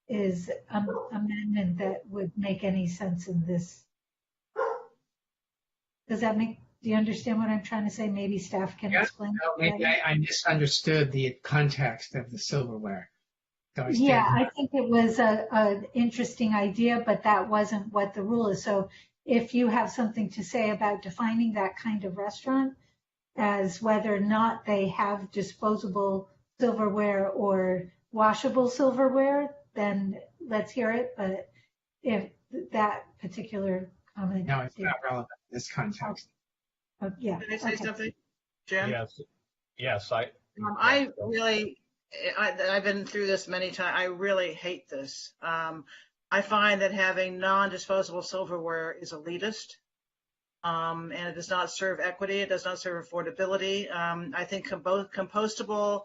is an amendment that would make any sense in this. Does that make, do you understand what I'm trying to say? Maybe staff can explain. No, maybe I misunderstood the context of the silverware. Yeah, I think it was an interesting idea, but that wasn't what the rule is. So if you have something to say about defining that kind of restaurant as whether or not they have disposable silverware or washable silverware, then let's hear it. But if that particular comment. No, it's not relevant in this context. Yeah. Can I say something, Jim? Yes. I really, I've been through this many times. I really hate this. I find that having non-disposable silverware is elitist, and it does not serve equity. It does not serve affordability. I think both compostable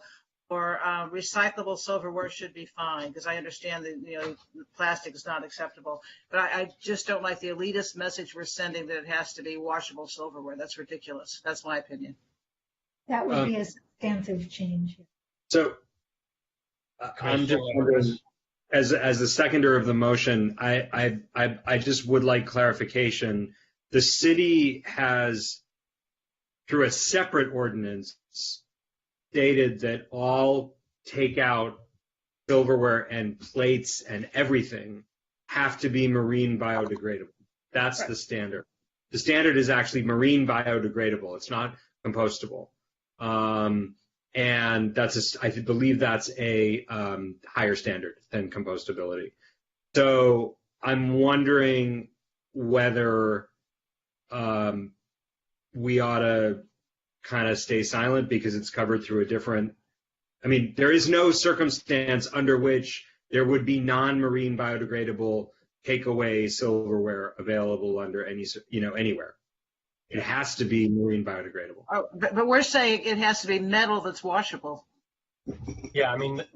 or recyclable silverware should be fine, because I understand that plastic is not acceptable. But I just don't like the elitist message we're sending that it has to be washable silverware. That's ridiculous. That's my opinion. That would be a substantive change. So I'm just wondering, as the seconder of the motion, I just would like clarification. The city has, through a separate ordinance, stated that all takeout silverware and plates and everything have to be marine biodegradable. That's the standard. The standard is actually marine biodegradable. It's not compostable. And I believe that's a higher standard than compostability. So I'm wondering whether we ought to kind of stay silent because it's covered through a different, there is no circumstance under which there would be non-marine biodegradable takeaway silverware available under anywhere. It has to be marine biodegradable. Oh, but we're saying it has to be metal that's washable. Yeah, Nina,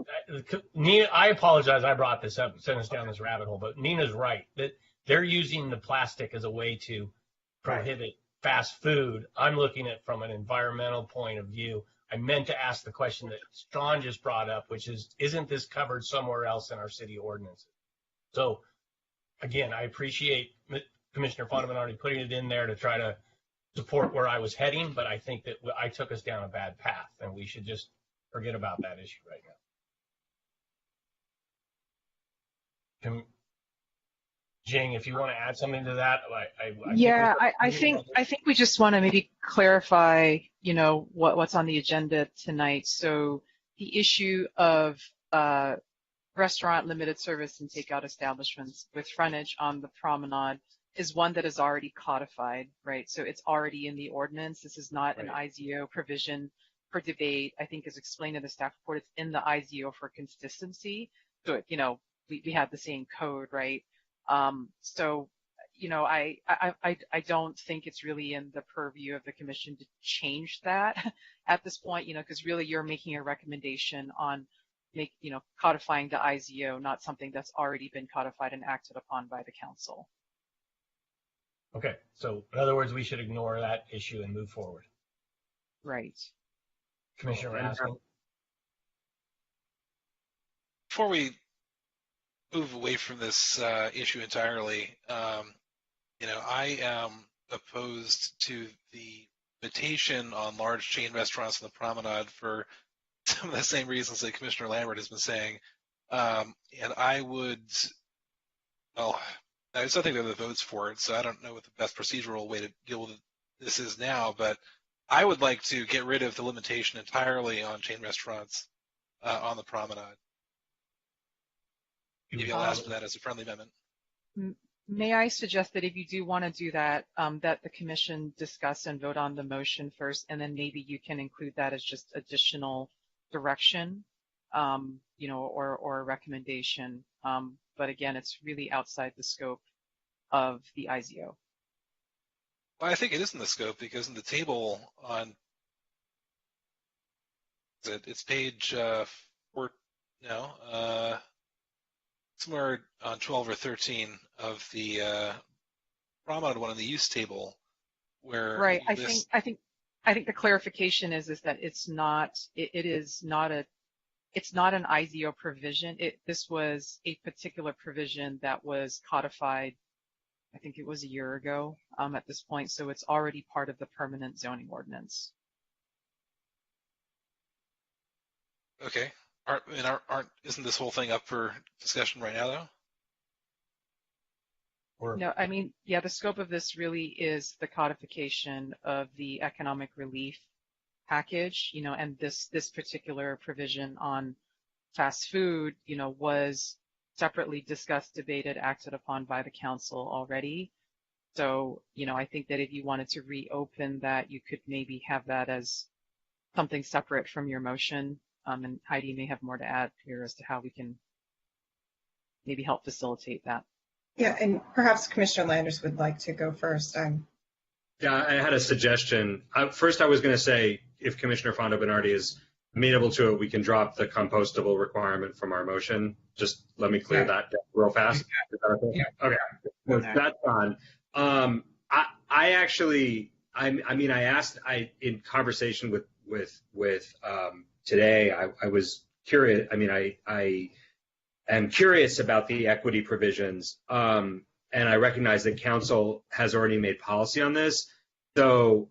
I apologize I brought this up, sent us down this rabbit hole, but Nina's right. That they're using the plastic as a way to prohibit fast food. I'm looking at it from an environmental point of view. I meant to ask the question that Strawn just brought up, which is, isn't this covered somewhere else in our city ordinances? So, again, I appreciate Commissioner Fonderman already putting it in there to try to support where I was heading, but I think that I took us down a bad path, and we should just forget about that issue right now. Jing, if you want to add something to that, I think we just want to maybe clarify, what's on the agenda tonight. So the issue of restaurant, limited service, and takeout establishments with frontage on the promenade is one that is already codified, right? So it's already in the ordinance. This is not an IZO provision for debate. I think as explained in the staff report, it's in the IZO for consistency. So, we have the same code, right? So, I don't think it's really in the purview of the commission to change that at this point, because really you're making a recommendation on codifying the IZO, not something that's already been codified and acted upon by the council. Okay, so in other words, we should ignore that issue and move forward. Right. Commissioner Raskin? Before we move away from this issue entirely, I am opposed to the limitation on large chain restaurants on the promenade for some of the same reasons that Commissioner Lambert has been saying. And I just don't think there are the votes for it, so I don't know what the best procedural way to deal with this is now, but I would like to get rid of the limitation entirely on chain restaurants on the promenade. Maybe I'll ask for that as a friendly amendment. May I suggest that if you do want to do that, that the commission discuss and vote on the motion first, and then maybe you can include that as just additional direction, or a recommendation. But again, it's really outside the scope of the IZO. Well, I think it is in the scope because in the table on it's page somewhere on 12 or 13 of the promenade one in the use table where right. I think the clarification is that it's not an IZO provision. This was a particular provision that was codified, I think it was a year ago at this point, so it's already part of the permanent zoning ordinance. Okay. Isn't this whole thing up for discussion right now, though? No, I mean, yeah, the scope of this really is the codification of the economic relief package, and this particular provision on fast food, was separately discussed, debated, acted upon by the council already. So, I think that if you wanted to reopen that, you could maybe have that as something separate from your motion. And Heidi may have more to add here as to how we can maybe help facilitate that. Yeah, and perhaps Commissioner Landers would like to go first. Yeah, I had a suggestion. First, I was going to say, if Commissioner Fondo Bernardi is amenable to it, we can drop the compostable requirement from our motion. Just let me clear that real fast. Is that okay? Yeah. Okay, so that's on. I asked in conversation with today, I was curious. I am curious about the equity provisions, and I recognize that council has already made policy on this. So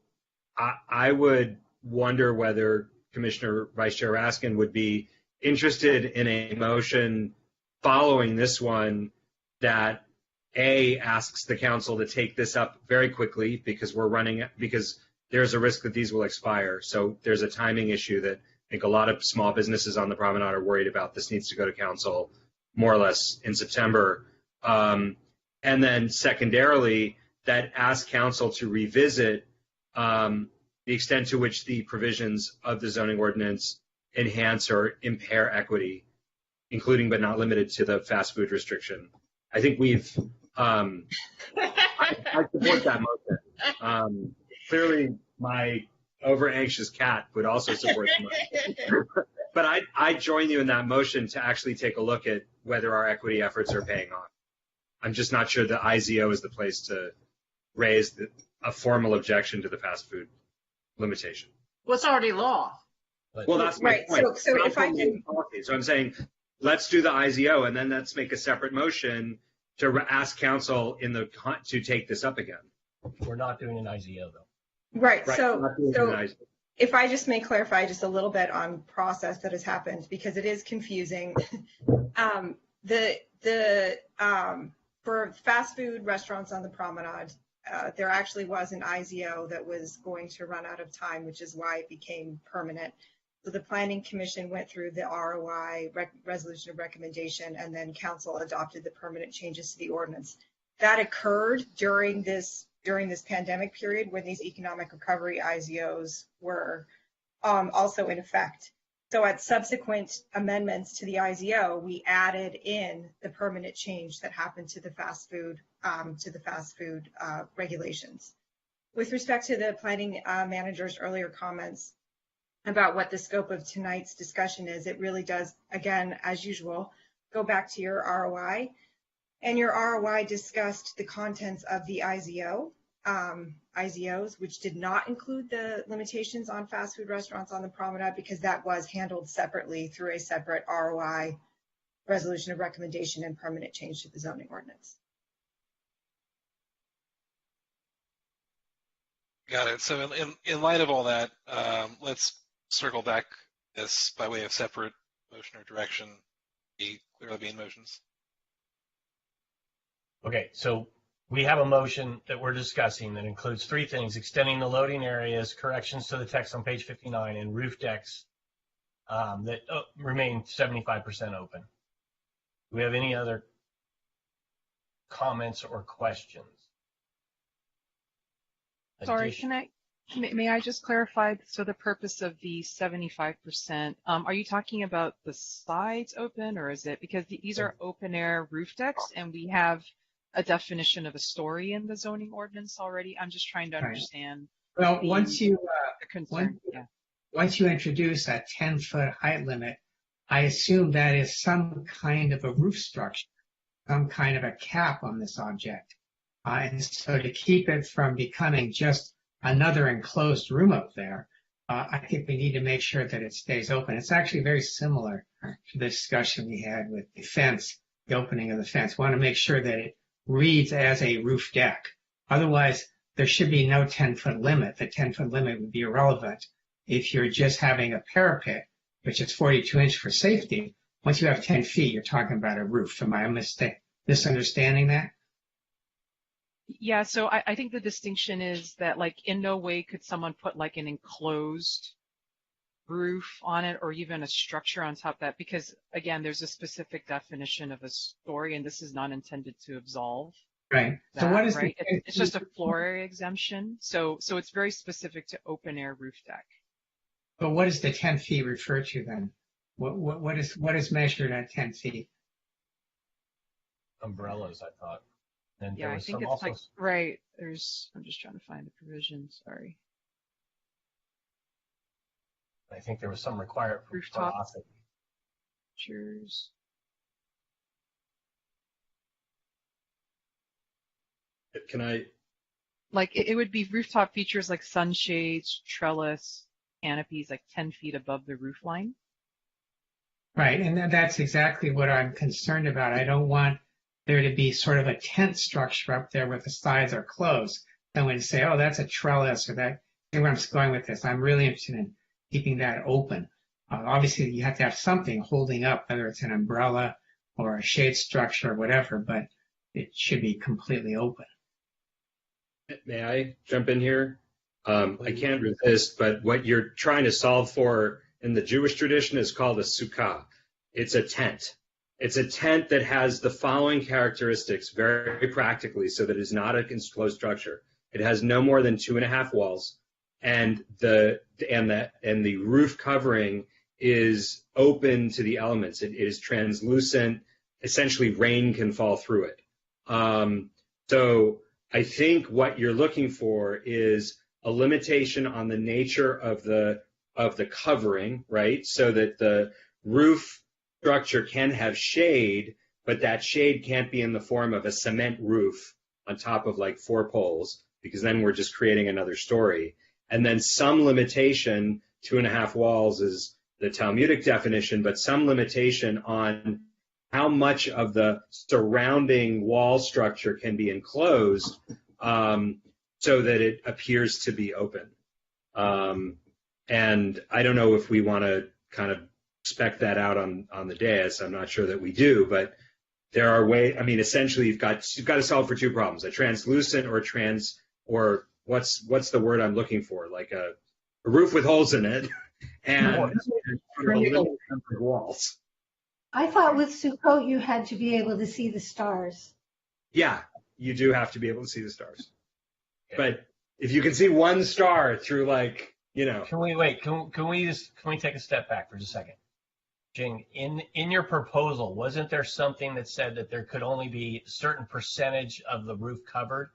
I would wonder whether Commissioner Vice Chair Raskin would be interested in a motion following this one that asks the council to take this up very quickly because there's a risk that these will expire. So there's a timing issue that I think a lot of small businesses on the promenade are worried about. This needs to go to council more or less in September. And then secondarily, that asks council to revisit the extent to which the provisions of the zoning ordinance enhance or impair equity, including but not limited to the fast food restriction. I think I support that motion. Clearly, my over-anxious cat would also support the motion. But I join you in that motion to actually take a look at whether our equity efforts are paying off. I'm just not sure the IZO is the place to raise a formal objection to the fast food limitation. Well, it's already law. Well, that's my point. So if I can... So I'm saying, let's do the IZO and then let's make a separate motion to ask council to take this up again. We're not doing an IZO though. Right. So if I just may clarify just a little bit on process that has happened, because it is confusing. For fast food restaurants on the promenade, there actually was an IZO that was going to run out of time, which is why it became permanent. So the Planning Commission went through the ROI resolution of recommendation, and then council adopted the permanent changes to the ordinance. That occurred during this pandemic period when these economic recovery IZOs were also in effect. So at subsequent amendments to the IZO, we added in the permanent change that happened to the fast food regulations. With respect to the planning manager's earlier comments about what the scope of tonight's discussion is, it really does, again, as usual, go back to your ROI. And your ROI discussed the contents of the IZOs, which did not include the limitations on fast food restaurants on the promenade, because that was handled separately through a separate ROI resolution of recommendation and permanent change to the zoning ordinance. Got it. So in light of all that, let's circle back this by way of separate motion or direction, clearly being motions. Okay, so we have a motion that we're discussing that includes three things: extending the loading areas, corrections to the text on page 59, and roof decks that remain 75% open. Do we have any other comments or questions? Sorry, may I just clarify? So the purpose of the 75%, are you talking about the sides open, or is it because these are open air roof decks and we have a definition of a story in the zoning ordinance already? I'm just trying to understand. Well, once you introduce a 10-foot height limit, I assume that is some kind of a roof structure, some kind of a cap on this object. And so to keep it from becoming just another enclosed room up there, I think we need to make sure that it stays open. It's actually very similar to the discussion we had with the fence, the opening of the fence. We want to make sure that it reads as a roof deck. Otherwise, there should be no 10-foot limit. The 10-foot limit would be irrelevant if you're just having a parapet which is 42 inch for safety. Once you have 10 feet, you're talking about a roof. Am I misunderstanding that? Yeah, so I think the distinction is that, like, in no way could someone put like an enclosed roof on it or even a structure on top of that, because again, there's a specific definition of a story, and this is not intended to absolve. Right. That, So what is right? It's just a floor area exemption. So it's very specific to open air roof deck. But what does the 10 feet refer to then? What is measured at 10 feet? Umbrellas, I thought. And Yeah, there I was think some it's also, like, right, I'm just trying to find the provision, sorry. I think there was some requirement for Rooftop velocity. features. Can I? Like it would be rooftop features like sunshades, trellis, canopies, like 10 feet above the roof line. Right, and that's exactly what I'm concerned about. I don't want there to be sort of a tent structure up there where the sides are closed. Then when you say, oh, that's a trellis or that, see where I'm going with this. I'm really interested in keeping that open. Obviously, you have to have something holding up, whether it's an umbrella or a shade structure or whatever, but it should be completely open. May I jump in here? I can't resist, but what you're trying to solve for in the Jewish tradition is called a sukkah. It's a tent. It's a tent that has the following characteristics very practically, so that it is not a enclosed structure. It has no more than 2.5 walls, and the roof covering is open to the elements. It is translucent. Essentially, rain can fall through it. So I think what you're looking for is a limitation on the nature of the covering, right? So that the roof structure can have shade, but that shade can't be in the form of a cement roof on top of like 4 poles, because then we're just creating another story. And then some limitation, 2.5 walls is the Talmudic definition, but some limitation on how much of the surrounding wall structure can be enclosed, so that it appears to be open. And I don't know if we want to kind of spec that out on the dais. I'm not sure that we do, but there are ways. I mean, essentially, you've got to solve for 2 problems: a translucent or what's the word I'm looking for? Like a roof with holes in it, and walls. I thought with Sukkot you had to be able to see the stars. Yeah, you do have to be able to see the stars. But if you can see one star through, like, you know. Can we take a step back for just a second? Jing, in your proposal, wasn't there something that said that there could only be a certain percentage of the roof covered?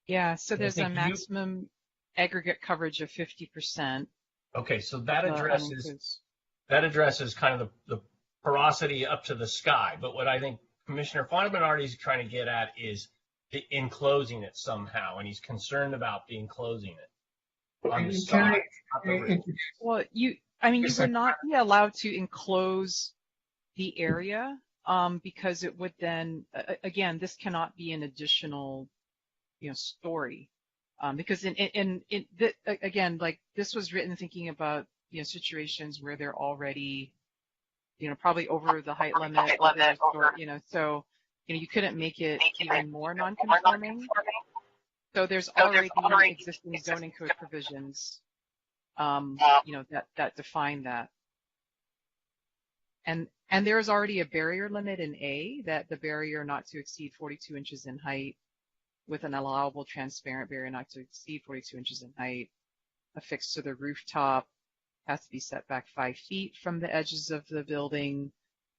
Yeah, so there's a maximum aggregate coverage of 50%. Okay, so that addresses kind of the porosity up to the sky. But what I think Commissioner Fontaine is trying to get at is the enclosing it somehow, and he's concerned about the enclosing it on the side. Well, you would not be allowed to enclose the area because it would then, again, this cannot be an additional, story, because again, like this was written thinking about situations where they're already, probably over the height limit, so you couldn't make it even more non-conforming. So there's already existing zoning code provisions, that define that. And there's already a barrier limit in A, that the barrier not to exceed 42 inches in height, with an allowable transparent barrier not to exceed 42 inches in height, affixed to the rooftop, has to be set back 5 feet from the edges of the building.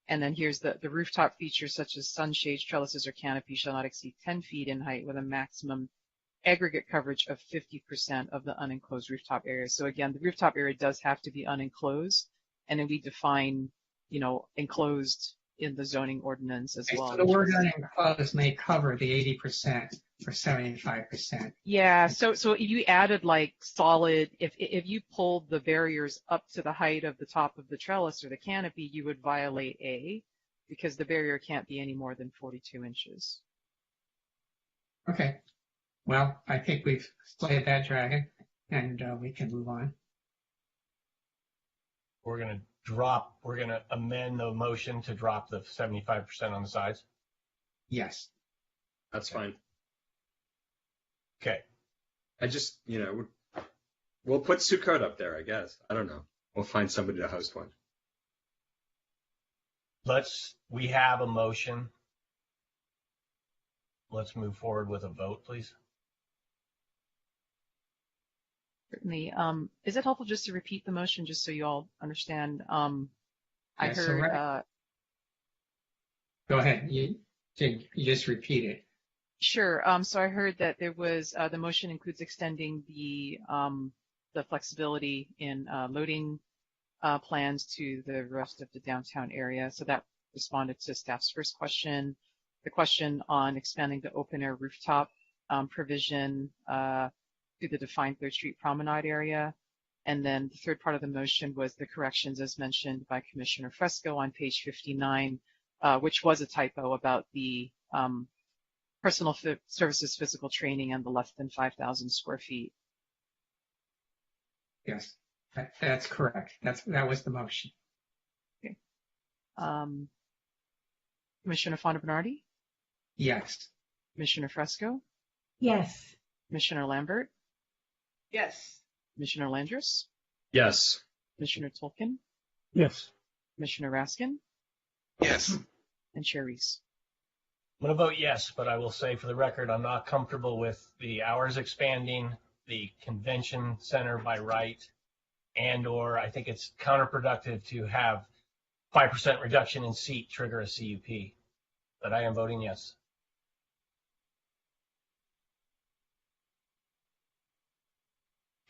And then here's the rooftop features such as sunshades, trellises, or canopy shall not exceed 10 feet in height with a maximum aggregate coverage of 50% of the unenclosed rooftop area. So again, the rooftop area does have to be unenclosed, and then we define, enclosed in the zoning ordinance as well. So the word unenclosed may cover the 80% or 75%. Yeah, so if you added like solid, if you pulled the barriers up to the height of the top of the trellis or the canopy, you would violate A, because the barrier can't be any more than 42 inches. Okay. Well, I think we've slayed that dragon, and we can move on. We're going to we're going to amend the motion to drop the 75% on the sides? Yes. That's fine. Okay. I just, we'll put Sukkot up there, I guess. I don't know. We'll find somebody to host one. We have a motion. Let's move forward with a vote, please. Certainly. Is it helpful just to repeat the motion just so you all understand? I Yeah, so heard. Go ahead. You just repeat it. Sure. So I heard that there was the motion includes extending the flexibility in loading plans to the rest of the downtown area. So that responded to staff's first question. The question on expanding the open air rooftop provision to the defined 3rd Street Promenade area. And then the third part of the motion was the corrections as mentioned by Commissioner Fresco on page 59, which was a typo about the personal services physical training and the less than 5,000 square feet. Yes, that's correct. That was the motion. Okay. Commissioner Fonda-Bernardi? Yes. Commissioner Fresco? Yes. Commissioner Lambert? Yes. Commissioner Landris? Yes. Commissioner Tolkien? Yes. Commissioner Raskin? Yes. And Chair Reese? I'm going to vote yes, but I will say for the record, I'm not comfortable with the hours expanding, the convention center by right, and/or I think it's counterproductive to have 5% reduction in seat trigger a CUP. But I am voting yes.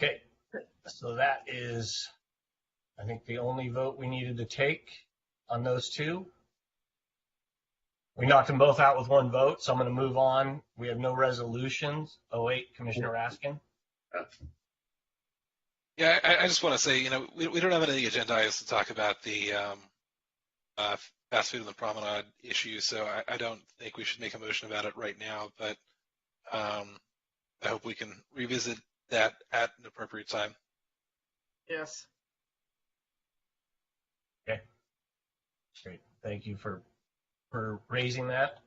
Okay, so that is, I think, the only vote we needed to take on those two. We knocked them both out with one vote, so I'm going to move on. We have no resolutions. Oh, wait, Commissioner Raskin? Yeah, I just want to say, we don't have any agenda items to talk about the fast food on the promenade issue, so I don't think we should make a motion about it right now, but I hope we can revisit that at an appropriate time. Yes. Okay. Great. Thank you for raising that.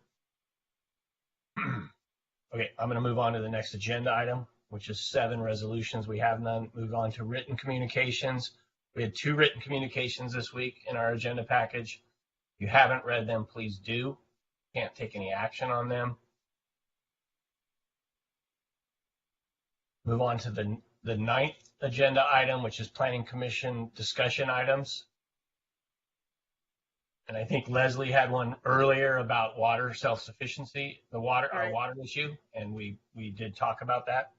Okay, I'm going to move on to the next agenda item, which is 7 resolutions. We have none. Move on to written communications. We had 2 written communications this week in our agenda package. If you haven't read them, please do. Can't take any action on them. Move on to the 9th agenda item, which is Planning Commission discussion items. And I think Leslie had one earlier about water self-sufficiency, our water issue, and we did talk about that.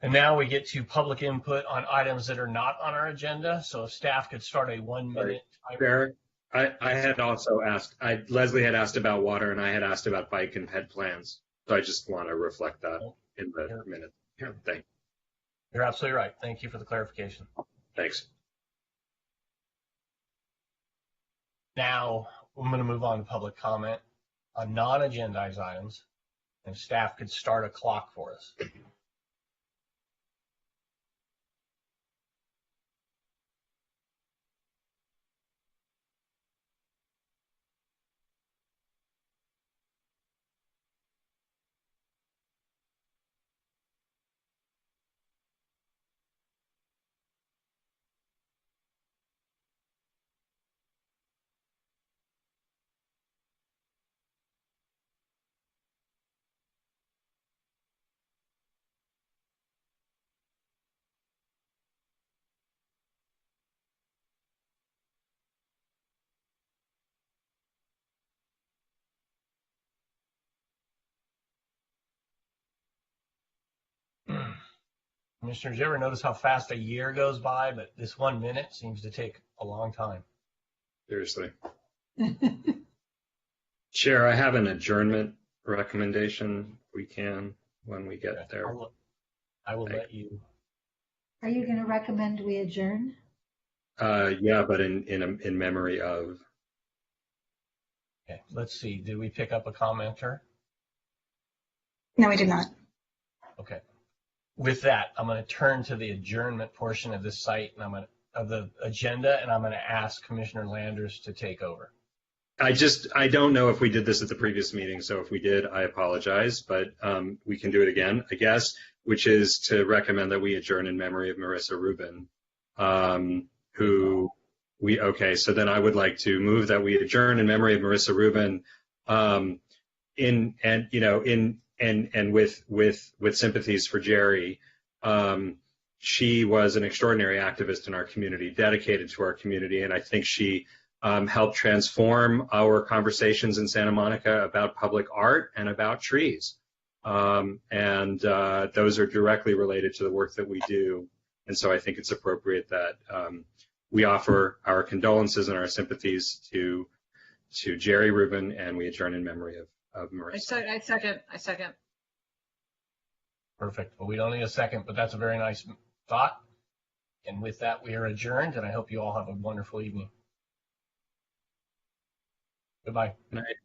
And now we get to public input on items that are not on our agenda. So if staff could start a 1-minute timer. I had also asked, Leslie had asked about water and I had asked about bike and ped plans. So I just want to reflect that in the minute. Yeah, thanks. You're absolutely right. Thank you for the clarification. Thanks. Now I'm going to move on to public comment on non-agendized items, and staff could start a clock for us. Commissioners, you ever notice how fast a year goes by, but this 1 minute seems to take a long time? Seriously. Chair, I have an adjournment recommendation. We can when we get there. I will let you. Are you going to recommend we adjourn? Yeah, but in memory of. Okay, let's see. Did we pick up a commenter? No, we did not. Okay. With that, I'm going to turn to the adjournment portion of this site, and I'm going of the agenda, and I'm going to ask Commissioner Landers to take over. I don't know if we did this at the previous meeting, so if we did, I apologize, but we can do it again, I guess, which is to recommend that we adjourn in memory of Marissa Rubin, so then I would like to move that we adjourn in memory of Marissa Rubin, with sympathies for Jerry. She was an extraordinary activist in our community, dedicated to our community, and I think she helped transform our conversations in Santa Monica about public art and about trees. Those are directly related to the work that we do. And so I think it's appropriate that we offer our condolences and our sympathies to Jerry Rubin, and we adjourn in memory of Marissa. I second. Perfect. Well, we don't need a second, but that's a very nice thought. And with that, we are adjourned, and I hope you all have a wonderful evening. Goodbye. Good night.